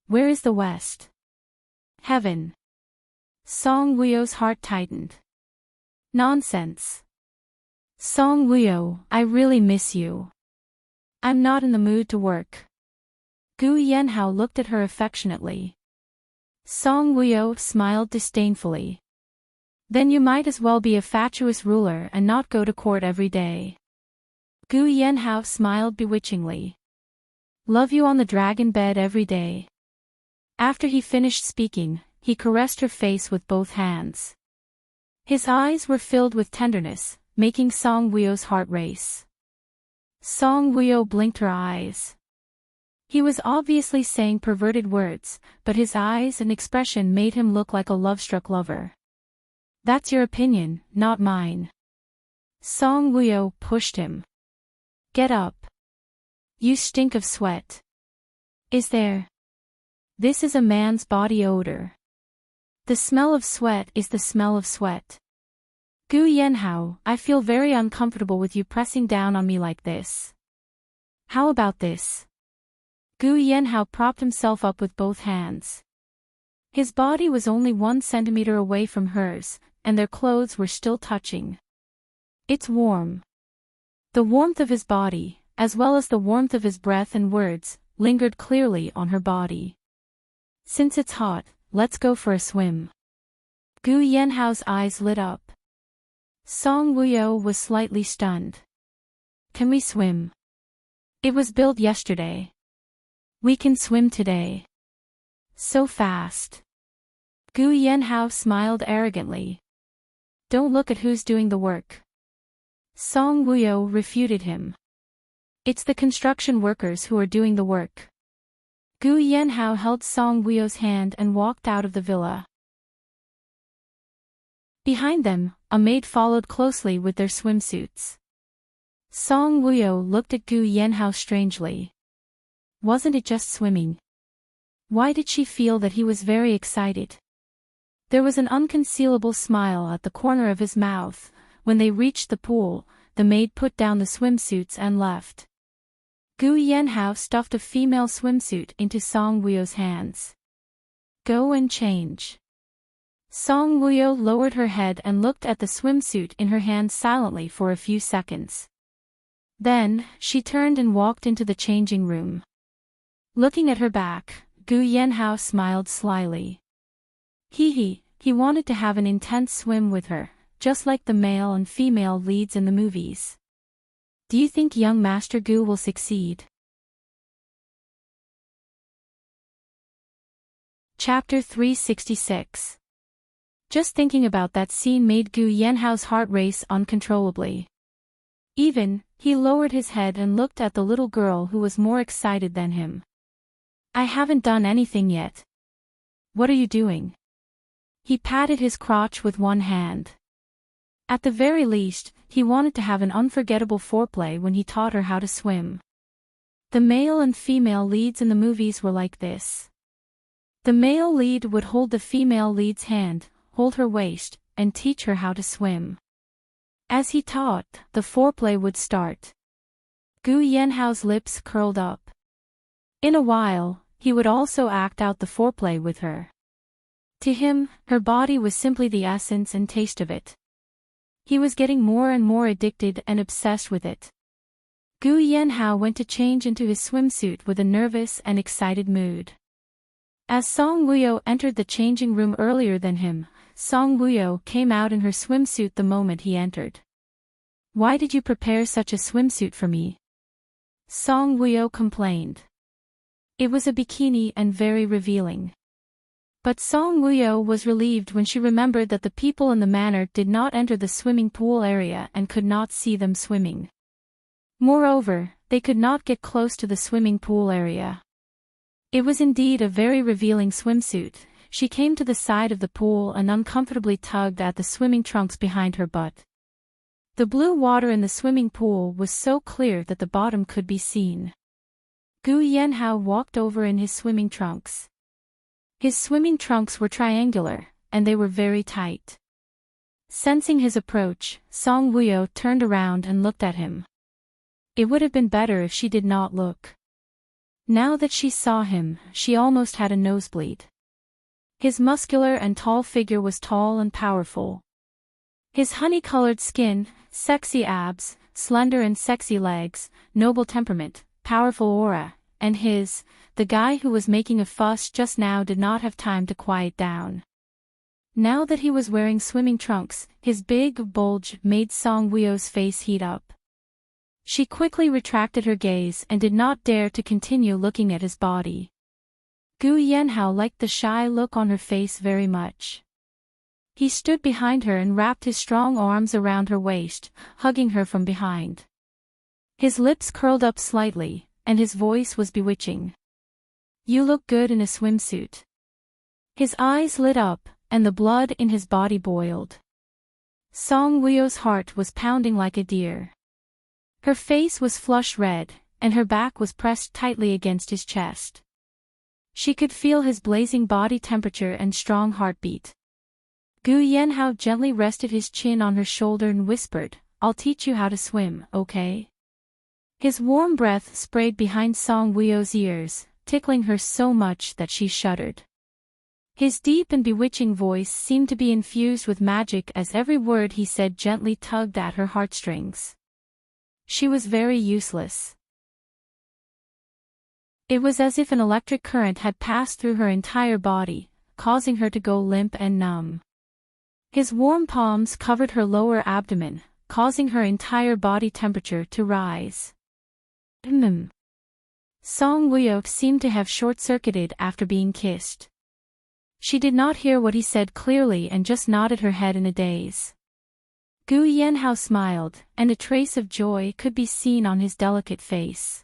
"Where is the West?" "Heaven." Song Wuyo's heart tightened. "Nonsense. Song Wuyo, I really miss you. I'm not in the mood to work." Gu Yanhao looked at her affectionately. Song Wuyo smiled disdainfully. "Then you might as well be a fatuous ruler and not go to court every day." Gu Yanhao smiled bewitchingly. "Love you on the dragon bed every day." After he finished speaking, he caressed her face with both hands. His eyes were filled with tenderness, making Song Wuyo's heart race. Song Wuyo blinked her eyes. He was obviously saying perverted words, but his eyes and expression made him look like a love-struck lover. "That's your opinion, not mine." Song Wuyo pushed him. "Get up. You stink of sweat." "Is there?" "This is a man's body odor. The smell of sweat is the smell of sweat." "Gu Yanhao, I feel very uncomfortable with you pressing down on me like this. How about this?" Gu Yanhao propped himself up with both hands. His body was only 1 centimeter away from hers, and their clothes were still touching. "It's warm." The warmth of his body, as well as the warmth of his breath and words, lingered clearly on her body. "Since it's hot, let's go for a swim." Gu Yanhao's eyes lit up. Song Wuyo was slightly stunned. "Can we swim? It was built yesterday. We can swim today." "So fast." Gu Yanhao smiled arrogantly. "Don't look at who's doing the work." Song Wuyo refuted him. "It's the construction workers who are doing the work." Gu Yanhao held Song Wuyo's hand and walked out of the villa. Behind them, a maid followed closely with their swimsuits. Song Wuyo looked at Gu Yanhao strangely. Wasn't it just swimming? Why did she feel that he was very excited? There was an unconcealable smile at the corner of his mouth. When they reached the pool, the maid put down the swimsuits and left. Gu Yanhao stuffed a female swimsuit into Song Wuyo's hands. "Go and change." Song Wuyo lowered her head and looked at the swimsuit in her hand silently for a few seconds. Then, she turned and walked into the changing room. Looking at her back, Gu Yanhao smiled slyly. He wanted to have an intense swim with her, just like the male and female leads in the movies. Do you think young Master Gu will succeed? Chapter 366. Just thinking about that scene made Gu Yanhao's heart race uncontrollably. He lowered his head and looked at the little girl who was more excited than him. "I haven't done anything yet." What are you doing? He patted his crotch with one hand. At the very least, he wanted to have an unforgettable foreplay when he taught her how to swim. The male and female leads in the movies were like this. The male lead would hold the female lead's hand, hold her waist, and teach her how to swim. As he taught, the foreplay would start. Gu Yanhao's lips curled up. In a while, he would also act out the foreplay with her. To him, her body was simply the essence and taste of it. He was getting more and more addicted and obsessed with it. Gu Yanhao went to change into his swimsuit with a nervous and excited mood. As Song Wuyo entered the changing room earlier than him, Song Wuyo came out in her swimsuit the moment he entered. "Why did you prepare such a swimsuit for me?" Song Wuyo complained. It was a bikini and very revealing. But Song Wuyo was relieved when she remembered that the people in the manor did not enter the swimming pool area and could not see them swimming. Moreover, they could not get close to the swimming pool area. It was indeed a very revealing swimsuit. She came to the side of the pool and uncomfortably tugged at the swimming trunks behind her butt. The blue water in the swimming pool was so clear that the bottom could be seen. Gu Yanhao walked over in his swimming trunks. His swimming trunks were triangular, and they were very tight. Sensing his approach, Song Wuyo turned around and looked at him. It would have been better if she did not look. Now that she saw him, she almost had a nosebleed. His muscular and tall figure was tall and powerful. His honey-colored skin, sexy abs, slender and sexy legs, noble temperament, powerful aura, and the guy who was making a fuss just now did not have time to quiet down. Now that he was wearing swimming trunks, his big bulge made Song Wuyo's face heat up. She quickly retracted her gaze and did not dare to continue looking at his body. Gu Yanhao liked the shy look on her face very much. He stood behind her and wrapped his strong arms around her waist, hugging her from behind. His lips curled up slightly, and his voice was bewitching. "You look good in a swimsuit." His eyes lit up, and the blood in his body boiled. Song Wuyo's heart was pounding like a deer. Her face was flush red, and her back was pressed tightly against his chest. She could feel his blazing body temperature and strong heartbeat. Gu Yanhao gently rested his chin on her shoulder and whispered, "I'll teach you how to swim, okay?" His warm breath sprayed behind Song Wuyo's ears, tickling her so much that she shuddered. His deep and bewitching voice seemed to be infused with magic as every word he said gently tugged at her heartstrings. She was very useless. It was as if an electric current had passed through her entire body, causing her to go limp and numb. His warm palms covered her lower abdomen, causing her entire body temperature to rise. Song Wuyo seemed to have short-circuited after being kissed. She did not hear what he said clearly and just nodded her head in a daze. Gu Yanhao smiled, and a trace of joy could be seen on his delicate face.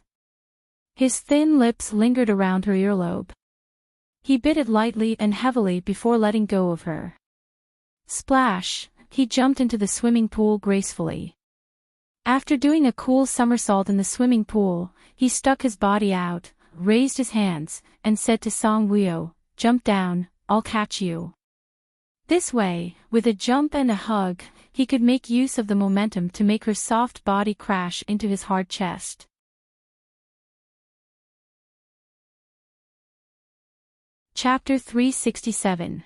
His thin lips lingered around her earlobe. He bit it lightly and heavily before letting go of her. Splash! He jumped into the swimming pool gracefully. After doing a cool somersault in the swimming pool, he stuck his body out, raised his hands, and said to Song Wuyo, "Jump down, I'll catch you." This way, with a jump and a hug, he could make use of the momentum to make her soft body crash into his hard chest. Chapter 367.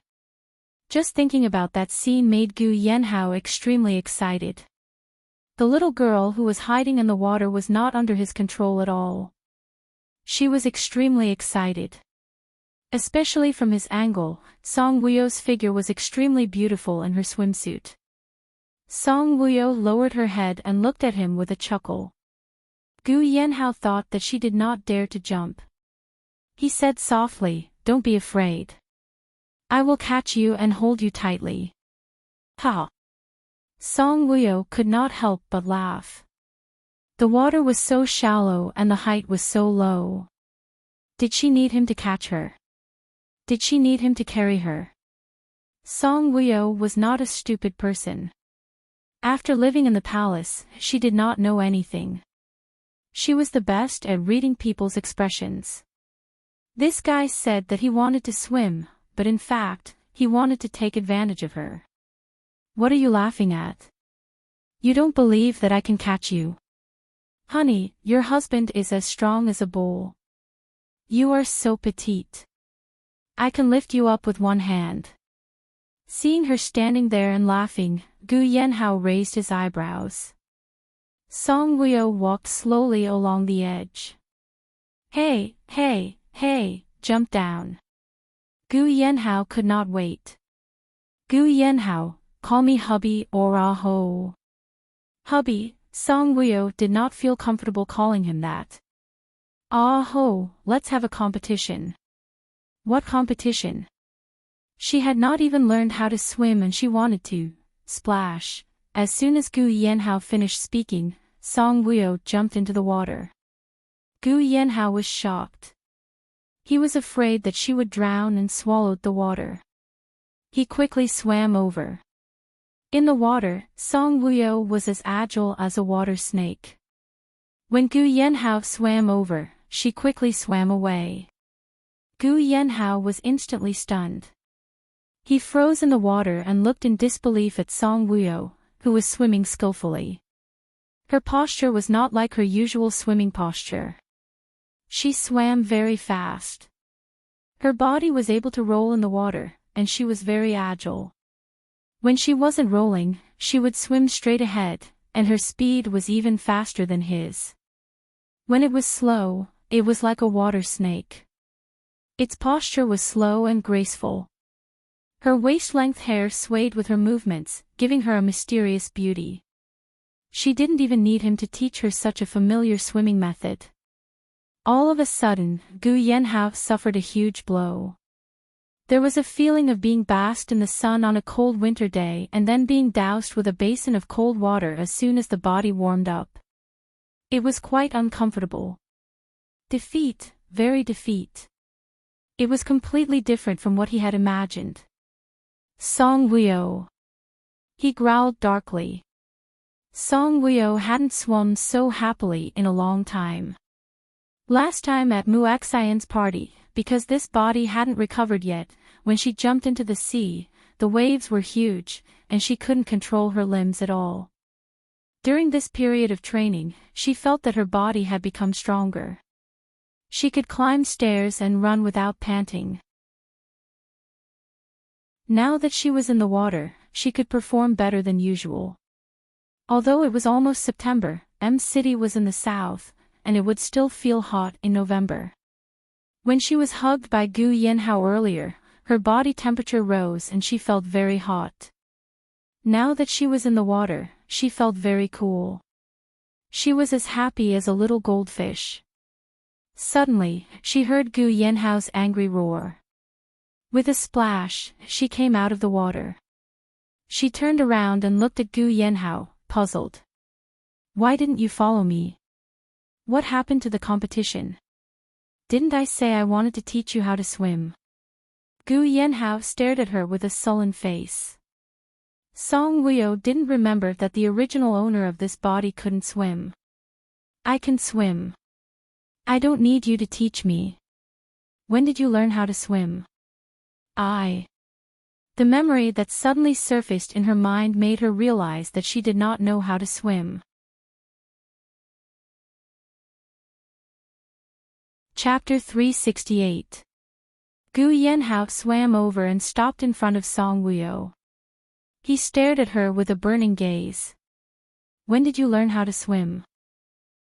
Just thinking about that scene made Gu Yanhao extremely excited. The little girl who was hiding in the water was not under his control at all. She was extremely excited. Especially from his angle, Song Wuyo's figure was extremely beautiful in her swimsuit. Song Wuyo lowered her head and looked at him with a chuckle. Gu Yanhao thought that she did not dare to jump. He said softly, "Don't be afraid. I will catch you and hold you tightly." Ha! Song Wuyo could not help but laugh. The water was so shallow and the height was so low. Did she need him to catch her? Did she need him to carry her? Song Wuyo was not a stupid person. After living in the palace, she did not know anything. She was the best at reading people's expressions. This guy said that he wanted to swim, but in fact, he wanted to take advantage of her. What are you laughing at? You don't believe that I can catch you? Honey, your husband is as strong as a bull. You are so petite. I can lift you up with one hand. Seeing her standing there and laughing, Gu Yanhao raised his eyebrows. Song Wuyo walked slowly along the edge. Hey, hey, hey, jump down. Gu Yanhao could not wait. Gu Yanhao, call me hubby or aho. Hubby, Song Wuyo did not feel comfortable calling him that. Aho, let's have a competition. What competition? She had not even learned how to swim and she wanted to splash. As soon as Gu Yanhao finished speaking, Song Wuyo jumped into the water. Gu Yanhao was shocked. He was afraid that she would drown and swallowed the water. He quickly swam over. In the water, Song Wuyo was as agile as a water snake. When Gu Yanhao swam over, she quickly swam away. Gu Yanhao was instantly stunned. He froze in the water and looked in disbelief at Song Wuyo, who was swimming skillfully. Her posture was not like her usual swimming posture. She swam very fast. Her body was able to roll in the water, and she was very agile. When she wasn't rolling, she would swim straight ahead, and her speed was even faster than his. When it was slow, it was like a water snake. Its posture was slow and graceful. Her waist-length hair swayed with her movements, giving her a mysterious beauty. She didn't even need him to teach her such a familiar swimming method. All of a sudden, Gu Yanhao suffered a huge blow. There was a feeling of being basked in the sun on a cold winter day and then being doused with a basin of cold water as soon as the body warmed up. It was quite uncomfortable. Defeat, very defeat. It was completely different from what he had imagined. Song Wuyo. He growled darkly. Song Wuyo hadn't swum so happily in a long time. Last time at Muaxian's party, because this body hadn't recovered yet, when she jumped into the sea, the waves were huge, and she couldn't control her limbs at all. During this period of training, she felt that her body had become stronger. She could climb stairs and run without panting. Now that she was in the water, she could perform better than usual. Although it was almost September, City was in the south, and it would still feel hot in November. When she was hugged by Gu Yanhao earlier, her body temperature rose and she felt very hot. Now that she was in the water, she felt very cool. She was as happy as a little goldfish. Suddenly, she heard Gu Yanhao's angry roar. With a splash, she came out of the water. She turned around and looked at Gu Yanhao, puzzled. Why didn't you follow me? What happened to the competition? Didn't I say I wanted to teach you how to swim? Gu Yanhao stared at her with a sullen face. Song Wuyo didn't remember that the original owner of this body couldn't swim. I can swim. I don't need you to teach me. When did you learn how to swim? The memory that suddenly surfaced in her mind made her realize that she did not know how to swim. Chapter 368. Gu Yanhao swam over and stopped in front of Song Wuyo. He stared at her with a burning gaze. When did you learn how to swim?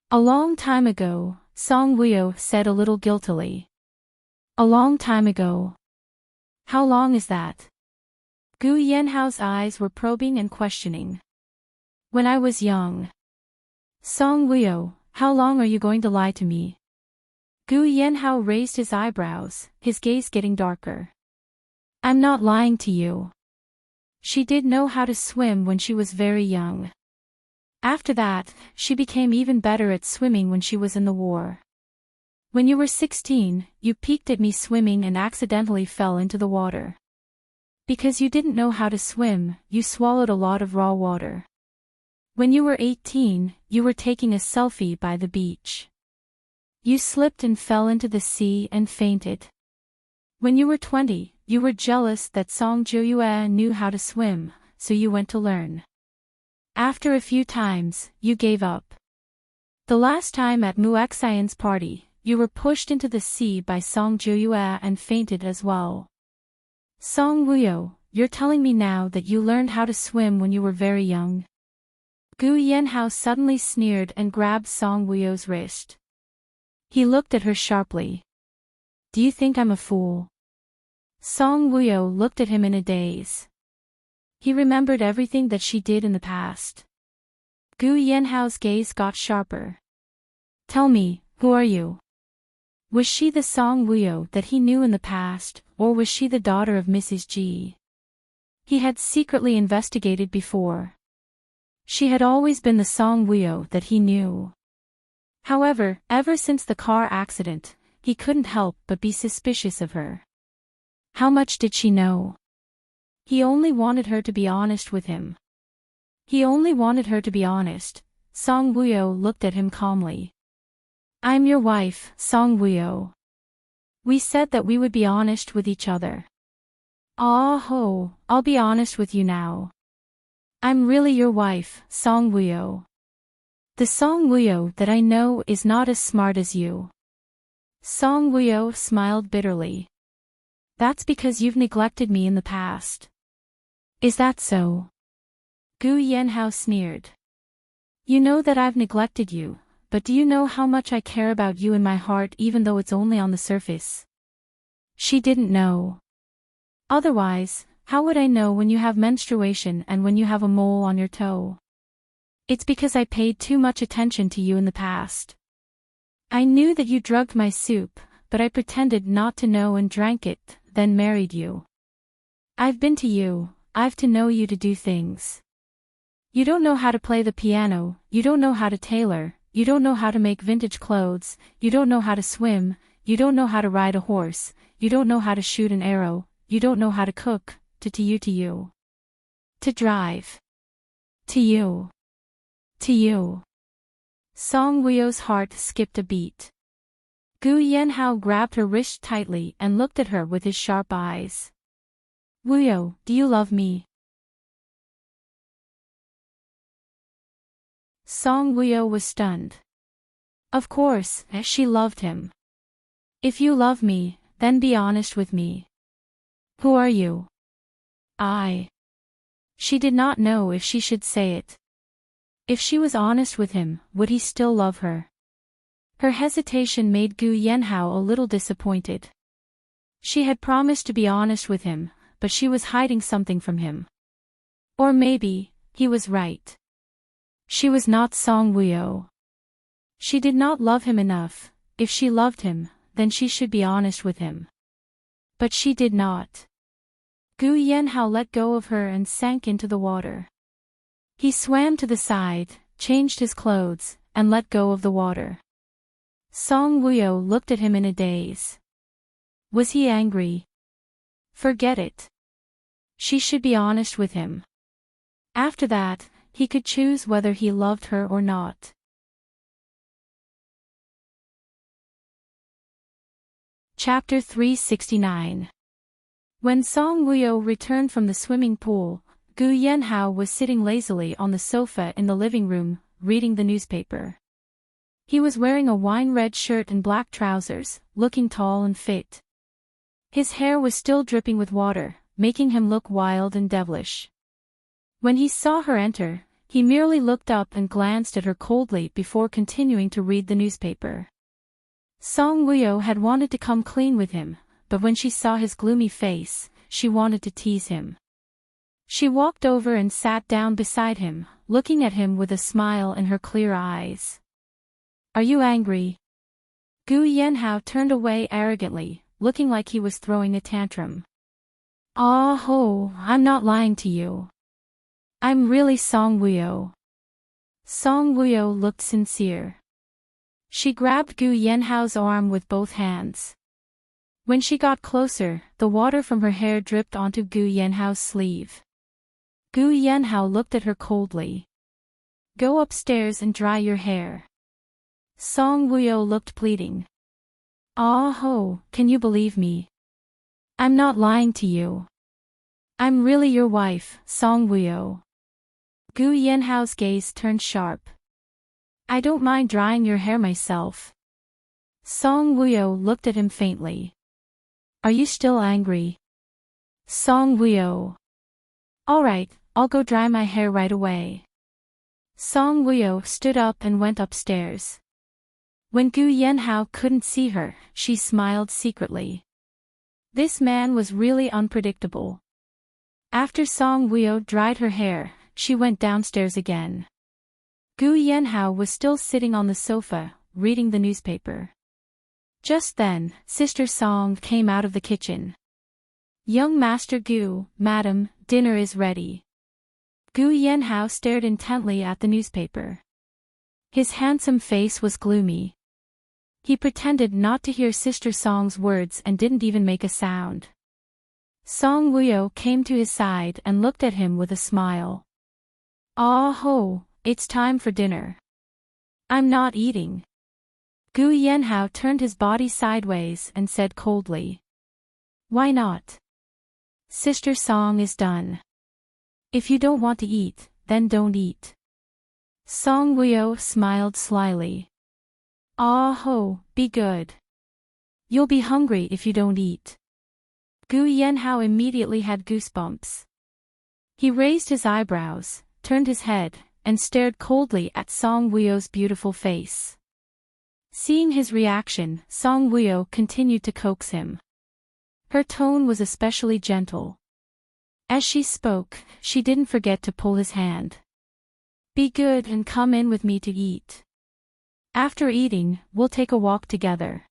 A long time ago, Song Wuyo said a little guiltily. A long time ago. How long is that? Gu Yanhao's eyes were probing and questioning. When I was young. Song Wuyo, how long are you going to lie to me? Gu Yanhao raised his eyebrows, his gaze getting darker. I'm not lying to you. She did know how to swim when she was very young. After that, she became even better at swimming when she was in the war. When you were 16, you peeked at me swimming and accidentally fell into the water. Because you didn't know how to swim, you swallowed a lot of raw water. When you were 18, you were taking a selfie by the beach. You slipped and fell into the sea and fainted. When you were 20, you were jealous that Song Joyue knew how to swim, so you went to learn. After a few times, you gave up. The last time at Muexian's party, you were pushed into the sea by Song Joyue and fainted as well. Song Wuyo, you're telling me now that you learned how to swim when you were very young? Gu Yanhao suddenly sneered and grabbed Song Wuyo's wrist. He looked at her sharply. Do you think I'm a fool? Song Wuyo looked at him in a daze. He remembered everything that she did in the past. Gu Yanhao's gaze got sharper. Tell me, who are you? Was she the Song Wuyo that he knew in the past, or was she the daughter of Mrs. G? He had secretly investigated before. She had always been the Song Wuyo that he knew. However, ever since the car accident, he couldn't help but be suspicious of her. How much did she know? He only wanted her to be honest with him. He only wanted her to be honest. Song Wuyo looked at him calmly. I'm your wife, Song Wuyo. We said that we would be honest with each other. Ah ho, I'll be honest with you now. I'm really your wife, Song Wuyo. The Song Wuyo that I know is not as smart as you. Song Wuyo smiled bitterly. That's because you've neglected me in the past. Is that so? Gu Yanhao sneered. You know that I've neglected you, but do you know how much I care about you in my heart even though it's only on the surface? She didn't know. Otherwise, how would I know when you have menstruation and when you have a mole on your toe? It's because I paid too much attention to you in the past. I knew that you drugged my soup, but I pretended not to know and drank it, then married you. I've been to you, I've to know you to do things. You don't know how to play the piano, you don't know how to tailor, you don't know how to make vintage clothes, you don't know how to swim, you don't know how to ride a horse, you don't know how to shoot an arrow, you don't know how to cook, to you. To drive. To you. To you. Song Wuyo's heart skipped a beat. Gu Yanhao grabbed her wrist tightly and looked at her with his sharp eyes. Wuyo, do you love me? Song Wuyo was stunned. Of course, she loved him. If you love me, then be honest with me. Who are you? She did not know if she should say it. If she was honest with him, would he still love her? Her hesitation made Gu Yanhao a little disappointed. She had promised to be honest with him, but she was hiding something from him. Or maybe, he was right. She was not Song Wuyo. She did not love him enough. If she loved him, then she should be honest with him. But she did not. Gu Yanhao let go of her and sank into the water. He swam to the side, changed his clothes, and let go of the water. Song Wuyo looked at him in a daze. Was he angry? Forget it. She should be honest with him. After that, he could choose whether he loved her or not. Chapter 369. When Song Wuyo returned from the swimming pool, Gu Yanhao was sitting lazily on the sofa in the living room, reading the newspaper. He was wearing a wine-red shirt and black trousers, looking tall and fit. His hair was still dripping with water, making him look wild and devilish. When he saw her enter, he merely looked up and glanced at her coldly before continuing to read the newspaper. Song Wuyo had wanted to come clean with him, but when she saw his gloomy face, she wanted to tease him. She walked over and sat down beside him, looking at him with a smile in her clear eyes. Are you angry? Gu Yanhao turned away arrogantly, looking like he was throwing a tantrum. Ah ho, I'm not lying to you. I'm really Song Wuyo. Song Wuyo looked sincere. She grabbed Gu Yanhao's arm with both hands. When she got closer, the water from her hair dripped onto Gu Yanhao's sleeve. Gu Yanhao looked at her coldly. Go upstairs and dry your hair. Song Wuyo looked pleading. Ah ho, can you believe me? I'm not lying to you. I'm really your wife, Song Wuyo. Gu Yanhao's gaze turned sharp. I don't mind drying your hair myself. Song Wuyo looked at him faintly. Are you still angry? Song Wuyo. Alright, I'll go dry my hair right away. Song Wuyo stood up and went upstairs. When Gu Yanhao couldn't see her, she smiled secretly. This man was really unpredictable. After Song Wuyo dried her hair, she went downstairs again. Gu Yanhao was still sitting on the sofa, reading the newspaper. Just then, Sister Song came out of the kitchen. Young Master Gu, Madam, dinner is ready. Gu Yanhao stared intently at the newspaper. His handsome face was gloomy. He pretended not to hear Sister Song's words and didn't even make a sound. Song Wuyo came to his side and looked at him with a smile. Ah ho, it's time for dinner. I'm not eating. Gu Yanhao turned his body sideways and said coldly. Why not? Sister Song is done. If you don't want to eat, then don't eat. Song Wuyo smiled slyly. Ah ho, be good. You'll be hungry if you don't eat. Gu Yanhao immediately had goosebumps. He raised his eyebrows, turned his head, and stared coldly at Song Wuyo's beautiful face. Seeing his reaction, Song Wuyo continued to coax him. Her tone was especially gentle. As she spoke, she didn't forget to pull his hand. Be good and come in with me to eat. After eating, we'll take a walk together.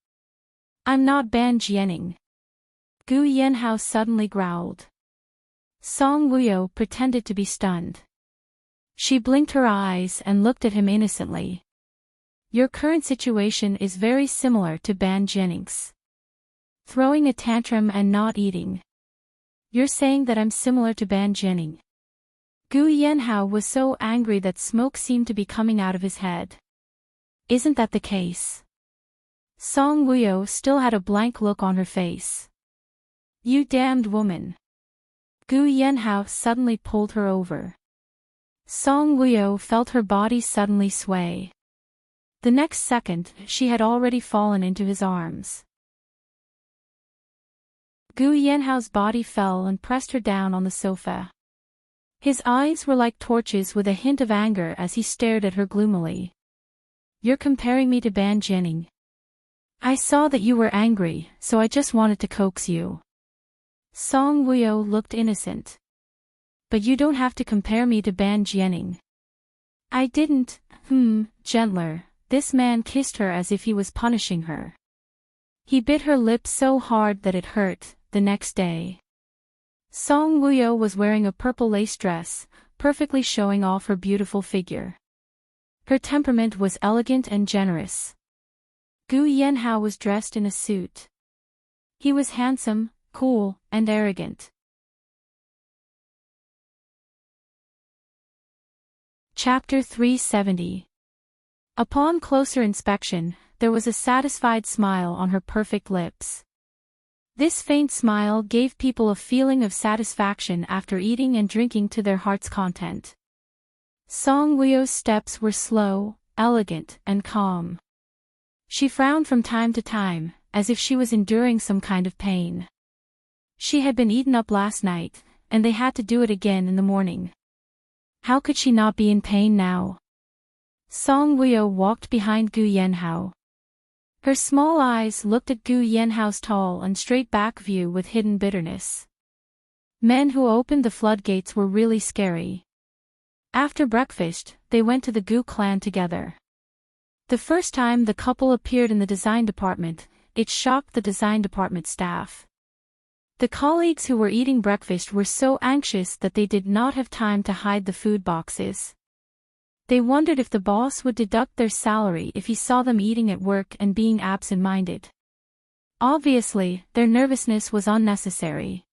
I'm not Ban Jianing. Gu Yanhao suddenly growled. Song Wuyo pretended to be stunned. She blinked her eyes and looked at him innocently. Your current situation is very similar to Ban Jianing's. Throwing a tantrum and not eating. You're saying that I'm similar to Ban Jianing. Gu Yanhao was so angry that smoke seemed to be coming out of his head. Isn't that the case? Song Wuyo still had a blank look on her face. You damned woman. Gu Yanhao suddenly pulled her over. Song Wuyo felt her body suddenly sway. The next second, she had already fallen into his arms. Gu Yanhao's body fell and pressed her down on the sofa. His eyes were like torches with a hint of anger as he stared at her gloomily. You're comparing me to Ban Jianing. I saw that you were angry, so I just wanted to coax you. Song Wuyo looked innocent. But you don't have to compare me to Ban Jianing. I didn't, gentler. This man kissed her as if he was punishing her. He bit her lip so hard that it hurt. The next day, Song Wuyo was wearing a purple lace dress, perfectly showing off her beautiful figure. Her temperament was elegant and generous. Gu Yanhao was dressed in a suit. He was handsome, cool, and arrogant. Chapter 370. Upon closer inspection, there was a satisfied smile on her perfect lips. This faint smile gave people a feeling of satisfaction after eating and drinking to their heart's content. Song Wuyo's steps were slow, elegant, and calm. She frowned from time to time, as if she was enduring some kind of pain. She had been eaten up last night, and they had to do it again in the morning. How could she not be in pain now? Song Wuyo walked behind Gu Yanhao. Her small eyes looked at Gu Yanhao's tall and straight-back view with hidden bitterness. Men who opened the floodgates were really scary. After breakfast, they went to the Gu clan together. The first time the couple appeared in the design department, it shocked the design department staff. The colleagues who were eating breakfast were so anxious that they did not have time to hide the food boxes. They wondered if the boss would deduct their salary if he saw them eating at work and being absent-minded. Obviously, their nervousness was unnecessary.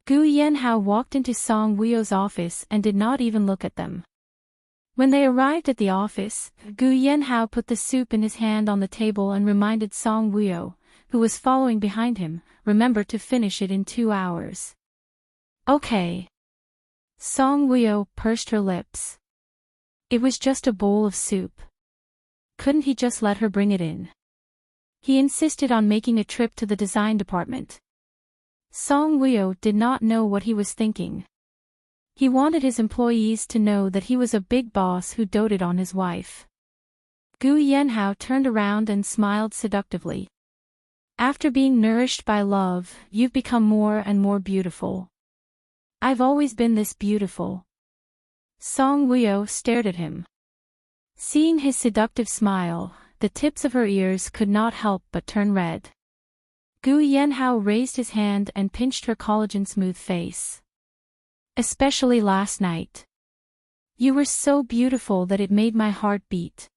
Gu Yanhao walked into Song Wuyo's office and did not even look at them. When they arrived at the office, Gu Yanhao put the soup in his hand on the table and reminded Song Wuyo, who was following behind him, remember to finish it in 2 hours. Okay. Song Wuyo pursed her lips. It was just a bowl of soup. Couldn't he just let her bring it in? He insisted on making a trip to the design department. Song Wuyo did not know what he was thinking. He wanted his employees to know that he was a big boss who doted on his wife. Gu Yanhao turned around and smiled seductively. After being nourished by love, you've become more and more beautiful. I've always been this beautiful. Song Wuyo stared at him. Seeing his seductive smile, the tips of her ears could not help but turn red. Gu Yanhao raised his hand and pinched her collagen-smooth face. Especially last night. You were so beautiful that it made my heart beat.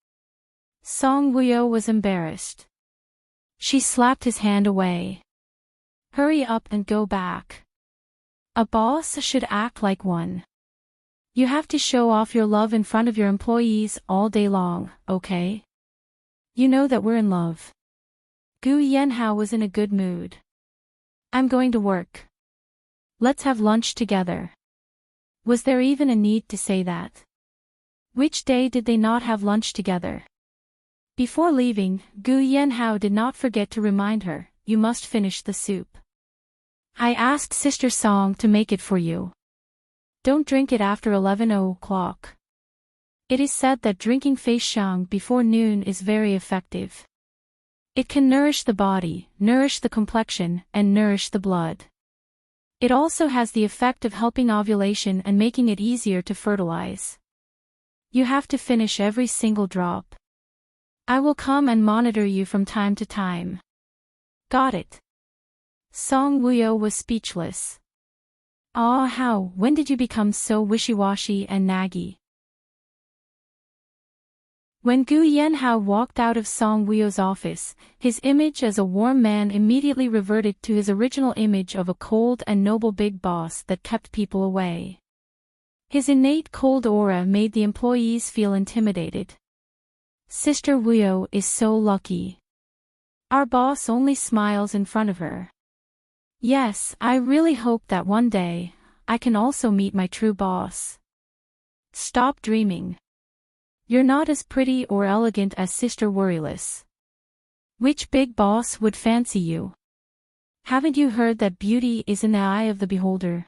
Song Wuyo was embarrassed. She slapped his hand away. Hurry up and go back. A boss should act like one. You have to show off your love in front of your employees all day long, okay? You know that we're in love. Gu Yanhao was in a good mood. I'm going to work. Let's have lunch together. Was there even a need to say that? Which day did they not have lunch together? Before leaving, Gu Yanhao did not forget to remind her, you must finish the soup. I asked Sister Song to make it for you. Don't drink it after 11 o'clock. It is said that drinking fei shang before noon is very effective. It can nourish the body, nourish the complexion, and nourish the blood. It also has the effect of helping ovulation and making it easier to fertilize. You have to finish every single drop. I will come and monitor you from time to time. Got it. Song Wuyo was speechless. Ah, how, when did you become so wishy-washy and naggy? When Gu Yanhao walked out of Song Wuyo's office, his image as a warm man immediately reverted to his original image of a cold and noble big boss that kept people away. His innate cold aura made the employees feel intimidated. Sister Wuyo is so lucky. Our boss only smiles in front of her. Yes, I really hope that one day, I can also meet my true boss. Stop dreaming. You're not as pretty or elegant as Sister Worryless. Which big boss would fancy you? Haven't you heard that beauty is in the eye of the beholder?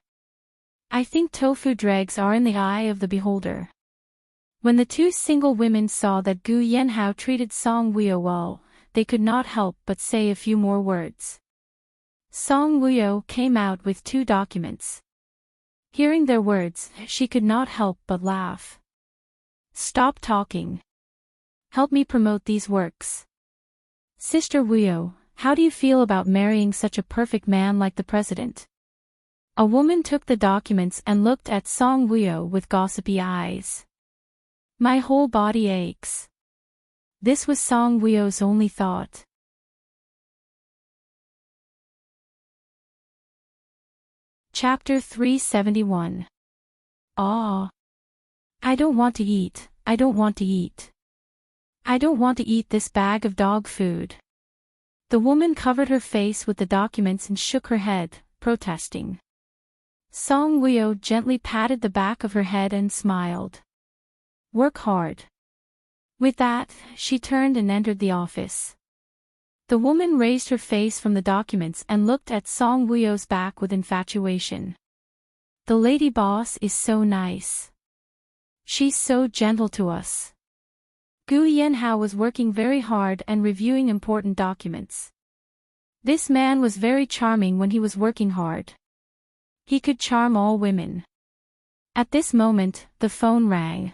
I think tofu dregs are in the eye of the beholder. When the two single women saw that Gu Yanhao treated Song Wuyo well, they could not help but say a few more words. Song Wuyo came out with 2 documents. Hearing their words, she could not help but laugh. Stop talking. Help me promote these works. Sister Wuyo, how do you feel about marrying such a perfect man like the president? A woman took the documents and looked at Song Wuyo with gossipy eyes. My whole body aches. This was Song Wuyo's only thought. Chapter 371. Ah. I don't want to eat, I don't want to eat. I don't want to eat this bag of dog food. The woman covered her face with the documents and shook her head, protesting. Song Wuyo gently patted the back of her head and smiled. Work hard. With that, she turned and entered the office. The woman raised her face from the documents and looked at Song Wuyo's back with infatuation. The lady boss is so nice. She's so gentle to us. Gu Yanhao was working very hard and reviewing important documents. This man was very charming when he was working hard. He could charm all women. At this moment, the phone rang.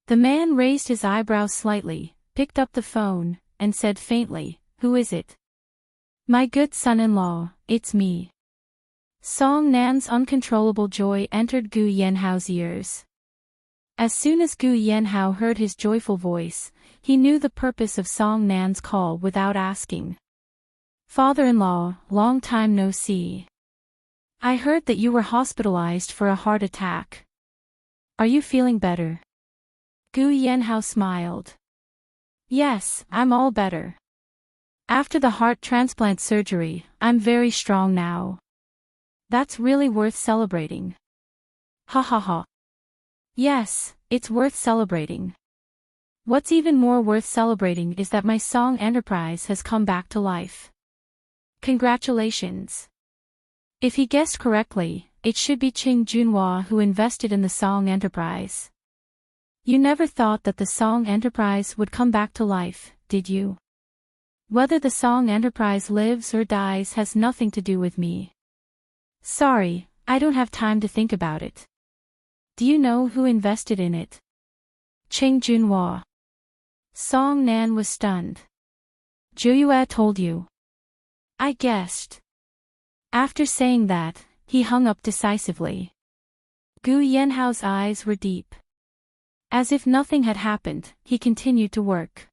The man raised his eyebrows slightly, picked up the phone, and said faintly, "Who is it?" "My good son-in-law, it's me." Song Nan's uncontrollable joy entered Gu Yanhao's ears. As soon as Gu Yanhao heard his joyful voice, he knew the purpose of Song Nan's call without asking. Father-in-law, long time no see. I heard that you were hospitalized for a heart attack. Are you feeling better? Gu Yanhao smiled. Yes, I'm all better. After the heart transplant surgery, I'm very strong now. That's really worth celebrating. Ha ha ha. Yes, it's worth celebrating. What's even more worth celebrating is that my song enterprise has come back to life. Congratulations. If he guessed correctly, it should be Qing Junhua who invested in the song enterprise. You never thought that the song enterprise would come back to life, did you? Whether the song enterprise lives or dies has nothing to do with me. Sorry, I don't have time to think about it. Do you know who invested in it? Qing Junhua. Song Nan was stunned. Zhou told you. I guessed. After saying that, he hung up decisively. Gu Yanhao's eyes were deep. As if nothing had happened, he continued to work.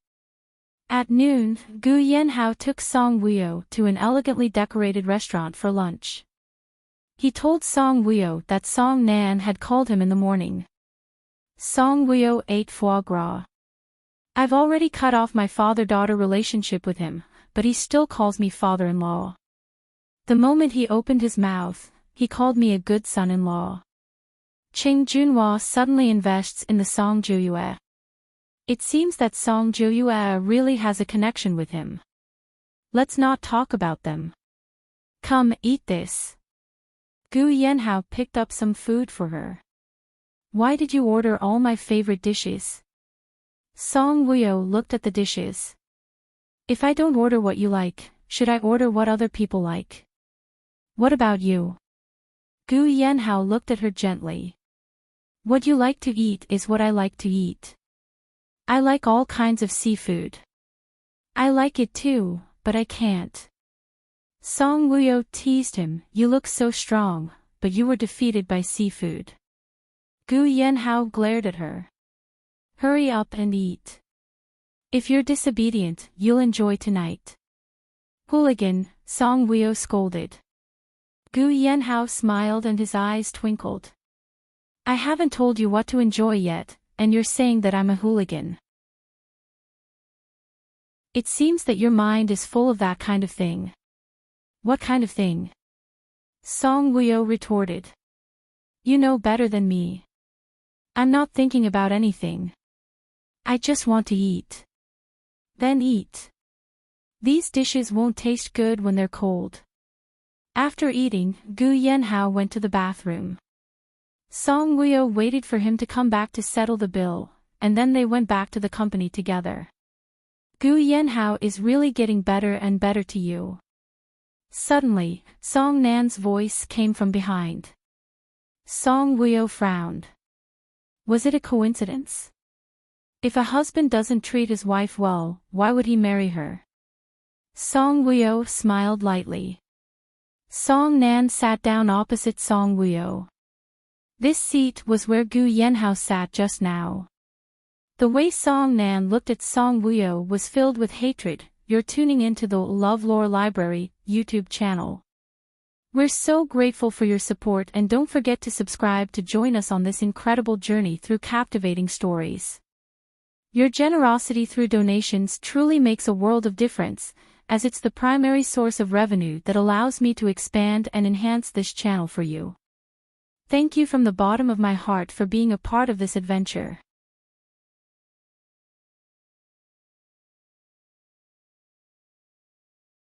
At noon, Gu Yanhao took Song Wuyo to an elegantly decorated restaurant for lunch. He told Song Wuyo that Song Nan had called him in the morning. Song Wuyo ate foie gras. I've already cut off my father-daughter relationship with him, but he still calls me father-in-law. The moment he opened his mouth, he called me a good son-in-law. Qing Junhua suddenly invests in the Song Zhouyue. It seems that Song Zhouyue really has a connection with him. Let's not talk about them. Come, eat this. Gu Yanhao picked up some food for her. Why did you order all my favorite dishes? Song Wuyo looked at the dishes. If I don't order what you like, should I order what other people like? What about you? Gu Yanhao looked at her gently. What you like to eat is what I like to eat. I like all kinds of seafood. I like it too, but I can't. Song Wuyo teased him, you look so strong, but you were defeated by seafood. Gu Yanhao glared at her. Hurry up and eat. If you're disobedient, you'll enjoy tonight. Hooligan, Song Wuyo scolded. Gu Yanhao smiled and his eyes twinkled. I haven't told you what to enjoy yet, and you're saying that I'm a hooligan. It seems that your mind is full of that kind of thing. What kind of thing? Song Wuyo retorted. You know better than me. I'm not thinking about anything. I just want to eat. Then eat. These dishes won't taste good when they're cold. After eating, Gu Yanhao went to the bathroom. Song Wuyo waited for him to come back to settle the bill, and then they went back to the company together. Gu Yanhao is really getting better and better to you. Suddenly, Song Nan's voice came from behind. Song Wuyo frowned. Was it a coincidence? If a husband doesn't treat his wife well, why would he marry her? Song Wuyo smiled lightly. Song Nan sat down opposite Song Wuyo. This seat was where Gu Yanhao sat just now. The way Song Nan looked at Song Wuyo was filled with hatred. You're tuning into the LoveLore Library YouTube channel. We're so grateful for your support, and don't forget to subscribe to join us on this incredible journey through captivating stories. Your generosity through donations truly makes a world of difference, as it's the primary source of revenue that allows me to expand and enhance this channel for you. Thank you from the bottom of my heart for being a part of this adventure.